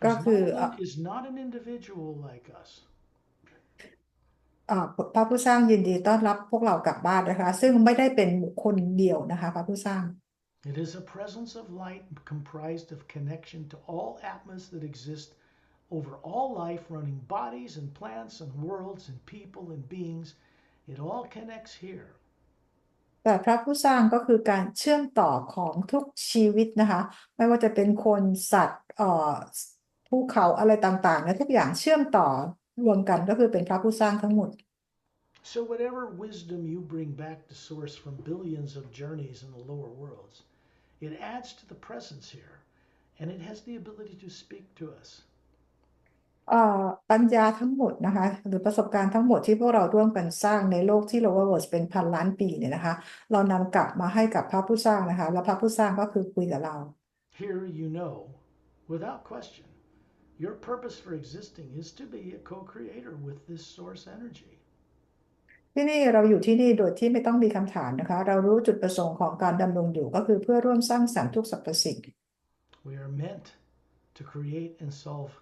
ก็คือ is not an individual like us. พระผู้สร้างยินดีต้อนรับพวกเรากลับบ้านนะคะซึ่งไม่ได้เป็นบุคคลเดียวนะคะพระผู้สร้าง It is a presence of light comprised of connection to all Atmas that exist over all life, running bodies and plants and worlds and people and beings. It all connects here. แต่พระผู้สร้างก็คือการเชื่อมต่อของทุกชีวิตนะคะไม่ว่าจะเป็นคนสัตว์ภูเขาอะไรต่างๆและทุกอย่างเชื่อมต่อรวมกันก็คือเป็นพระผู้สร้างทั้งหมด So whatever wisdom you bring back to source from billions of journeys in the lower worlds, it adds to the presence here, and it has the ability to speak to us. ปัญญาทั้งหมดนะคะหรือประสบการณ์ทั้งหมดที่พวกเราร่วมกันสร้างในโลกที่เราว่าเป็นพันล้านปีเนี่ยนะคะเรานำกลับมาให้กับพระผู้สร้างนะคะแล้วพระผู้สร้างก็คือคุยกับเรา Here you know, without question, your purpose for existing is to be a co-creator with this source energy. ที่นี่เราอยู่ที่นี่โดยที่ไม่ต้องมีคำถามนะคะเรารู้จุดประสงค์ของการดำรงอยู่ก็คือเพื่อร่วมสร้างสรรค์ทุกสรรพสิ่ง We are meant to create and solve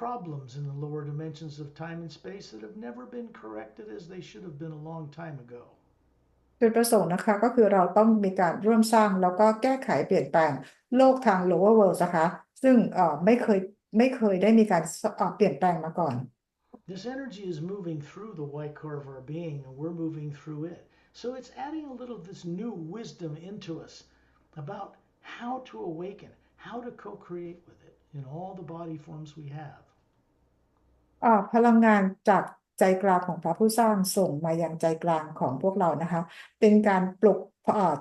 problems in the lower dimensions of time and space that have never been corrected as they should have been a long time ago. จุดประสงค์นะคะก็คือเราต้องมีการร่วมสร้างแล้วก็แก้ไขเปลี่ยนแปลงโลกทาง lower world นะคะซึ่งไม่เคยได้มีการเปลี่ยนแปลงมาก่อน This energy is moving through the white core of our being, and we're moving through it. So it's adding a little of this new wisdom into us about how to awaken, how to co-create with it in all the body forms we have. พลังงานจากใจกลางของพระผู้สร้างส่งมายังใจกลางของพวกเรานะคะเป็นการปลุก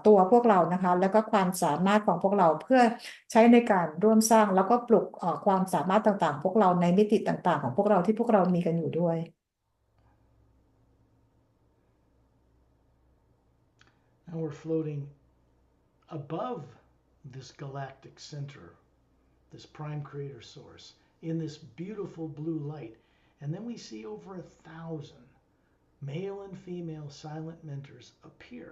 ตัวพวกเรานะคะแล้วก็ความสามารถของพวกเราเพื่อใช้ในการร่วมสร้างแล้วก็ปลุกความสามารถต่างๆพวกเราในมิติต่างๆของพวกเราที่พวกเรามีกันอยู่ด้วย Now we're floating above this galactic center, this prime creator source, in this beautiful blue light. And then we see over 1,000 male and female silent mentors appear,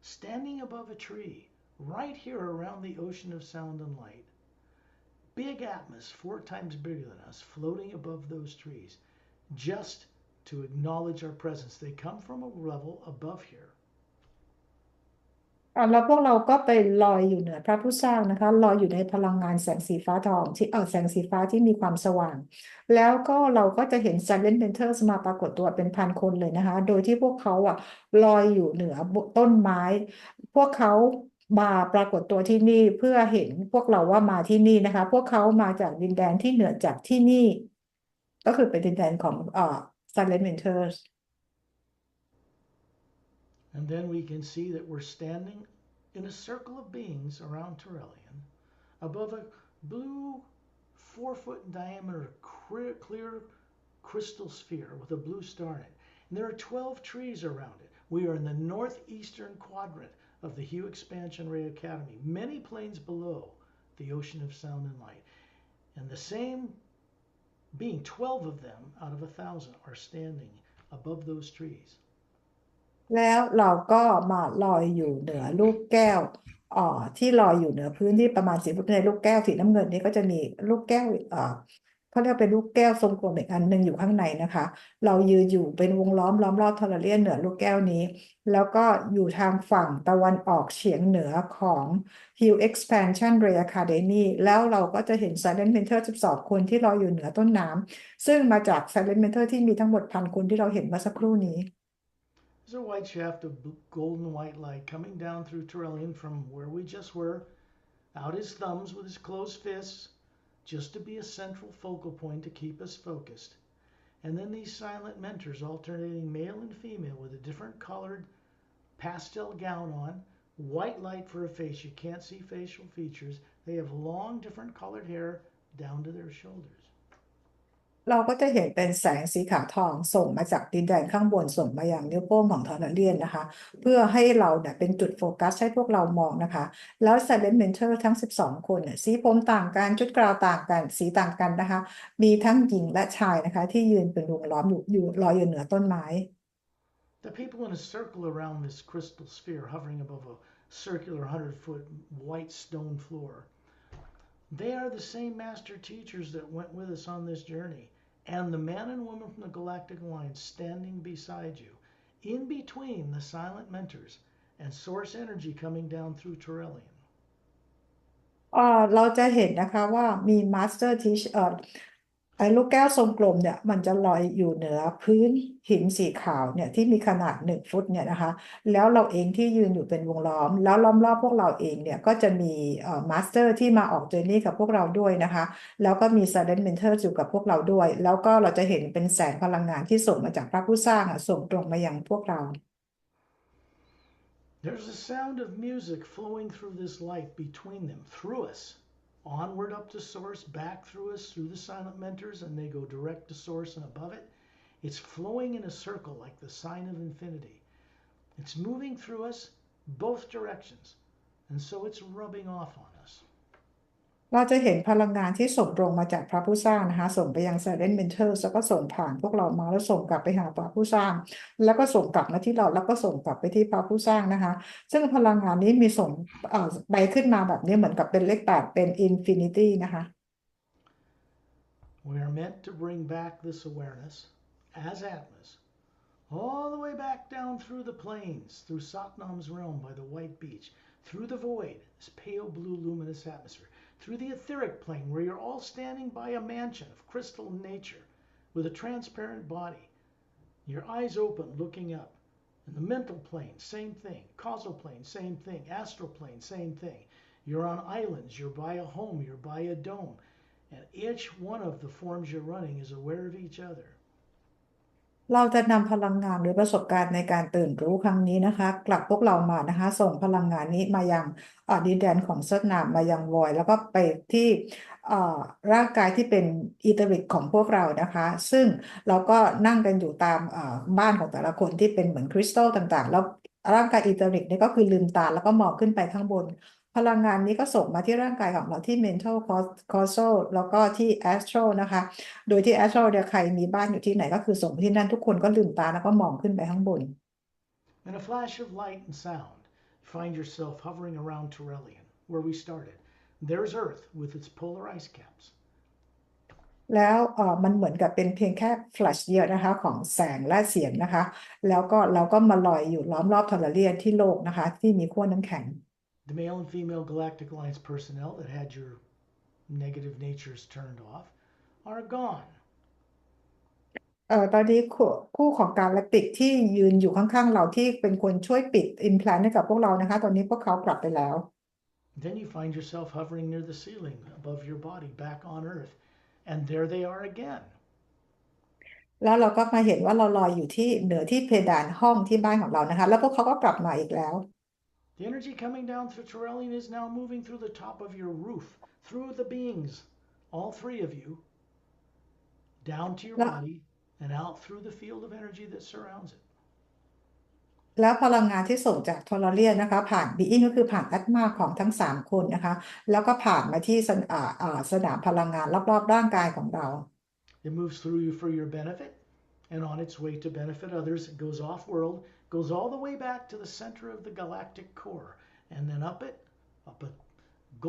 standing above a tree, right here around the ocean of sound and light. Big Atmas, 4 times bigger than us, floating above those trees, just to acknowledge our presence. They come from a level above here. แล้วพวกเราก็ไปลอยอยู่เหนือพระผู้สร้างนะคะลอยอยู่ในพลังงานแสงสีฟ้าทองที่แสงสีฟ้าที่มีความสว่างแล้วก็เราก็จะเห็น Silent Mentors มาปรากฏตัวเป็นพันคนเลยนะคะโดยที่พวกเขาลอยอยู่เหนือต้นไม้พวกเขามาปรากฏตัวที่นี่เพื่อเห็นพวกเราว่ามาที่นี่นะคะพวกเขามาจากดินแดนที่เหนือจากที่นี่ก็คือเป็นดินแดนของSilent Mentors And then we can see that we're standing in a circle of beings around Torellian above a blue 4-foot in diameter clear crystal sphere with a blue star in it. And there are 12 trees around it. We are in the northeastern quadrant of the Hue Expansion Ray Academy, many planes below the ocean of sound and light. And the same being, 12 of them out of 1,000 are standing above those trees. แล้วเราก็มาลอยอยู่เหนือลูกแก้วที่ลอยอยู่เหนือพื้นที่ประมาณ10 ฟุตในลูกแก้วสีน้ำเงินนี้ก็จะมีลูกแก้วเขาเรียกเป็นลูกแก้วทรงกลมอีกอันหนึ่งอยู่ข้างในนะคะเรายืนอยู่เป็นวงล้อมรอบทอร์เรียนเหนือลูกแก้วนี้แล้วก็อยู่ทางฝั่งตะวันออกเฉียงเหนือของ Hue Expansion Ray Academy แล้วเราก็จะเห็น Silent Mentor 12 คนที่ลอยอยู่เหนือต้นน้ำซึ่งมาจาก Silent Mentor ที่มีทั้งหมด1,000 คนที่เราเห็นเมื่อสักครู่นี้There's a white shaft of golden white light coming down through Torellian from where we just were, out his thumbs with his closed fists, just to be a central focal point to keep us focused. And then these silent mentors alternating male and female with a different colored pastel gown on, white light for a face. You can't see facial features. They have long different colored hair down to their shoulders. เราก็จะเห็นเป็นแสงสีขาวทองส่งมาจากดินแดนข้างบนส่งมาอย่างนิ้วโป้งของทอร์เรียนนะคะเพื่อให้เราเนี่ยเป็นจุดโฟกัสให้พวกเรามองนะคะแล้ว Silent Mentor ทั้ง12 คนเนี่ยสีผมต่างกันชุดกราวต่างกันสีต่างกันนะคะมีทั้งหญิงและชายนะคะที่ยืนเป็นวงล้อมอยู่ลอยอยู่เหนือต้นไม้ The people in a circle around this crystal sphere hovering above a circular 100-foot white stone floor. They are the same master teachers that went with us on this journey, and the man and woman from the Galactic Alliance standing beside you, in between the silent mentors, and source energy coming down through Torellian. เราจะเห็นนะคะว่ามี Master Teach ไอ้ลูกแก้วทรงกลมเนี่ยมันจะลอยอยู่เหนือพื้นหินสีขาวเนี่ยที่มีขนาด1 ฟุตเนี่ยนะคะแล้วเราเองที่ยืนอยู่เป็นวงล้อมแล้วล้อมรอบพวกเราเองเนี่ยก็จะมีMaster ที่มาออกเจอร์นี่กับพวกเราด้วยนะคะแล้วก็มี Silent Mentor อยู่กับพวกเราด้วยแล้วก็เราจะเห็นเป็นแสงพลังงานที่ส่งมาจากพระผู้สร้างส่งตรงมายังพวกเรา There's a sound of music flowing through this light between them, through us. Onward up to source, back through us, through the silent mentors, and they go direct to source and above it. It's flowing in a circle like the sign of infinity. It's moving through us both directions, and so it's rubbing off on us. เราจะเห็นพลังงานที่ส่งตรงมาจากพระผู้สร้างนะคะส่งไปยัง Silent Mentors แล้วก็ส่งผ่านพวกเรามาแล้วส่งกลับไปหาพระผู้สร้างแล้วก็ส่งกลับมาที่เราแล้วก็ส่งกลับไปที่พระผู้สร้างนะคะซึ่งพลังงานนี้มีส่งไปขึ้นมาแบบนี้เหมือนกับเป็นเลข8เป็น Infinity นะคะ We are meant to bring back this awareness as Atmas all the way back down through the plains, through Satnam's realm by the white beach, through the void, this pale blue luminous atmosphere, through the etheric plane where you're all standing by a mansion of crystal nature with a transparent body, your eyes open looking up. And the mental plane, same thing. Causal plane, same thing. Astral plane, same thing. You're on islands, you're by a home, you're by a dome. And each one of the forms you're running is aware of each other. เราจะนำพลังงานหรือประสบการณ์ในการตื่นรู้ครั้งนี้นะคะกลับพวกเรามานะคะส่งพลังงานนี้มายังดินแดนของเซิร์นามมายังวอยแล้วก็ไปที่ร่างกายที่เป็นอีเทริกของพวกเรานะคะซึ่งเราก็นั่งกันอยู่ตามบ้านของแต่ละคนที่เป็นเหมือนคริสตัลต่างๆแล้วร่างกายอีเทริกนี่ก็คือลืมตาแล้วก็มองขึ้นไปข้างบนพลังงานนี้ก็ส่งมาที่ร่างกายของเราที่ mental causal แล้วก็ที่ astral นะคะ โดยที่ astral เนี่ยใครมีบ้านอยู่ที่ไหนก็คือส่งไปที่นั่นทุกคนก็ลืมตาแล้วก็มองขึ้นไปข้างบน In a flash of light and sound, you find yourself hovering around Torellian, where we started. There's Earth with its polar ice caps. แล้วมันเหมือนกับเป็นเพียงแค่แฟลชเดียวนะคะของแสงและเสียงนะคะแล้วก็เราก็มาลอยอยู่ล้อมรอบทอร์เรียนที่โลกนะคะที่มีขั้วน้ำแข็ง The male and female Galactic Alliance personnel that had your negative natures turned off are gone. ตอนนี้คู่ของกาแล็กติกที่ยืนอยู่ข้างๆเราที่เป็นคนช่วยปิดอิมแพลนให้กับพวกเรานะคะตอนนี้พวกเขากลับไปแล้ว Then you find yourself hovering near the ceiling above your body back on Earth, and there they are again. แล้วเราก็มาเห็นว่าเราลอยอยู่ที่เหนือที่เพดานห้องที่บ้านของเรานะคะแล้วพวกเขาก็กลับมาอีกแล้ว The energy coming down through Torellian is now moving through the top of your roof, through the beings, all three of you, down to your body, and out through the field of energy that surrounds it. แล้วพลังงานที่ส่งจากทอร์เรียนนะคะผ่านบีอิงก็คือผ่านแอตมาของทั้ง3 คนนะคะแล้วก็ผ่านมาที่สนามพลังงานรอบๆร่างกายของเรา It moves through you for your benefit, and on its way to benefit others, it goes off-world, goes all the way back to the center of the galactic core, and then up a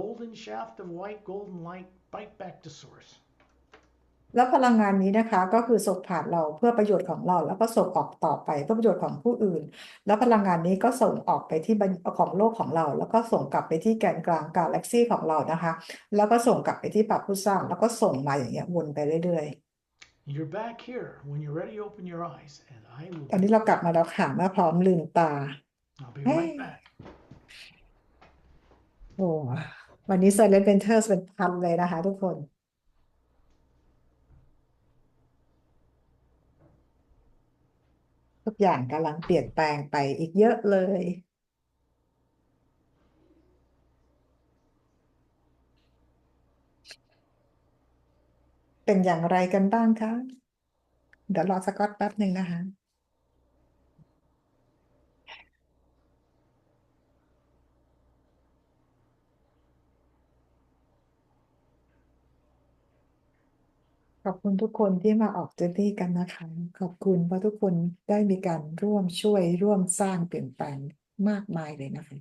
golden shaft of white golden light, right back to source. แล้วพลังงานนี้นะคะก็คือส่งผ่านเราเพื่อประโยชน์ของเราแล้วก็ส่งออกต่อไปเพื่อประโยชน์ของผู้อื่นแล้วพลังงานนี้ก็ส่งออกไปที่ของโลกของเราแล้วก็ส่งกลับไปที่แกนกลางกาแล็กซี่ของเรานะคะแล้วก็ส่งกลับไปที่พระผู้สร้างแล้วก็ส่งมาอย่างเงี้ยวนไปเรื่อย You're back here. When you're ready, open your eyes, and I will ๆตอนนี้เรากลับมาแล้วค่ะเมื่อพร้อมลืมตา I'll be เฮ้ย right back. โอ้วันนี้ Silent Mentors เป็นพันเลยนะคะทุกคนทุกอย่างกำลังเปลี่ยนแปลงไปอีกเยอะเลย เป็นอย่างไรกันบ้างคะ เดี๋ยวรอสก๊อตแป๊บหนึ่งนะคะ ขอบคุณทุกคนที่มาออกเจอร์นี่กันนะคะ ขอบคุณเพราะทุกคนได้มีการร่วมช่วยร่วมสร้างเปลี่ยนแปลงมากมายเลยนะคะ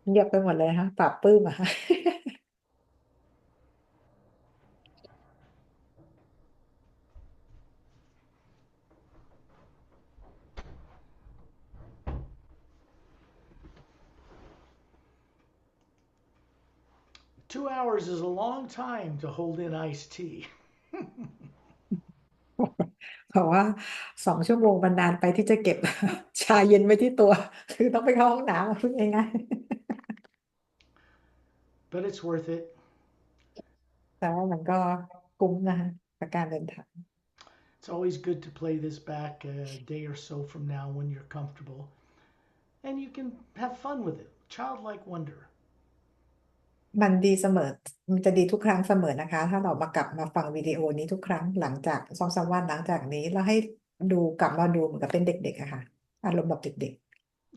เงียบไปหมดเลยฮะปราบปลื้มอะค่ะ 2 hours is a long time to hold in iced tea. เพราะว่า2 ชั่วโมงมันนานไปที่จะเก็บ ชาเย็นไว้ที่ตัว คือต้องไปเข้าห้องน้ำพูดง่าย But it's worth it. ๆแต่ว่ามันก็คุ้มนะคะกับการเดินทาง It's always good to play this back a day or so from now when you're comfortable. And you can have fun with it. Childlike wonder. มันดีเสมอ มันจะดีทุกครั้งเสมอนะคะ ถ้าเรากลับมาฟังวิดีโอนี้ทุกครั้งหลังจาก2-3 วันหลังจากนี้แล้วให้กลับมาดูเหมือนกับเป็นเด็กๆอะค่ะอารมณ์แบบเด็ก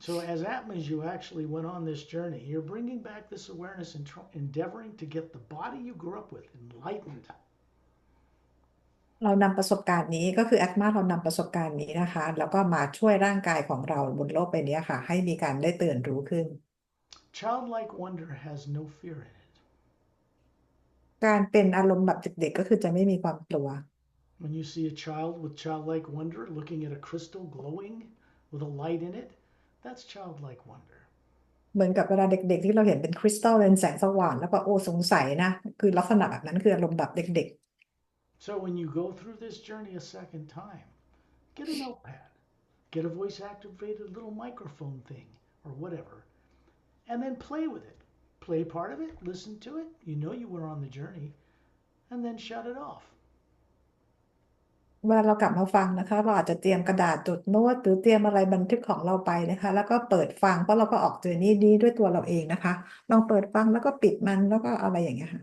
So as Atmas, you actually went on this journey. You're bringing back this awareness and endeavoring to get the body you grew up with enlightened. ๆ เรานำประสบการณ์นี้ก็คือแอดมาเรานำประสบการณ์นี้นะคะ แล้วก็มาช่วยร่างกายของเราบนโลกใบนี้ค่ะ ให้มีการได้ตื่นรู้ขึ้น Childlike wonder has no fear in it. การเป็นอารมณ์แบบเด็กๆก็คือจะไม่มีความกลัว When you see a child with childlike wonder looking at a crystal glowing with a light in it, that's childlike wonder. เหมือนกับเวลาเด็กๆที่เราเห็นเป็นคริสตัลเป็นแสงสว่างแล้วก็โอ้สงสัยนะคือลักษณะแบบนั้นคืออารมณ์แบบเด็ก So when you go through this journey a second time, get a notepad, get a voice activated little microphone thing or whatever, and then play with it. Play part of it, listen to it, you know you were on the journey, and then shut it off. ๆเวลาเรากลับมาฟังนะคะเราอาจจะเตรียมกระดาษจดโน้ตหรือเตรียมอะไรบันทึกของเราไปนะคะแล้วก็เปิดฟังเพราะเราก็ออกเจอร์นี่นี้ด้วยตัวเราเองนะคะลองเปิดฟังแล้วก็ปิดมันแล้วก็อะไรอย่างเงี้ยค่ะ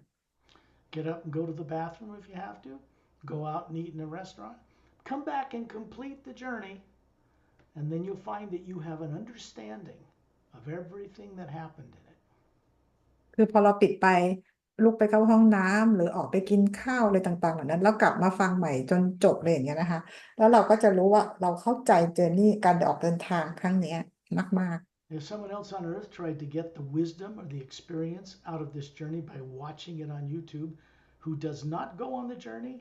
Get up and go to the bathroom if you have to. Go out and eat in a restaurant. Come back and complete the journey. And then you'll find that you have an understanding of everything that happened in it. คือพอเราปิดไปลุกไปเข้าห้องน้ำหรือออกไปกินข้าวอะไรต่างๆเหล่านั้นแล้วกลับมาฟังใหม่จนจบเลยอย่างเงี้ยนะคะแล้วเราก็จะรู้ว่าเราเข้าใจเจอร์นี่การออกเดินทางครั้งเนี้ยมาก If someone else on earth tried to get the wisdom or the experience out of this journey by watching it on YouTube, who does not go on the journey,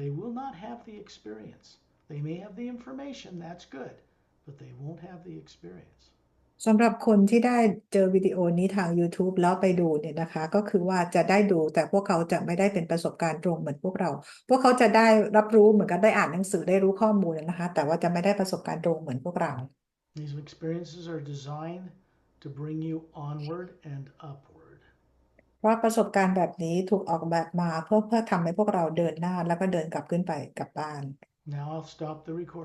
they will not have the experience. They may have the information, that's good, but they won't have the experience. ๆสำหรับคนที่ได้เจอวิดีโอนี้ทาง YouTube แล้วไปดูเนี่ยนะคะก็คือว่าจะได้ดูแต่พวกเขาจะไม่ได้เป็นประสบการณ์ตรงเหมือนพวกเราพวกเขาจะได้รับรู้เหมือนกันได้อ่านหนังสือได้รู้ข้อมูลนะคะแต่ว่าจะไม่ได้ประสบการณ์ตรงเหมือนพวกเรา These experiences are designed to bring you onward and upward. เพราะประสบการณ์แบบนี้ถูกออกแบบมาเพื่อทำให้พวกเราเดินหน้าแล้วก็เดินกลับขึ้นไปกลับบ้าน Now I'll stop the recording.